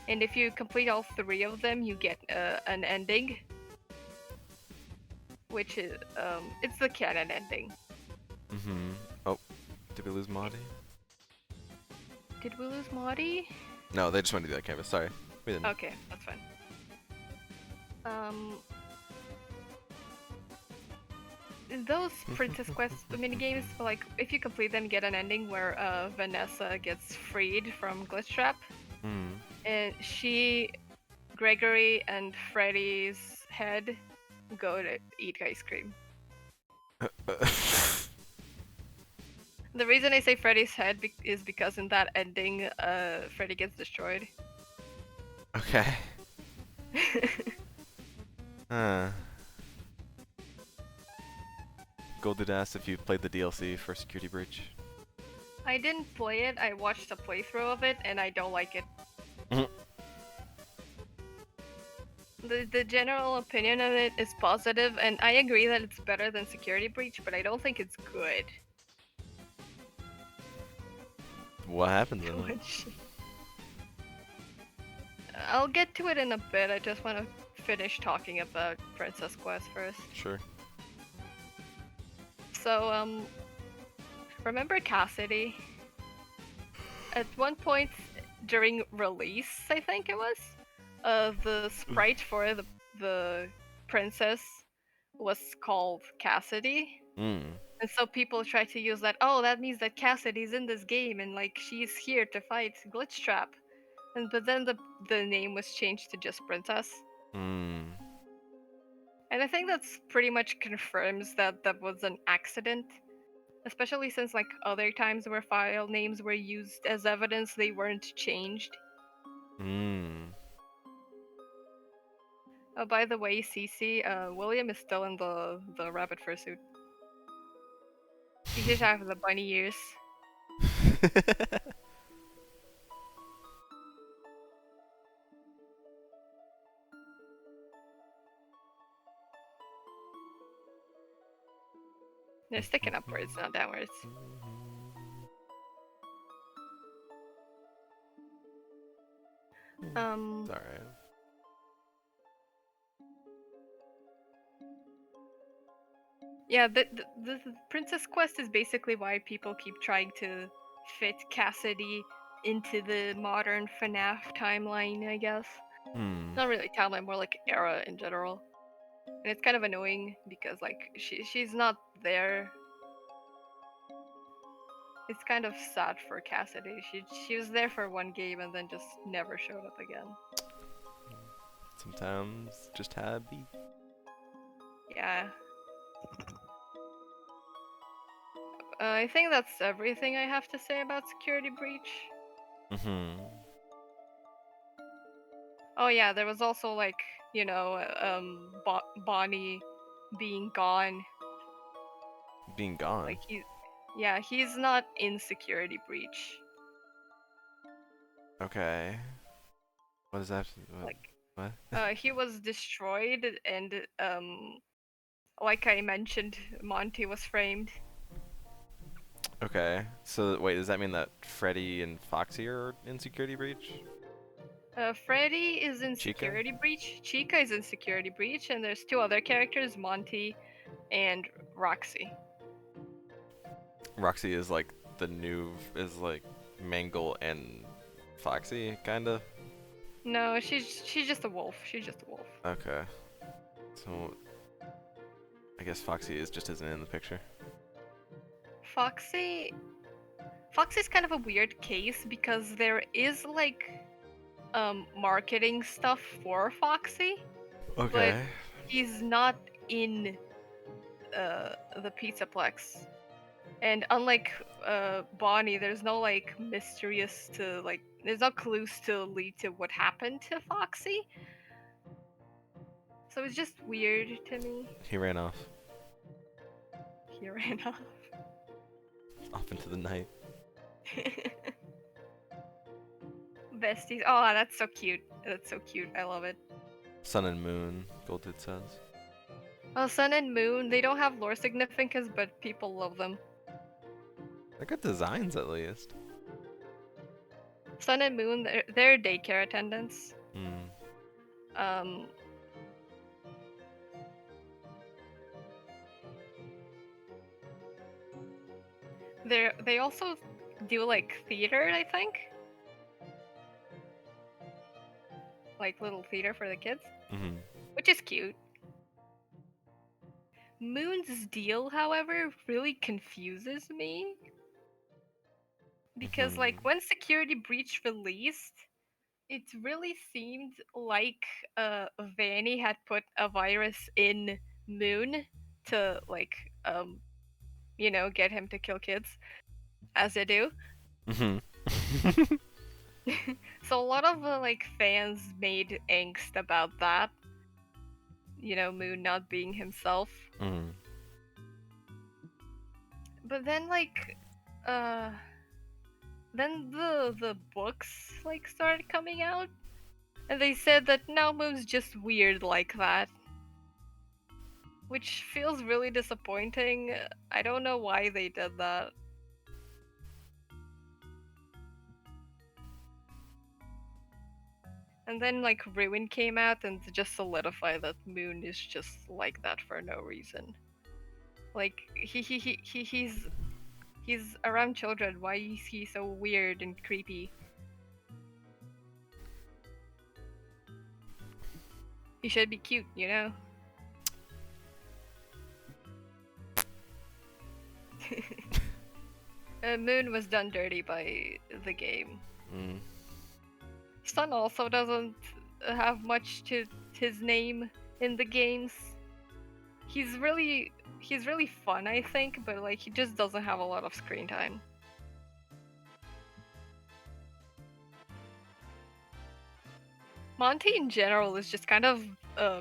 And if you complete all 3 of them, you get an ending. Which is, it's the canon ending. Oh, did we lose Maudie? Did we lose Maudie? No, they just went to the other canvas. Sorry. We didn't. Okay, that's fine. Those Princess Quest minigames, like, if you complete them, get an ending where Vanessa gets freed from Glitch Trap. And Gregory, and Freddy's head go to eat ice cream. The reason I say Freddy's head is because in that ending, Freddy gets destroyed. Okay. Huh. Golded asked if you played the DLC for Security Breach. I didn't play it. I watched a playthrough of it, and I don't like it. Mhm. The general opinion of it is positive, and I agree that it's better than Security Breach, but I don't think it's good. What happens in it? Which- I'll get to it in a bit. I just want to finish talking about Princess Quest first. Sure. So, remember Cassidy? At one point during release, I think it was, the sprite for the princess was called Cassidy. Mm. And so people try to use that, oh, that means that Cassidy's in this game and like she's here to fight Glitchtrap. But then the name was changed to just Princess. Mm. And I think that's pretty much confirms that that was an accident. Especially since like other times where file names were used as evidence, they weren't changed. Mm. Oh, by the way, Cece, William is still in the rabbit fursuit. He just have the bunny ears. They're sticking upwards, not downwards. It's alright. Yeah, the Princess Quest is basically why people keep trying to fit Cassidy into the modern FNAF timeline, I guess. Hmm. Not really timeline, more like era in general. And it's kind of annoying because like she's not there. It's kind of sad for Cassidy. She was there for one game and then just never showed up again. Sometimes just happy. Yeah. I think that's everything I have to say about Security Breach. Mm-hmm. Oh yeah, there was also like, you know, Bonnie being gone. Being gone. Like he's not in Security Breach. Okay. What is that? What? He was destroyed and like I mentioned, Monty was framed. Okay. So wait, does that mean that Freddy and Foxy are in Security Breach? Freddy is in Chica? Security Breach, Chica is in Security Breach, and there's two other characters, Monty and Roxy. Roxy is like the new is like Mangle and Foxy kinda. No, she's just a wolf. She's just a wolf. Okay. So I guess Foxy just isn't in the picture. Foxy's kind of a weird case because there is like marketing stuff for Foxy, Okay. he's not in the Pizzaplex. And unlike Bonnie, there's no like mysterious to like there's no clues to lead to what happened to Foxy. So it's just weird to me. He ran off. He ran off. Off into the night. Besties. Oh, that's so cute. That's so cute. I love it. Sun and Moon, Golded says. Oh, Sun and Moon, they don't have lore significance, but people love them. They got designs at least. Sun and Moon, they're daycare attendants. Hmm. They also do like theater, I think. Like little theater for the kids, Mm-hmm. which is cute. Moon's deal, however, really confuses me. Because like when Security Breach released, it really seemed like Vanny had put a virus in Moon to like you know, get him to kill kids, as they do. Mm-hmm. So a lot of like fans made angst about that. Moon not being himself. Mm. But then then the books started coming out, and they said that now Moon's just weird like that, which feels really disappointing. I don't know why they did that. And then Ruin came out and just solidified that Moon is just like that for no reason. Like he's around children. Why is he so weird and creepy? He should be cute, you know? Moon was done dirty by the game. Mm. Sun also doesn't have much to his name in the games. He's really fun, I think, but he just doesn't have a lot of screen time. Monty in general is just kind of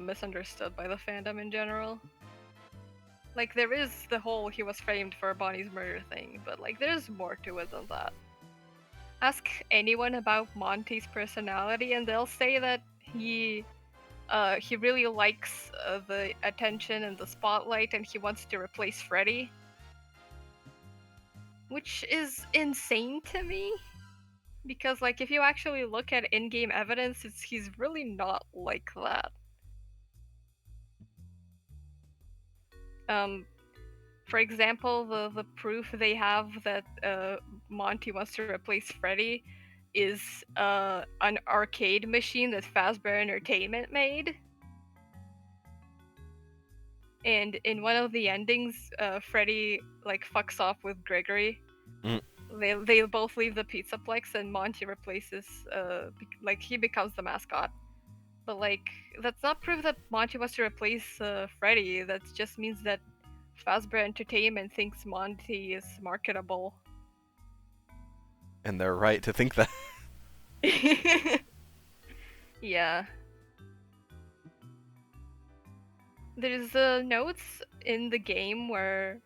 misunderstood by the fandom in general. There is the whole he was framed for Bonnie's murder thing, but there's more to it than that. Ask anyone about Monty's personality and they'll say that he really likes the attention and the spotlight and he wants to replace Freddy. Which is insane to me. Because if you actually look at in-game evidence, he's really not like that. For example, the proof they have that Monty wants to replace Freddy is an arcade machine that Fazbear Entertainment made. And in one of the endings, Freddy fucks off with Gregory. Mm. They both leave the Pizzaplex, and Monty replaces. He becomes the mascot. But that's not proof that Monty wants to replace Freddy. That just means that Fazbear Entertainment thinks Monty is marketable. And they're right to think that. Yeah. There's notes in the game where,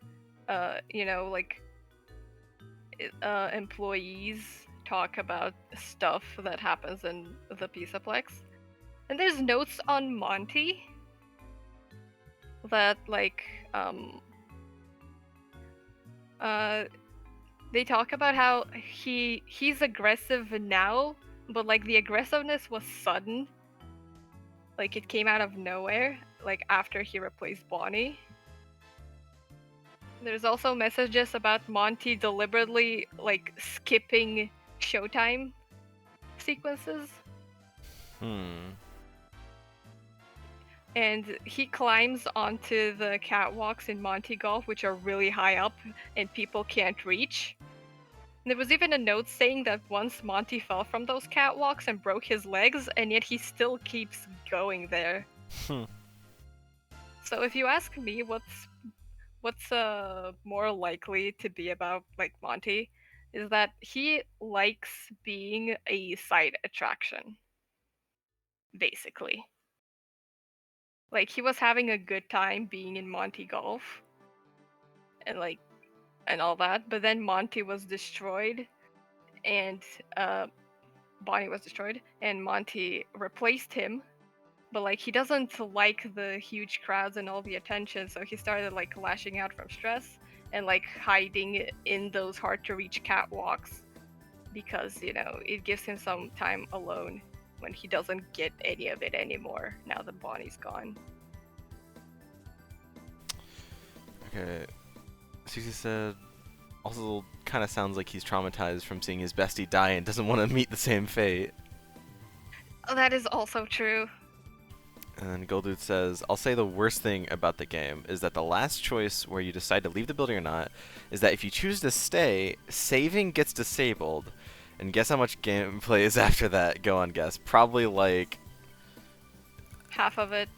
employees talk about stuff that happens in the Pizzaplex. And there's notes on Monty that, they talk about how he's aggressive now, but the aggressiveness was sudden. It came out of nowhere, after he replaced Bonnie. There's also messages about Monty deliberately skipping showtime sequences. And he climbs onto the catwalks in Monty Golf, which are really high up and people can't reach. There was even a note saying that once Monty fell from those catwalks and broke his legs, and yet he still keeps going there. So if you ask me what's more likely to be about Monty, is that he likes being a side attraction. Basically. He was having a good time being in Monty Golf. And all that, but then Monty was destroyed, and Bonnie was destroyed, and Monty replaced him. But he doesn't like the huge crowds and all the attention, so he started lashing out from stress and hiding in those hard to reach catwalks because it gives him some time alone when he doesn't get any of it anymore now that Bonnie's gone. Okay. Susie said, also kind of sounds like he's traumatized from seeing his bestie die and doesn't want to meet the same fate. That is also true. And Goldude says, I'll say the worst thing about the game is that the last choice where you decide to leave the building or not is that if you choose to stay, saving gets disabled. And guess how much gameplay is after that? Go on, guess. Probably half of it.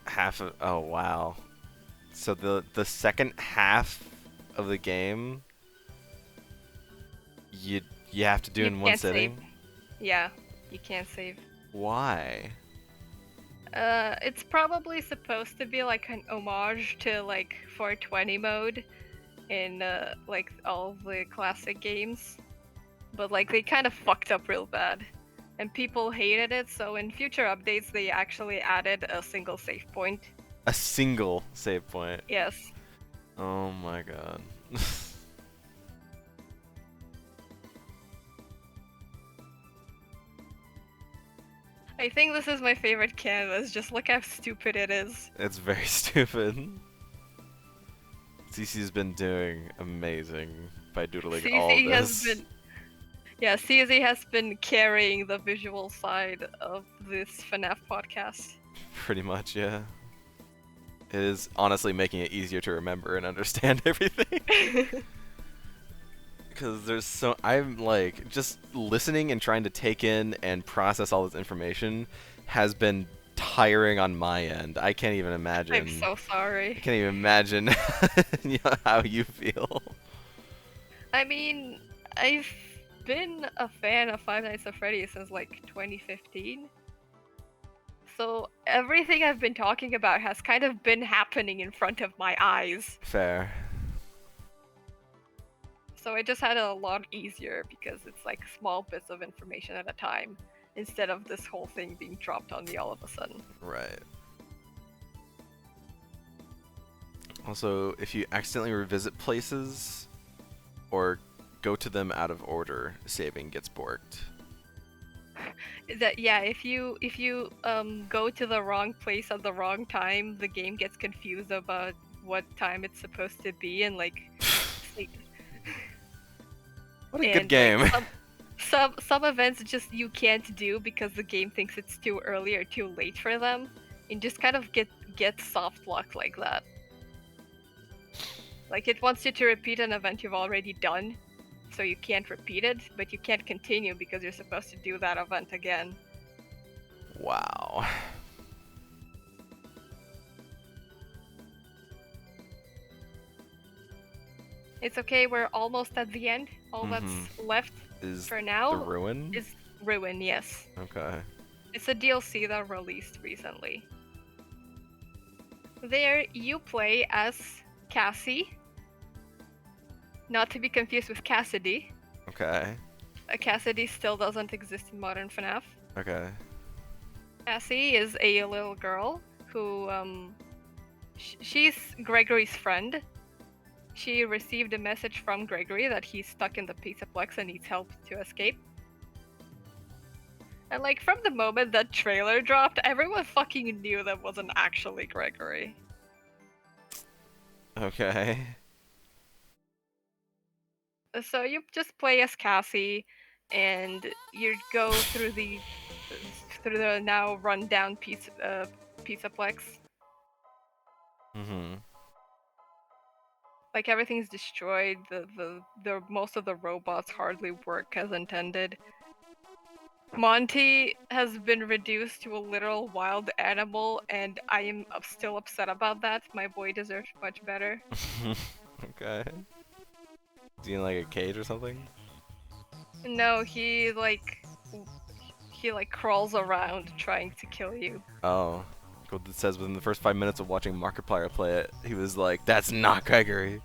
Oh, wow. So the second half of the game you have to do in one sitting? Save. Yeah, you can't save. Why? It's probably supposed to be like an homage to like 420 mode in like all the classic games, but like they kind of fucked up real bad, and people hated it. So in future updates, they actually added a single save point. A single save point. Yes. Oh my god. I think this is my favorite canvas. Just look how stupid it is. It's very stupid. CC's been doing amazing by doodling all CZ this. has been, yeah, CZ has been carrying the visual side of this FNAF podcast. Pretty much, yeah. It is honestly making it easier to remember and understand everything. Because there's so I'm like just listening and trying to take in and process all this information has been tiring on my end. I can't even imagine. I'm so I sorry. can't even imagine how you feel. I mean, I've been a fan of Five Nights at Freddy's since like 2015. So everything I've been talking about has kind of been happening in front of my eyes. Fair. So I just had it a lot easier because it's like small bits of information at a time instead of this whole thing being dropped on me all of a sudden. Right. Also, if you accidentally revisit places or go to them out of order, saving gets borked. That yeah, if you go to the wrong place at the wrong time, the game gets confused about what time it's supposed to be and like What a and, good game. Like, some events just you can't do because the game thinks it's too early or too late for them, and just kind of get soft locked like that. Like it wants you to repeat an event you've already done, so you can't repeat it, but you can't continue because you're supposed to do that event again. Wow. It's okay, we're almost at the end. All that's left Is for now the ruin? is Ruin, yes. Okay. It's a DLC that released recently. There, you play as Cassie. Not to be confused with Cassidy. Okay. Cassidy still doesn't exist in modern FNAF. Okay. Cassie is a little girl who, she's Gregory's friend. She received a message from Gregory that he's stuck in the Pizzaplex and needs help to escape. And like from the moment that trailer dropped, everyone fucking knew that wasn't actually Gregory. Okay. So you just play as Cassie, and you go through the now run-down Pizzaplex. Like everything's destroyed. The most of the robots hardly work as intended. Monty has been reduced to a literal wild animal, and I am still upset about that. My boy deserves much better. Okay. Is he in like a cage or something? No, he crawls around trying to kill you. Oh. It says within the first 5 minutes of watching Markiplier play it, he was like, "That's not Gregory."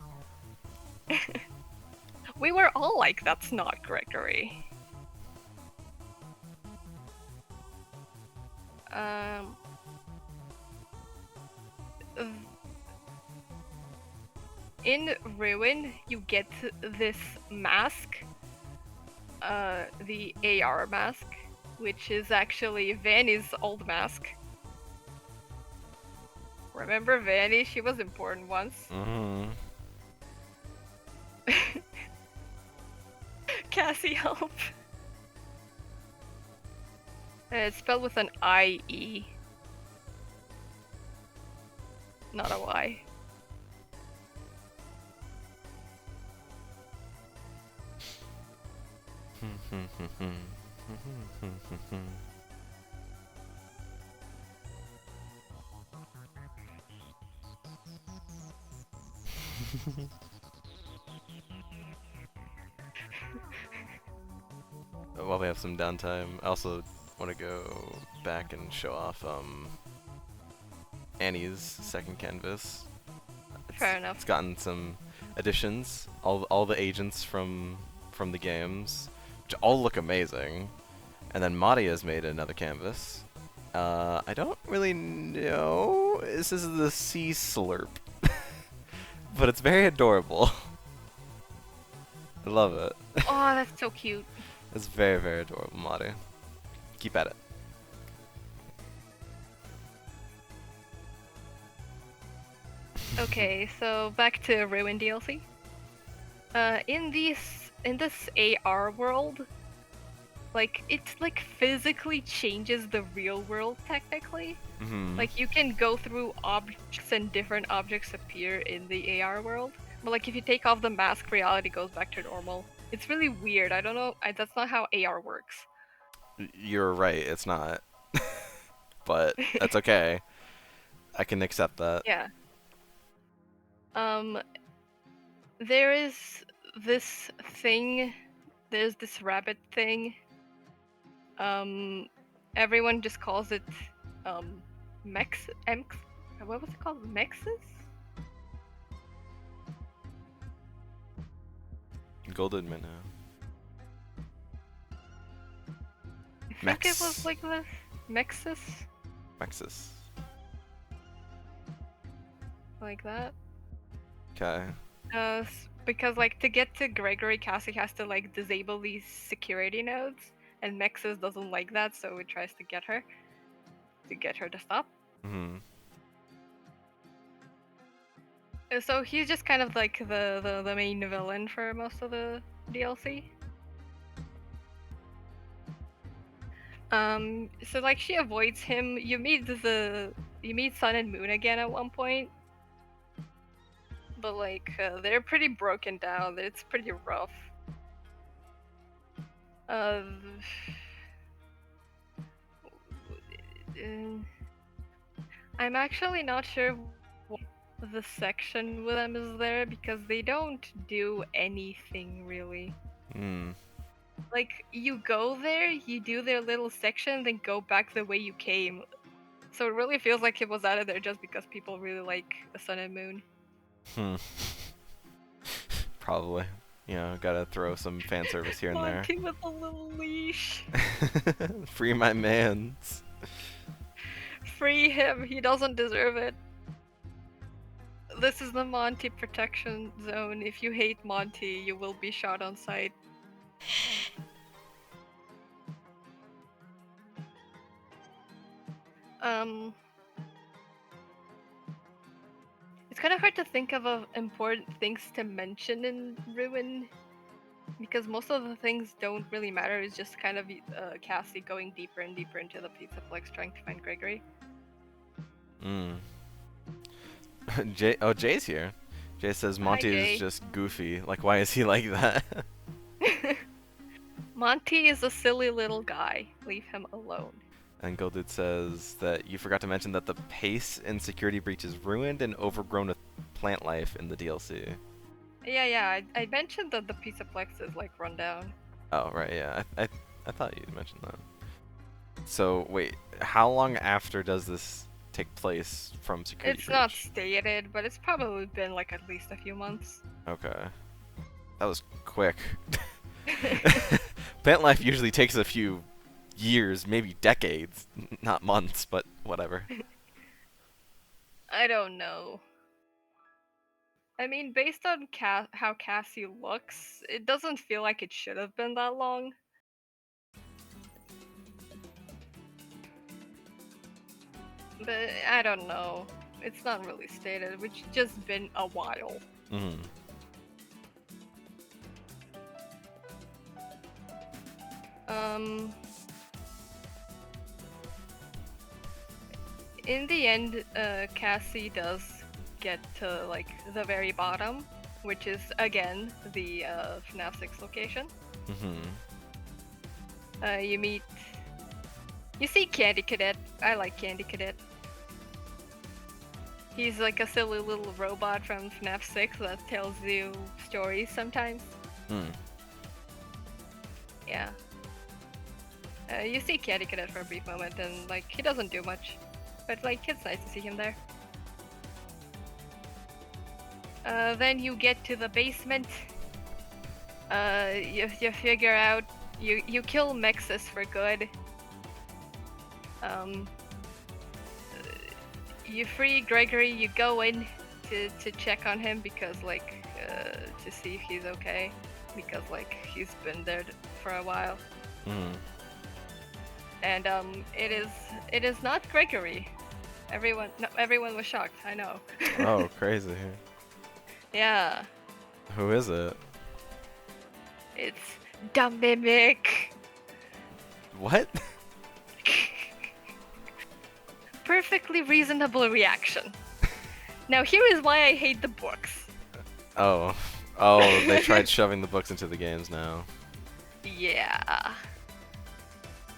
We were all like, "That's not Gregory." In Ruin, you get this mask, the AR mask, which is actually Vanny's old mask. Remember Vanny? She was important once. Cassie, help! It's spelled with an I-E. Not a Y. While we have some downtime, I also want to go back and show off Annie's second canvas. Fair enough. It's gotten some additions. All the agents from the games, which all look amazing. And then Madi has made another canvas. I don't really know. This is the Sea Slurp, but it's very adorable. I love it. Oh, that's so cute. It's very, very adorable, Madi. Keep at it. Okay, so back to Ruin DLC. In this AR world, like it like physically changes the real world technically. Mm-hmm. Like you can go through objects and different objects appear in the AR world. But like if you take off the mask, reality goes back to normal. It's really weird. I don't know. That's not how AR works. You're right. It's not, but that's okay. I can accept that. Yeah. There is this thing. There's this rabbit thing. Everyone just calls it, what was it called? Mexus? Golden Minnow. I think it was like this. Mexus? Mexus. Like that. Okay. Because like to get to Gregory, Cassie has to like disable these security nodes, and Mexus doesn't like that, so it tries to get her to stop. Mm-hmm. So he's just kind of like the main villain for most of the DLC. So like she avoids him. You meet Sun and Moon again at one point, but like they're pretty broken down. It's pretty rough. I'm actually not sure what the section with them is there because they don't do anything really. Mm. Like you go there, you do their little section, then go back the way you came. So it really feels like it was added there just because people really like the Sun and Moon. Probably. You know, gotta throw some fan service here and there. Monty with a little leash. Free my mans. Free him, he doesn't deserve it. This is the Monty protection zone. If you hate Monty, you will be shot on sight. It's kind of hard to think of important things to mention in Ruin because most of the things don't really matter. It's just kind of Cassie going deeper and deeper into the Pizzaplex trying to find Gregory. Jay's here. Jay says Monty is just goofy. Like, why is he like that? Monty is a silly little guy. Leave him alone. And Golded says that you forgot to mention that the pace in Security Breach is ruined and overgrown with plant life in the DLC. Yeah, I mentioned that the Pizzaplex is like run down. Oh, right, yeah. I thought you'd mentioned that. So, wait, how long after does this take place from Security Breach? It's not stated, but it's probably been like at least a few months. Okay. That was quick. Plant life usually takes a few years, maybe decades, not months, but whatever. I don't know. I mean, based on how Cassie looks, it doesn't feel like it should have been that long. But I don't know. It's not really stated, which just been a while. Mm-hmm. In the end, Cassie does get to like the very bottom, which is again the FNAF 6 location. Mm-hmm. You see Candy Cadet. I like Candy Cadet. He's like a silly little robot from FNAF 6 that tells you stories sometimes. Yeah. You see Candy Cadet for a brief moment, and like he doesn't do much, but like it's nice to see him there. Then you get to the basement. You figure out you kill Mexus for good. Um, you free Gregory. You go in to check on him because to see if he's okay, because like he's been there for a while. Mm. And it is not Gregory. Everyone was shocked. I know. Oh, crazy. Yeah, Who is it? it's the Mimic. What? Perfectly reasonable reaction. Now here is why I hate the books. Oh. Oh, they tried shoving the books into the games now. Yeah.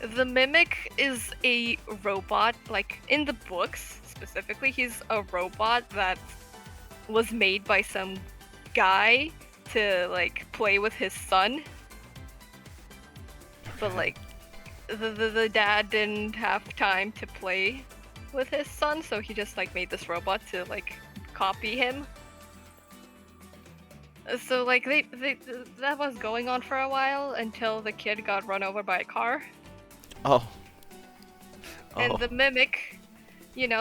The Mimic is a robot, like in the books specifically, he's a robot that was made by some guy to like play with his son. But Okay. like the dad didn't have time to play with his son, so he just like made this robot to like copy him. So like they that was going on for a while until the kid got run over by a car. Oh. And Oh. the Mimic,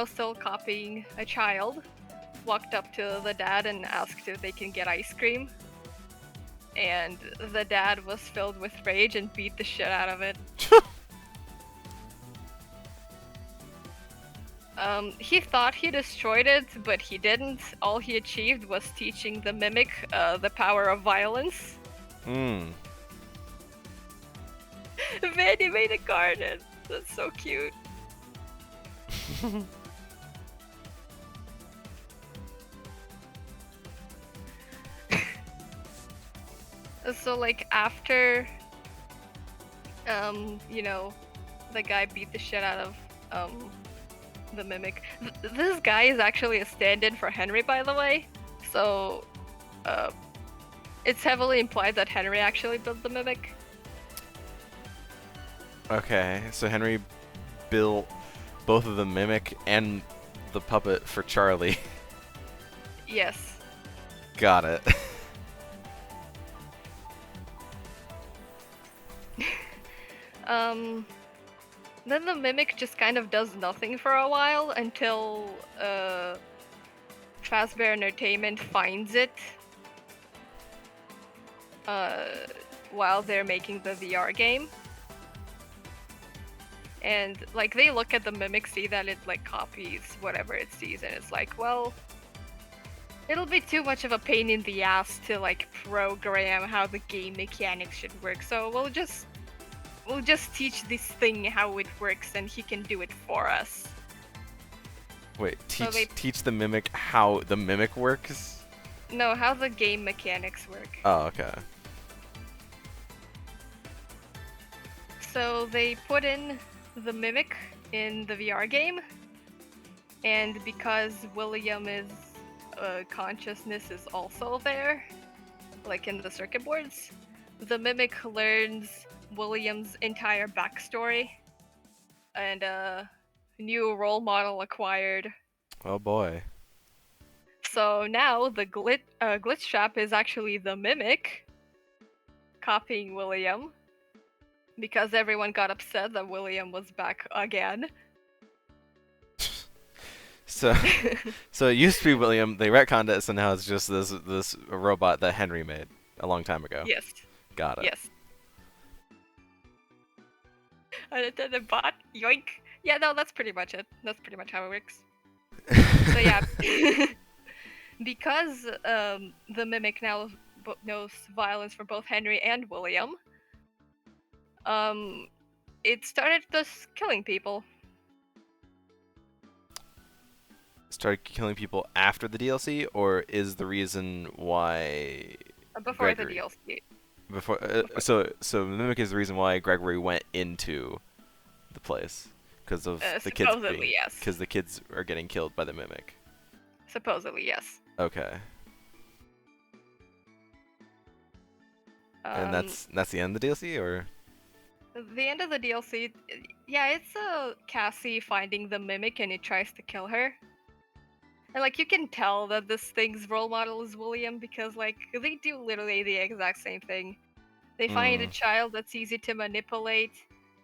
still copying a child, walked up to the dad and asked if they can get ice cream. And the dad was filled with rage and beat the shit out of it. He thought he destroyed it, but he didn't. All he achieved was teaching the Mimic the power of violence. Hmm. Man, he made a garden. That's so cute. So like after the guy beat the shit out of the Mimic. This guy is actually a stand-in for Henry, by the way. So it's heavily implied that Henry actually built the Mimic. Okay, so Henry built both of the Mimic and the puppet for Charlie. Yes. Got it. Then the Mimic just kind of does nothing for a while until Fazbear Entertainment finds it while they're making the VR game. And like they look at the Mimic, see that it like copies whatever it sees, and it's like, well, it'll be too much of a pain in the ass to like program how the game mechanics should work. So we'll just teach this thing how it works, and he can do it for us. Wait, So teach the Mimic how the Mimic works? No, how the game mechanics work. Oh, okay. So they put in the Mimic in the VR game, and because William's consciousness is also there, like in the circuit boards, the Mimic learns William's entire backstory, and a new role model acquired. Oh boy. So now the glitch trap is actually the Mimic copying William, because everyone got upset that William was back again. So so it used to be William, they retconned it, so now it's just this robot that Henry made a long time ago. Yes. Got it. Yes. The bot, yoink. Yeah, no, that's pretty much it. That's pretty much how it works. So yeah, because the Mimic now knows violence for both Henry and William, it started just killing people. Started killing people after the DLC, or is the reason why Before Gregory. the DLC. Before so Mimic is the reason why Gregory went into the place because of the kids Supposedly, yes. because the kids are getting killed by the Mimic. Supposedly, yes. Okay. And that's the end of the DLC, or? The end of the DLC. Yeah, it's Cassie finding the Mimic and it tries to kill her. And like you can tell that this thing's role model is William because like they do literally the exact same thing. They find a child that's easy to manipulate.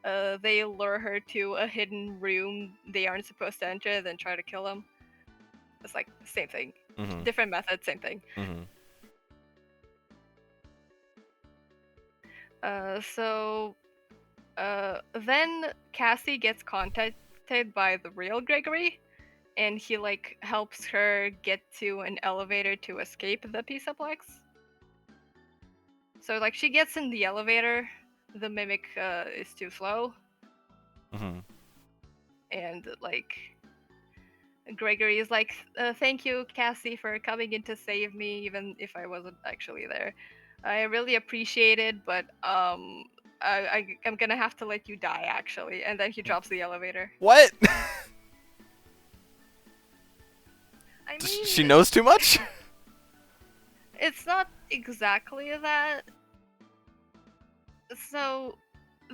They lure her to a hidden room they aren't supposed to enter, then try to kill him. It's like the same thing. Mm-hmm. Different method, same thing. Mm-hmm. Then Cassie gets contacted by the real Gregory, and he like helps her get to an elevator to escape the Pisaplex. So like she gets in the elevator, the mimic is too slow, Mm-hmm. and like Gregory is like, "Thank you, Cassie, for coming in to save me, even if I wasn't actually there. I really appreciate it, but I'm gonna have to let you die, actually." And then he drops the elevator. What? I mean, She knows too much? it's not exactly that. So,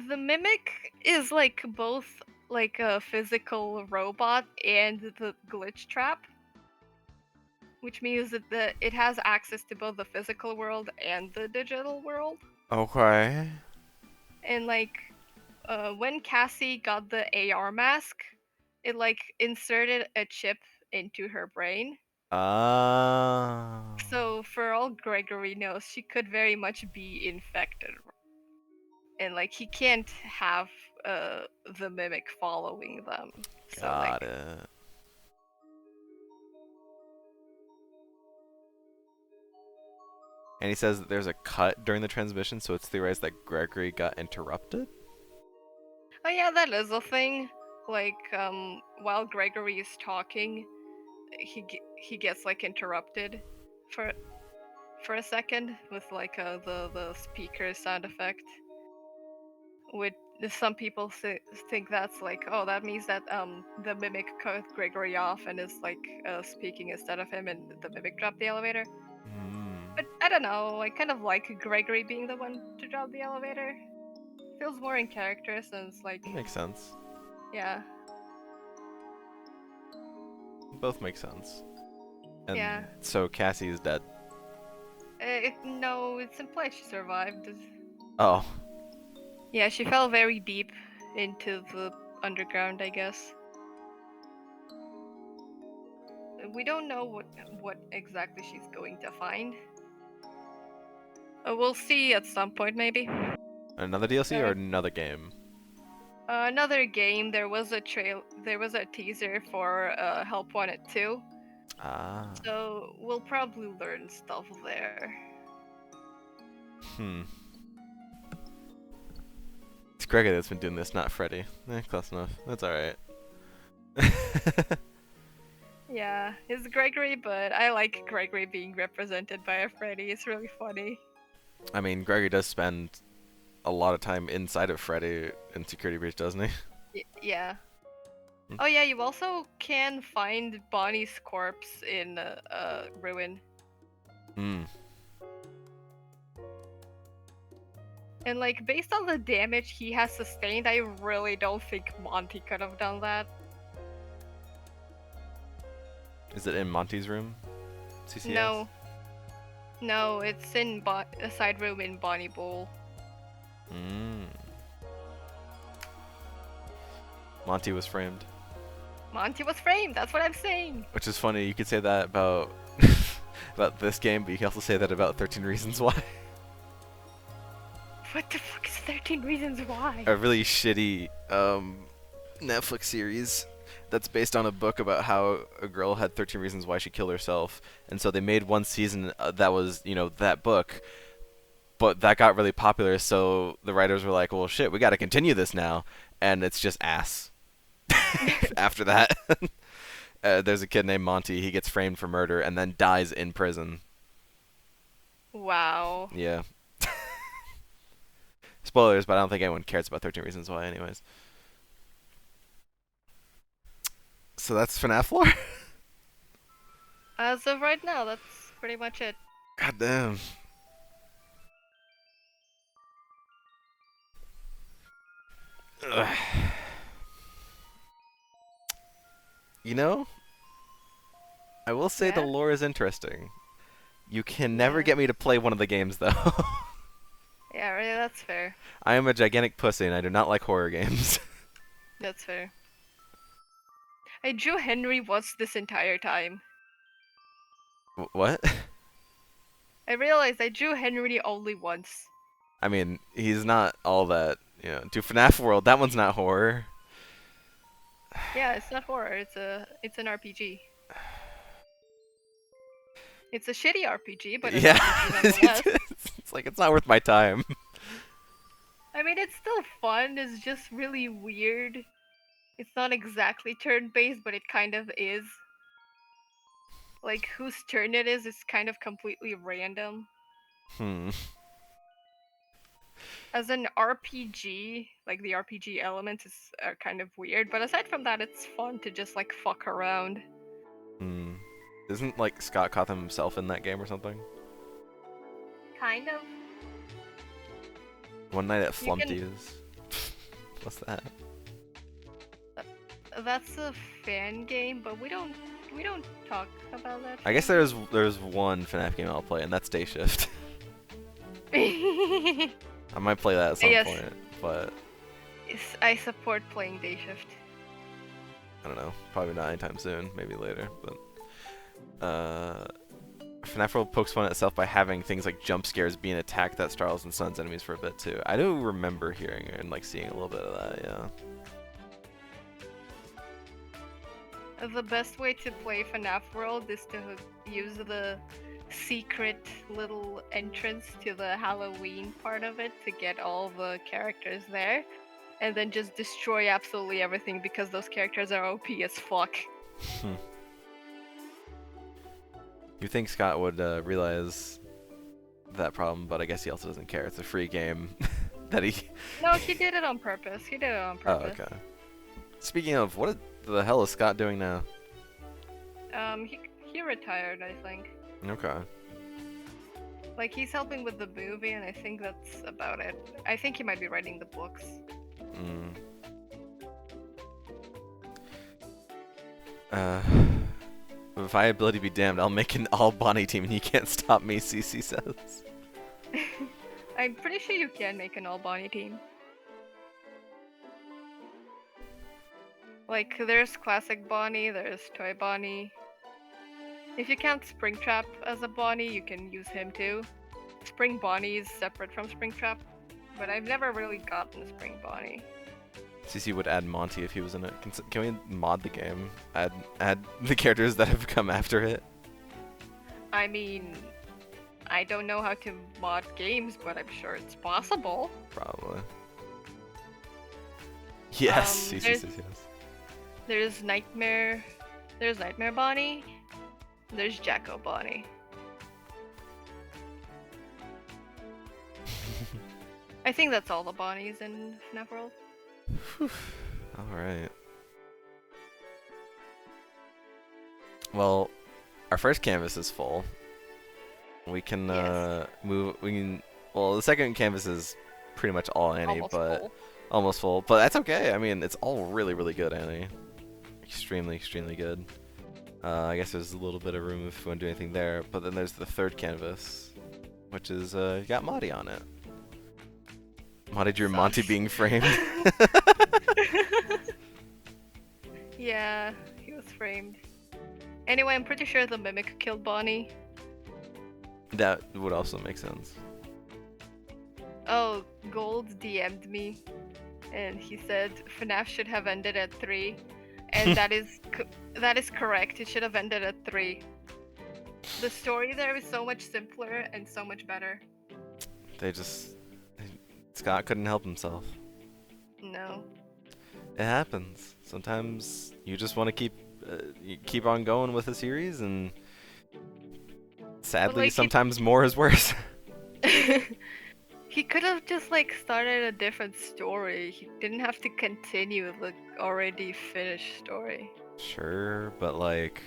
the mimic is like both like a physical robot and the glitch trap, which means that it has access to both the physical world and the digital world. Okay. And like, when Cassie got the AR mask, it like inserted a chip into her brain. Ah. So for all Gregory knows, she could very much be infected, and like he can't have the mimic following them. So like, Got it. And he says that there's a cut during the transmission, so it's theorized that Gregory got interrupted? oh yeah, that is a thing. Like, while Gregory is talking, he gets like interrupted for a second with like the speaker sound effect. With some people think that's like, oh, that means that the mimic cut Gregory off and is like speaking instead of him, and the mimic dropped the elevator. But I don't know. I kind of like Gregory being the one to drop the elevator. Feels more in character since like, That makes sense. yeah, Both make sense. And yeah. so Cassie is dead. No, it's implied she survived. Oh. Yeah, she fell very deep into the underground, I guess. We don't know what exactly she's going to find. We'll see at some point, maybe. Another DLC or another game? Another game. There was a teaser for Help Wanted 2. Ah. So we'll probably learn stuff there. It's Gregory that's been doing this, not Freddy. Close enough. That's alright. Yeah, it's Gregory, but I like Gregory being represented by a Freddy. It's really funny. I mean, Gregory does spend a lot of time inside of Freddy in Security Breach, doesn't he? Yeah. Oh yeah, you also can find Bonnie's corpse in Ruin. And like, based on the damage he has sustained, I really don't think Monty could have done that. Is it in Monty's room? CCS? No. No, it's in a side room in Bonnie Bowl. Monty was framed. Monty was framed, that's what I'm saying! Which is funny, you could say that about about this game, but you can also say that about 13 Reasons Why. What the fuck is 13 Reasons Why? A really shitty Netflix series that's based on a book about how a girl had 13 reasons why she killed herself, and so they made one season that was, that book, but that got really popular, so the writers were like, well shit, we gotta continue this now, and it's just ass. After that. There's a kid named Monty, he gets framed for murder and then dies in prison. Wow. Yeah. Spoilers, but I don't think anyone cares about 13 Reasons Why anyways. So that's FNAF lore? As of right now, that's pretty much it. God damn. Ugh. I will say the Yeah? lore is interesting. You can never get me to play one of the games though. Yeah, really, that's fair. I am a gigantic pussy and I do not like horror games. That's fair. I drew Henry once this entire time. What? I realized I drew Henry only once. I mean, he's not all that, you know. To FNAF World, that one's not horror. Yeah, it's not horror. It's an RPG. It's a shitty RPG, but an Yeah. RPG nonetheless. It's like, it's not worth my time. I mean, it's still fun. It's just really weird. It's not exactly turn-based, but it kind of is. Like, whose turn it is kind of completely random. Hmm. As an RPG, like the RPG elements are kind of weird, but aside from that, it's fun to just like fuck around. Hmm. Isn't, like, Scott Cawthon himself in that game or something? Kind of. One Night at You can- Flumpty's. What's that? That's a fan game, but we don't talk about that. I guess there's one FNAF game I'll play, and that's Day Shift. I might play that at some Yes. point, but I support playing Day Shift. I don't know. Probably not anytime soon. Maybe later. But FNAF World pokes fun at itself by having things like jump scares being attacked at Starls and Sun's enemies for a bit too. I do remember hearing and like seeing a little bit of that. Yeah. The best way to play FNAF World is to use the secret little entrance to the Halloween part of it to get all the characters there, and then just destroy absolutely everything because those characters are OP as fuck. You think Scott would realize that problem, but I guess he also doesn't care. It's a free game that he. No, he did it on purpose. He did it on Oh, purpose. okay. Speaking of, what the hell is Scott doing now? He retired, I think. Okay. Like, he's helping with the movie, and I think that's about it. I think he might be writing the books. If I had ability to be damned, I'll make an all Bonnie team and you can't stop me, CC says. I'm pretty sure you can make an all Bonnie team. Like, there's classic Bonnie, there's toy Bonnie. If you count Springtrap as a Bonnie, you can use him too. Spring Bonnie is separate from Springtrap, but I've never really gotten a Spring Bonnie. CC would add Monty if he was in it. Can we mod the game? Add the characters that have come after it? I mean, I don't know how to mod games, but I'm sure it's possible. Probably. Yes, CC there's- says yes. There's Nightmare Bonnie, there's Jacko Bonnie. I think that's all the Bonnies in FNAF World. Alright. Well, our first canvas is full. We can Yes. well, the second canvas is pretty much all Annie, Almost but full. almost full. But that's okay. I mean, it's all really, really good, Annie. Extremely, extremely good. I guess there's a little bit of room if we want to do anything there. But then there's the third canvas, which is got Monty on it. Monty drew Monty Sucks. being framed. Yeah, he was framed. Anyway, I'm pretty sure the Mimic killed Bonnie. That would also make sense. Oh, Gold DM'd me, and he said FNAF should have ended at 3, and that is correct. It should have ended at 3. The story there is so much simpler and so much better. Scott couldn't help himself. No. It happens. Sometimes you just want to keep on going with a series, and sadly, like, sometimes more is worse. He could have just like started a different story. He didn't have to continue the already finished story. Sure, but like,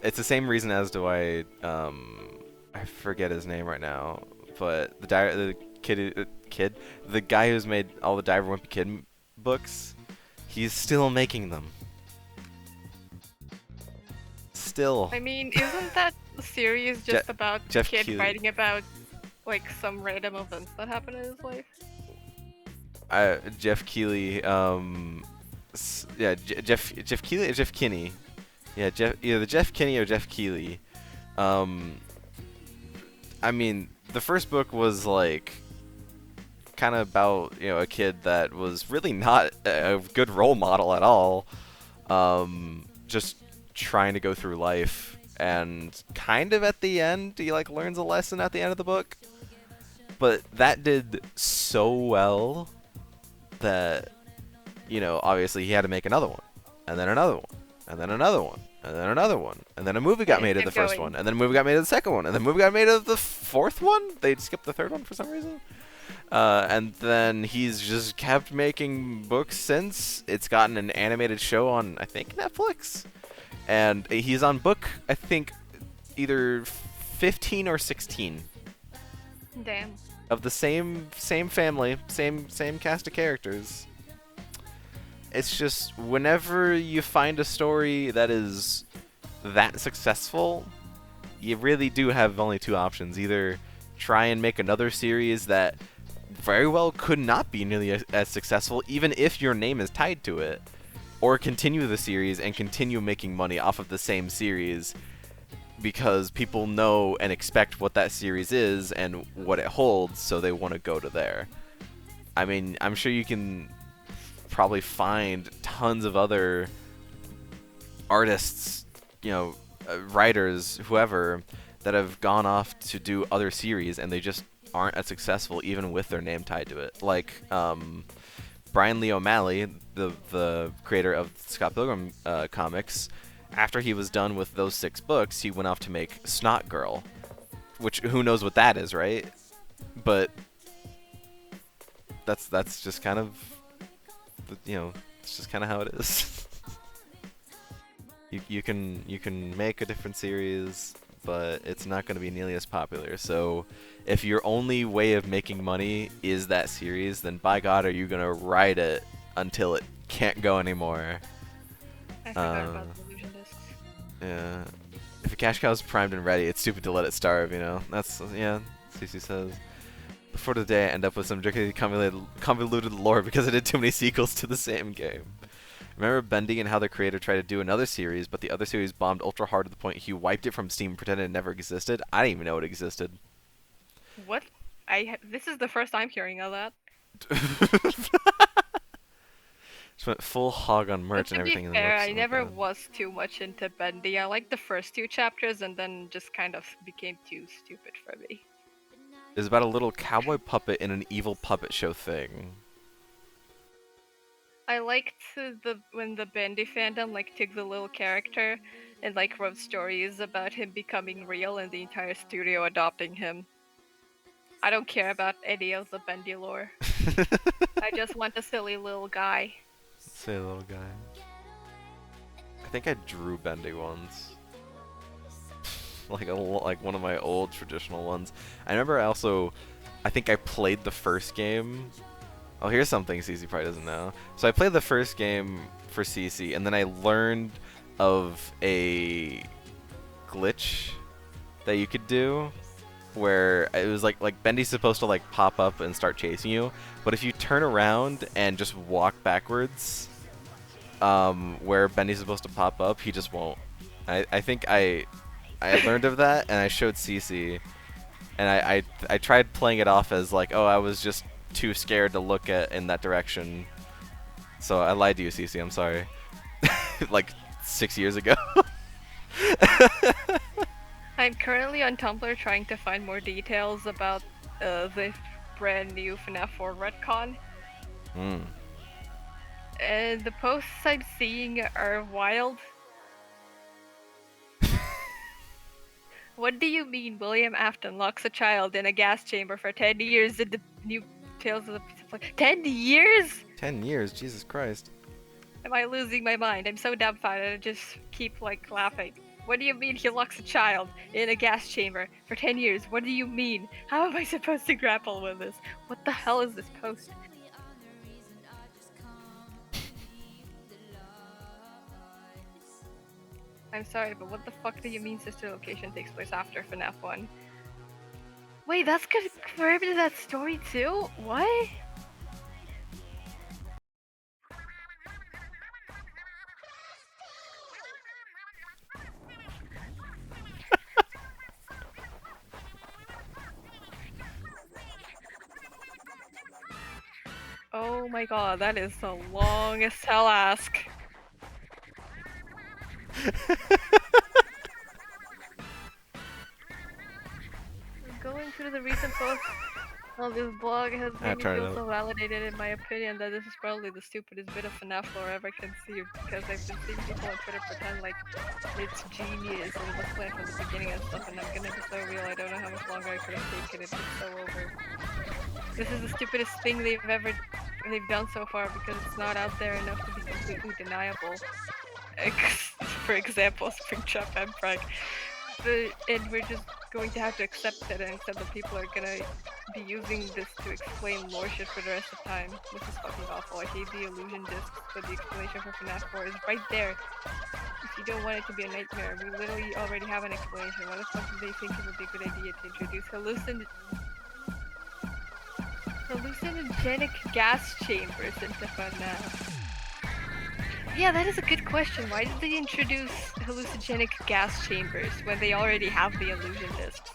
it's the same reason as to why I forget his name right now, but the guy who's made all the Diver Wimpy Kid books, he's still making them. still. I mean, isn't that series just about Jeff kid Keighley. writing about like some random events that happen in his life? Jeff Keighley, Jeff Keighley or Jeff Kinney? Yeah, either Jeff Kinney or Jeff Keighley. I mean, the first book was like kind of about, you know, a kid that was really not a good role model at all. Just trying to go through life, and kind of at the end he like learns a lesson at the end of the book. But that did so well that, you know, obviously he had to make another one, and then another one, and then another one, and then another one, and then a movie got made of the first one, and then a movie got made of the second one, and then a movie got made of the fourth one. They skipped the third one for some reason. And then he's just kept making books since. It's gotten an animated show on, I think, Netflix. And he's on book, I think, either 15 or 16. Damn. Of the same family, same cast of characters. It's just, whenever you find a story that is that successful, you really do have only two options. Either try and make another series that very well could not be nearly as successful, even if your name is tied to it, or continue the series and continue making money off of the same series because people know and expect what that series is and what it holds, so they want to go to there. I mean, I'm sure you can probably find tons of other artists, you know, writers, whoever, that have gone off to do other series and they just aren't as successful even with their name tied to it. Like Brian Lee O'Malley, the creator of Scott Pilgrim comics, after he was done with those 6 books, he went off to make Snot Girl, which who knows what that is, right? But that's just kind of, you know, it's just kind of how it is. you can make a different series, but it's not going to be nearly as popular. So if your only way of making money is that series, then by God, are you going to ride it until it can't go anymore? I forgot about the illusion discs. Yeah. If a cash cow is primed and ready, it's stupid to let it starve, you know? That's, yeah, CC says. Before today, I end up with some ridiculously convoluted lore because I did too many sequels to the same game. Remember Bendy and how the creator tried to do another series, but the other series bombed ultra hard to the point he wiped it from Steam and pretended it never existed? I didn't even know it existed. What? This is the first I'm hearing of that. Just went full hog on merch But and to everything. be fair, in the I never was too much into Bendy. I liked the first 2 chapters and then just kind of became too stupid for me. It's about a little cowboy puppet in an evil puppet show thing. I liked when the Bendy fandom like took the little character and like wrote stories about him becoming real and the entire studio adopting him. I don't care about any of the Bendy lore. I just want a silly little guy. Say little guy. I think I drew Bendy once. like one of my old traditional ones. I remember I think I played the first game. Oh, here's something CC probably doesn't know. So I played the first game for CC, and then I learned of a glitch that you could do where it was like Bendy's supposed to like pop up and start chasing you, but if you turn around and just walk backwards, where Bendy's supposed to pop up, he just won't. I think I learned of that, and I showed CC, and I tried playing it off as like, oh, I was just too scared to look at in that direction. So I lied to you, CC. I'm sorry. Like 6 years ago. I'm currently on Tumblr trying to find more details about the brand new FNAF 4 retcon. And the posts I'm seeing are wild. What do you mean William Afton locks a child in a gas chamber for 10 years in the new Tales of the 10 years? 10 years, Jesus Christ. Am I losing my mind? I'm so dumbfounded I just keep like laughing. What do you mean he locks a child in a gas chamber for 10 years? What do you mean? How am I supposed to grapple with this? What the hell is this post? I'm sorry, but what the fuck do you mean sister location takes place after FNAF 1? Wait, that's confirmed in that story too? What? Oh my god, that is the longest hell ask. Going through the recent posts on this blog has made me feel so validated in my opinion that this is probably the stupidest bit of FNAF lore ever conceived, because I've been seeing people on Twitter pretend like it's genius and it was planned from the beginning and stuff, and I'm gonna be so real, I don't know how much longer I could have taken it, it's so over. This is the stupidest thing they've done so far because it's not out there enough to be completely deniable. For example, Springtrap and Frag. And we're just going to have to accept it and accept that people are gonna be using this to explain lore shit for the rest of time. This is fucking awful. I hate the illusion discs, but the explanation for FNAF 4 is right there. If you don't want it to be a nightmare, we literally already have an explanation. Why the fuck do they think it would be a good idea to introduce hallucinogenic gas chambers into FNAF? Yeah, that is a good question. Why did they introduce hallucinogenic gas chambers when they already have the illusion discs?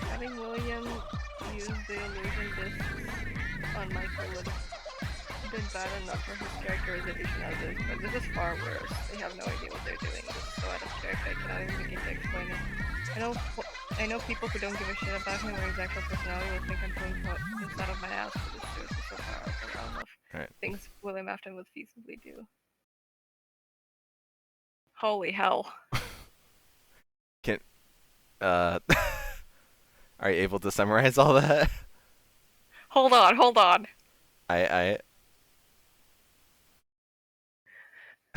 Having William use the illusion discs on Michael would have been bad enough for his characterization as is, but this is far worse. They have no idea what they're doing. It's so out of character, I cannot even begin to explain it. I know people who don't give a shit about him or his actual personality will think I'm pulling this out of my ass, but this seriously so far out of the realm of things William Afton would feasibly do. Holy hell. Are you able to summarize all that? Hold on.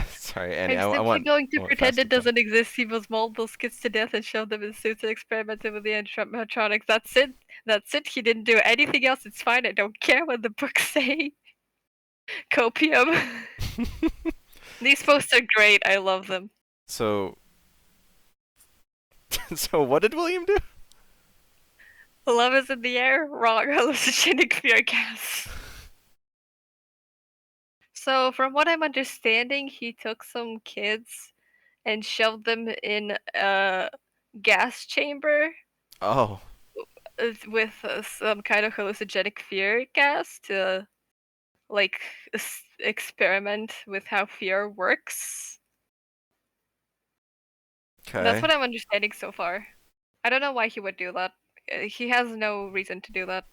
Sorry, Annie, I'm simply going to pretend it doesn't exist. He was mauled those kids to death and shoved them in suits and experimented with the animatronics. That's it. He didn't do anything else. It's fine. I don't care what the books say. Copium. These posts are great. I love them. So what did William do? Love is in the air. Wrong. Hallucinogenic fear gas. So, from what I'm understanding, he took some kids and shoved them in a gas chamber. Oh. With some kind of hallucinogenic fear gas to, like, experiment with how fear works. Okay. That's what I'm understanding so far. I don't know why he would do that. He has no reason to do that.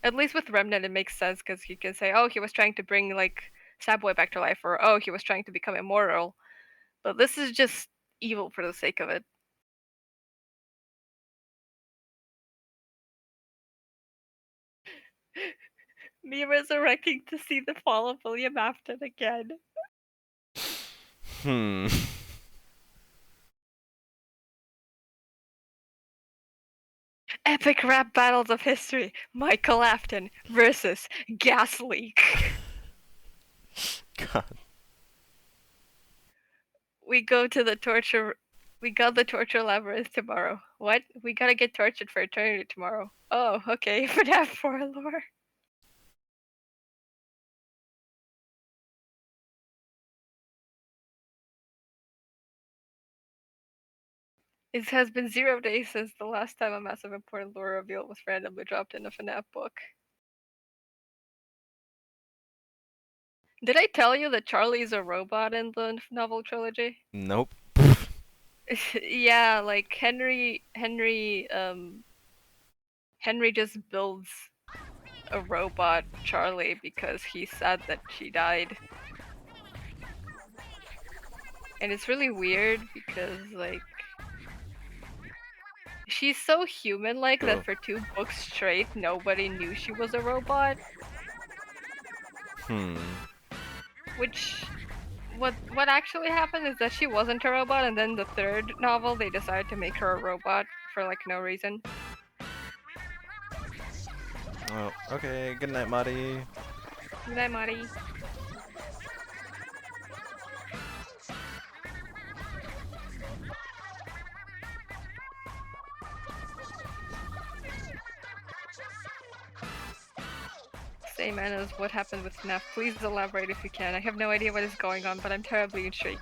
At least with Remnant, it makes sense because he can say, oh, he was trying to bring, like, Sadboy back to life, or oh, he was trying to become immortal. But this is just evil for the sake of it. Me resurrecting to see the fall of William Afton again. Epic rap battles of history. Michael Afton versus Gas Leak. God. We got the torture labyrinth tomorrow. What? We gotta get tortured for eternity tomorrow. Oh, okay. FNAF 4 lore. It has been 0 days since the last time a massive important lore reveal was randomly dropped in a FNAF book. Did I tell you that Charlie is a robot in the novel trilogy? Nope. Yeah, like Henry just builds a robot Charlie because he's sad that she died. And it's really weird because, like, she's so human-like that for 2 books straight, nobody knew she was a robot. What actually happened is that she wasn't a robot, and then the 3rd novel, they decided to make her a robot for, like, no reason. Oh, okay. Good night, Marty. Good night, Marty. Same as what happened with FNAF. Please elaborate if you can. I have no idea what is going on, but I'm terribly intrigued.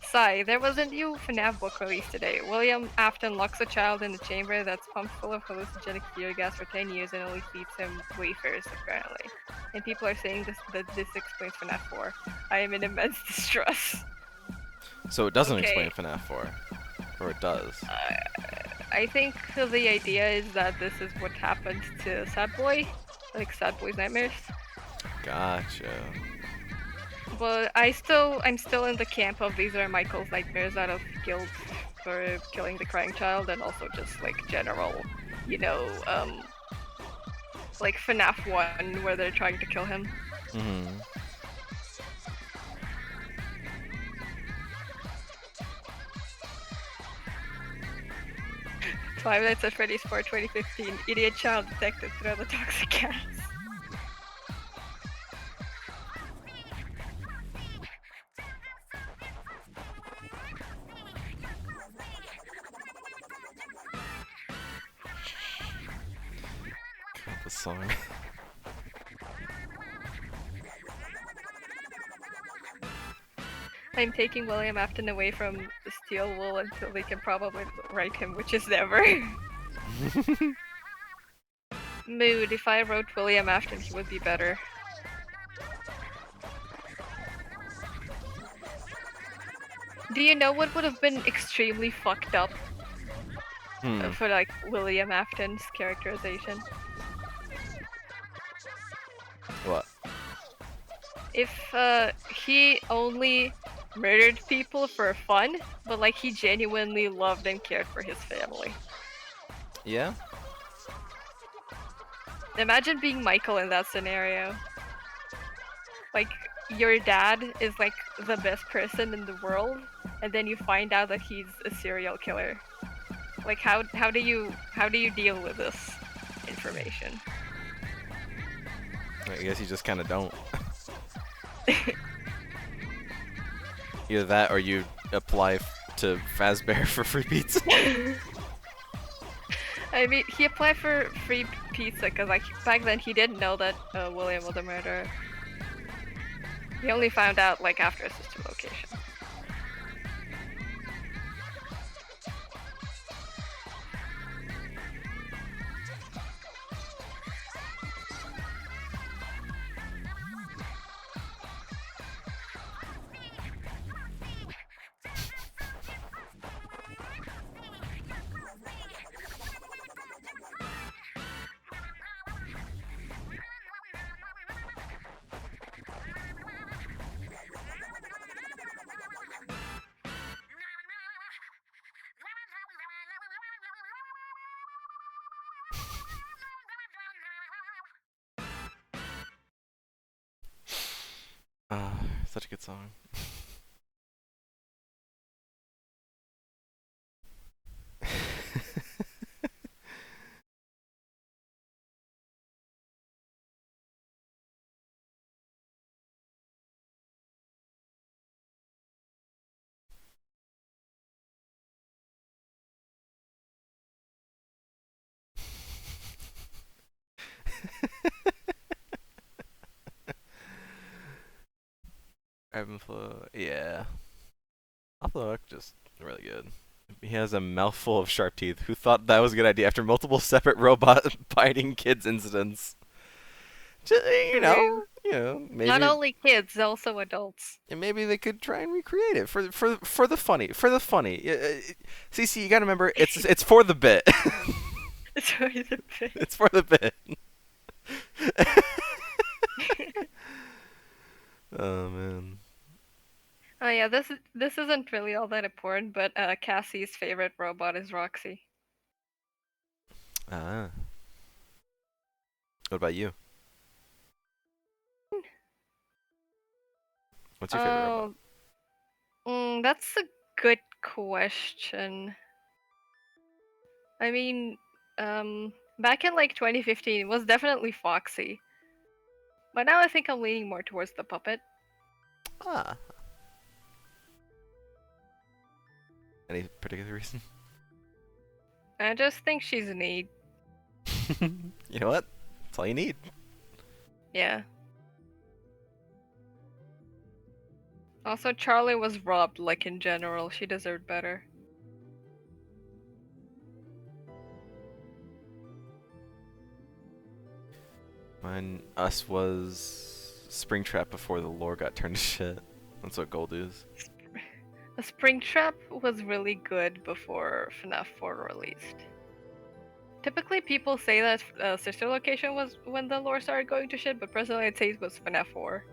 Sigh, there was a new FNAF book released today. William Afton locks a child in a chamber that's pumped full of hallucinogenic tear gas for 10 years and only feeds him wafers, apparently. And people are saying that this explains FNAF 4. I am in immense distress. So it doesn't Okay. explain FNAF 4. Or it does. I think the idea is that this is what happened to Sad Boy. Like Sad Boy's nightmares. Gotcha. But I'm still in the camp of these are Michael's nightmares out of guilt for killing the crying child, and also just like general, you know, like FNAF 1 where they're trying to kill him. Mm-hmm. Five Nights at Freddy's 4 2015. Idiot child detected through the toxic gas. God, this song. I'm taking William Afton away from the steel wool until they can probably write him, which is never. Mood, if I wrote William Afton, he would be better. Do you know what would have been extremely fucked up for like William Afton's characterization? What? If he only murdered people for fun, but like he genuinely loved and cared for his family. Yeah? Imagine being Michael in that scenario. Like, your dad is like the best person in the world, and then you find out that he's a serial killer. Like, how do you deal with this information? I guess you just kind of don't. Either that or you apply to Fazbear for free pizza. I mean, he applied for free pizza because, like, back then he didn't know that William was a murderer. He only found out, like, after his sister's location. Such a good song. Ivanflow, yeah. Alpha just really good. He has a mouthful of sharp teeth. Who thought that was a good idea after multiple separate robot biting kids incidents? Just, you know, maybe Not only kids, also adults. maybe they could try and recreate it for the funny, CC, you gotta remember it's for the bit. It's for the bit. It's for the bit. Oh man. Oh yeah, this isn't really all that important, but Cassie's favorite robot is Roxy. Ah. What about you? What's your favorite robot? That's a good question. I mean, Back in like 2015, it was definitely Foxy. But now I think I'm leaning more towards the puppet. Ah. Any particular reason? I just think she's neat. You know what? That's all you need. Yeah. Also, Charlie was robbed, like in general. She deserved better. Mine, us was Springtrap before the lore got turned to shit. That's what gold is. The Springtrap was really good before FNAF 4 released. Typically, people say that Sister Location was when the lore started going to shit, but personally, I'd say it was FNAF 4.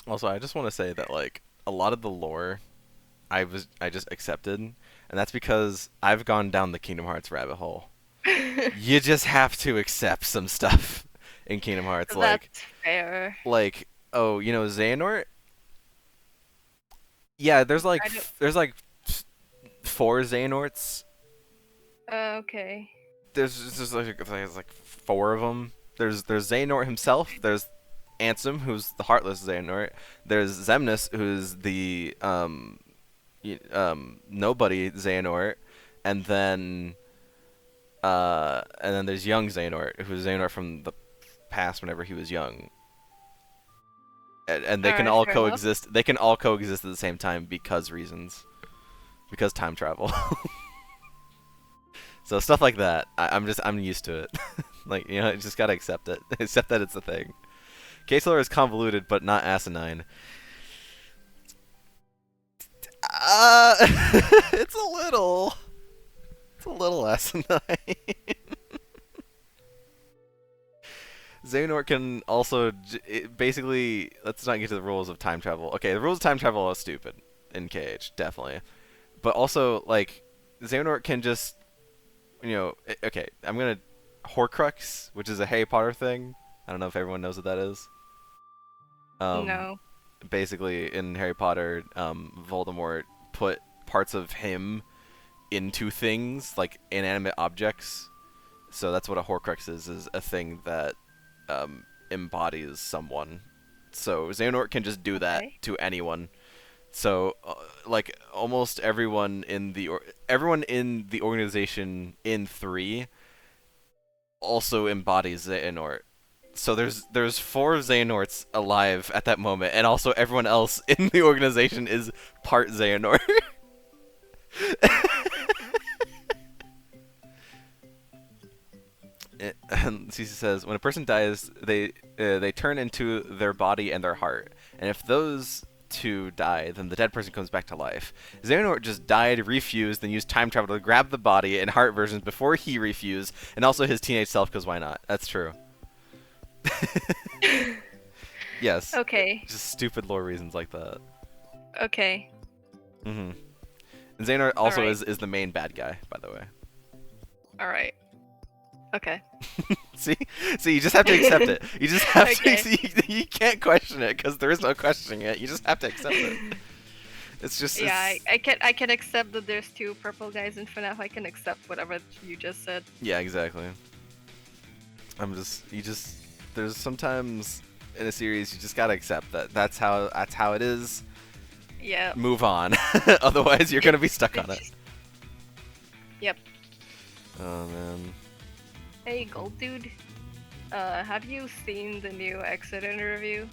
Also, I just want to say that like a lot of the lore I just accepted, and that's because I've gone down the Kingdom Hearts rabbit hole. You just have to accept some stuff in Kingdom Hearts, That's fair. like oh, you know Xehanort. Yeah, there's like there's like 4 Xehanorts. Okay. There's like 4 of them. There's Xehanort himself. There's Ansem, who's the heartless Xehanort. There's Xemnas, who's the nobody Xehanort, and then there's young Xehanort, who's Xehanort from the past whenever he was young. And they can all coexist. They can all coexist at the same time because reasons, because time travel. So stuff like that. I'm used to it. Like, you know, you just gotta accept it. Accept that it's a thing. Case lore is convoluted, but not asinine. It's a little asinine. Xehanort can also basically. Let's not get to the rules of time travel. Okay, the rules of time travel are stupid in KH, definitely. But also, like, Xehanort can just, you know. Okay, I'm gonna Horcrux, which is a Harry Potter thing. I don't know if everyone knows what that is. No. Basically, in Harry Potter, Voldemort put parts of him into things, like inanimate objects. So that's what a Horcrux is a thing that embodies someone. So Xehanort can just do that to anyone. So, like, almost everyone in the organization in 3 also embodies Xehanort. So there's 4 Xehanorts alive at that moment, and also everyone else in the organization is part Xehanort. And Cece says, when a person dies, they turn into their body and their heart, and if those 2 die, then the dead person comes back to life. Xehanort just died, refused, then used time travel to grab the body and heart versions before he refused, and also his teenage self, because why not? That's true. Yes. Okay. Just stupid lore reasons like that. Okay. And Xehanort also is the main bad guy, by the way. Alright. Okay. See, you just have to accept it. You just have to. You can't question it because there is no questioning it. You just have to accept it. It's just. Yeah, I can accept that there's 2 purple guys in FNAF. I can accept whatever you just said. Yeah, exactly. There's sometimes in a series, you just gotta accept that that's how it is. Yeah. Move on. Otherwise, you're gonna be stuck on it. Yep. Oh man. Hey, Gold Dude. Have you seen the new Exit interview?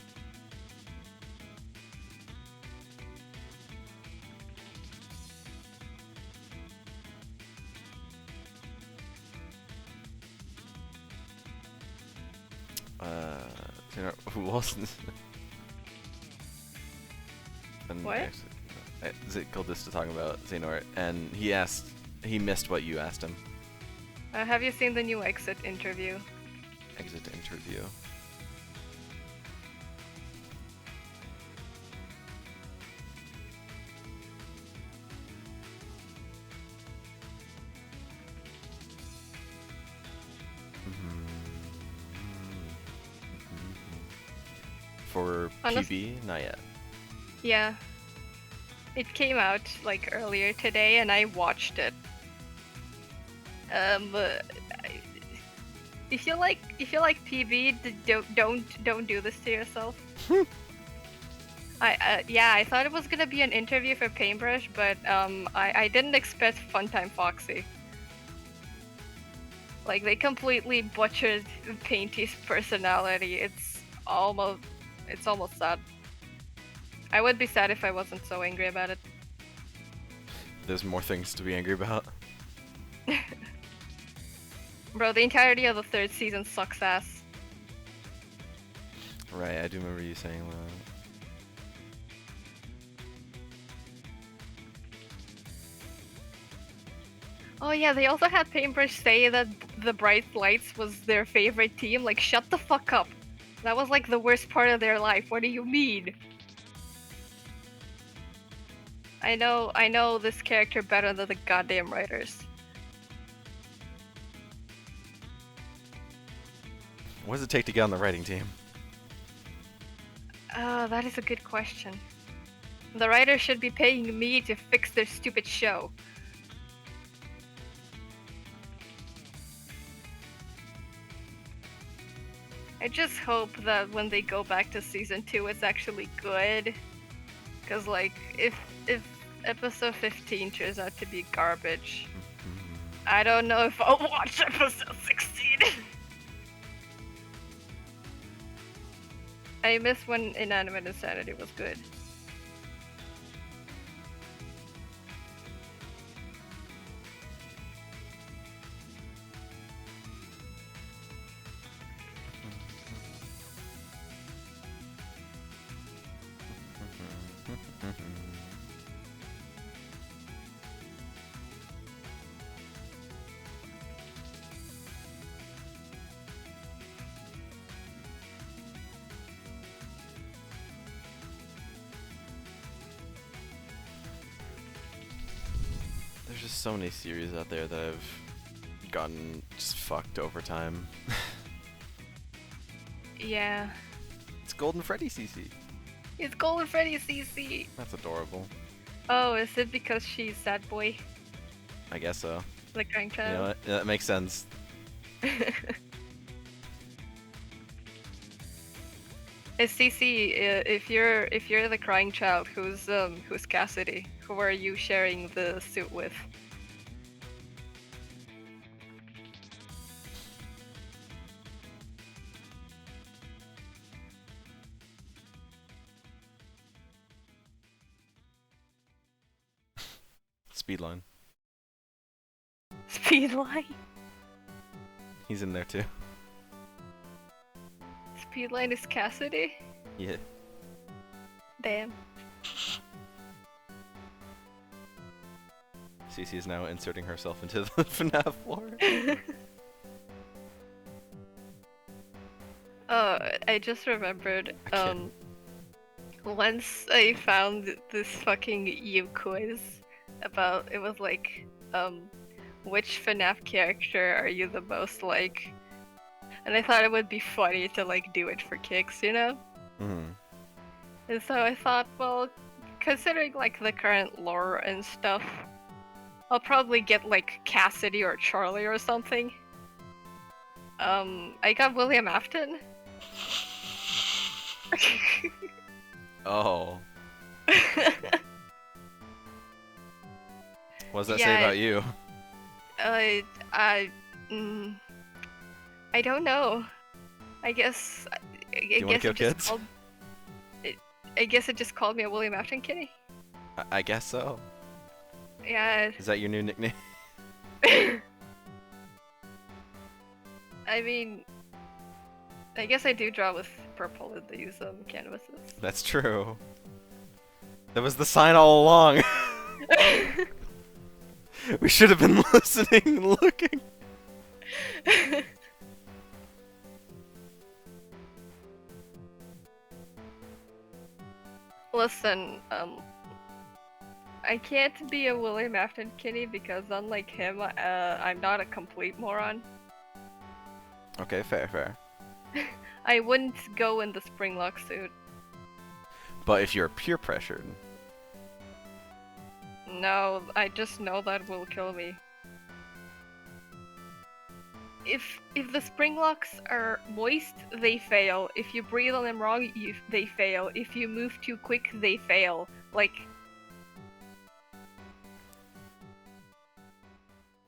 Who wasn't? What? Zikaldista talking about Xehanort, and he missed what you asked him. Have you seen the new Exit interview? Exit interview. For PB? Not yet. Yeah. It came out like earlier today and I watched it. If you like PB, don't do this to yourself. I thought it was gonna be an interview for Paintbrush, but I didn't expect Funtime Foxy. Like, they completely butchered Painty's personality. It's almost sad. I would be sad if I wasn't so angry about it. There's more things to be angry about. Bro, the entirety of the third season sucks ass. Right, I do remember you saying that. Oh yeah, they also had Paintbrush say that the Bright Lights was their favorite team. Like, shut the fuck up. That was like the worst part of their life. What do you mean? I know this character better than the goddamn writers. What does it take to get on the writing team? That is a good question. The writers should be paying me to fix their stupid show. I just hope that when they go back to season 2, it's actually good. Cause like, if episode 15 turns out to be garbage, I don't know if I'll watch episode 16. I miss when Inanimate Insanity was good. There's just so many series out there that I've gotten just fucked over time. Yeah. It's Golden Freddy CC. It's Golden Freddy CC. That's adorable. Oh, is it because she's sad boy? I guess so. The crying You know child? what? Yeah, that makes sense. CC, if you're the crying child, who's Cassidy? Who are you sharing the suit with? Speedline. Speedline? He's in there too. Speedline is Cassidy? Yeah. Damn. CC is now inserting herself into the FNAF lore. Oh, I just remembered, once I found this fucking U quiz about, it was like, which FNAF character are you the most like? And I thought it would be funny to like do it for kicks, you know? Mm-hmm. And so I thought, well, considering like the current lore and stuff, I'll probably get like Cassidy or Charlie or something. I got William Afton. Oh. What does that say Yeah, about you? I, I don't know. I guess. Do you want to kill kids? I guess it just called me a William Afton kitty. I guess so. Yeah. Is that your new nickname? I mean, I guess I do draw with purple in these canvases. That's true. That was the sign all along. We should have been listening and looking. Listen, I can't be a William Afton kitty because unlike him, I'm not a complete moron. Okay, fair. I wouldn't go in the Springlock suit. But if you're peer pressured, No, I just know that will kill me. If the Springlocks are moist, they fail. If you breathe on them wrong, they fail. If you move too quick, they fail. Like,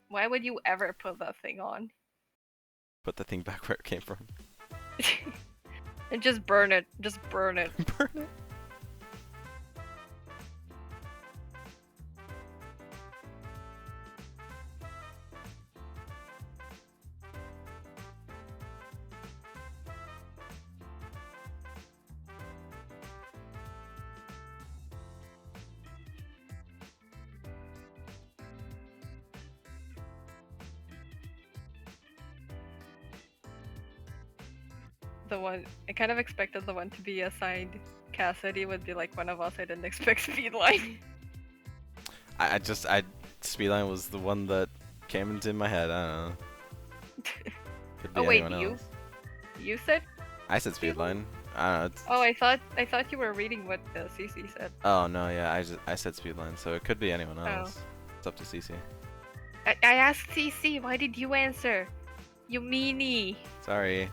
why would you ever put that thing on? put the thing back where it came from. And just burn it. Just burn it. Burn it. The one I kind of expected the one to be assigned Cassidy would be like one of us. I didn't expect Speedline. Speedline was the one that came into my head. I don't know. Could be Oh wait, anyone you? else. You said? I said Speedline. I don't know. Oh, I thought you were reading what CC said. Oh no, yeah, I said Speedline, so it could be anyone else. It's up to CC. I asked CC. Why did you answer? You meanie. Sorry.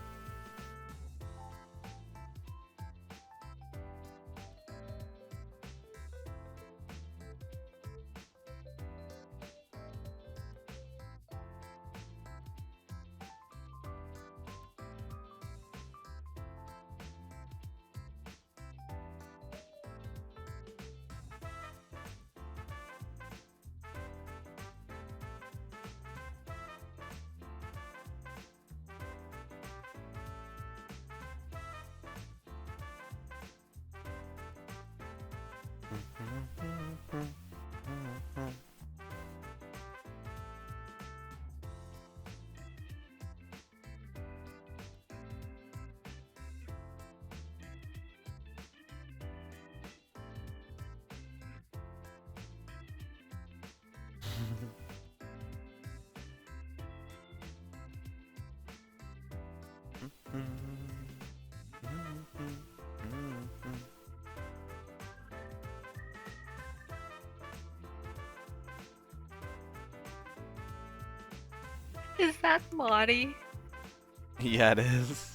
Is that Marty? Yeah, it is.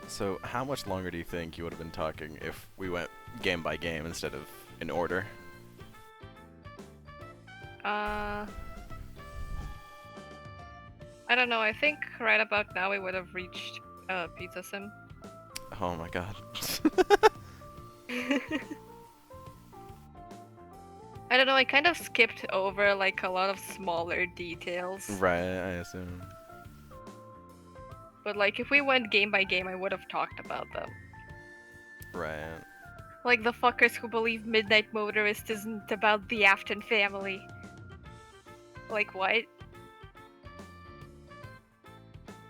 So, how much longer do you think you would have been talking if we went game by game instead of in order? I don't know. I think right about now we would have reached Pizza Sim. Oh my god. I don't know, I kind of skipped over like a lot of smaller details. Right, I assume. But like if we went game by game, I would have talked about them. Right. Like the fuckers who believe Midnight Motorist isn't about the Afton family. Like what?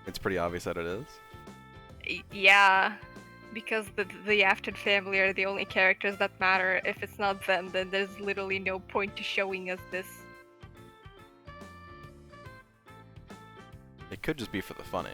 It's pretty obvious that it is. Yeah, because the Afton family are the only characters that matter. If it's not them, then there's literally no point to showing us this. It could just be for the funny.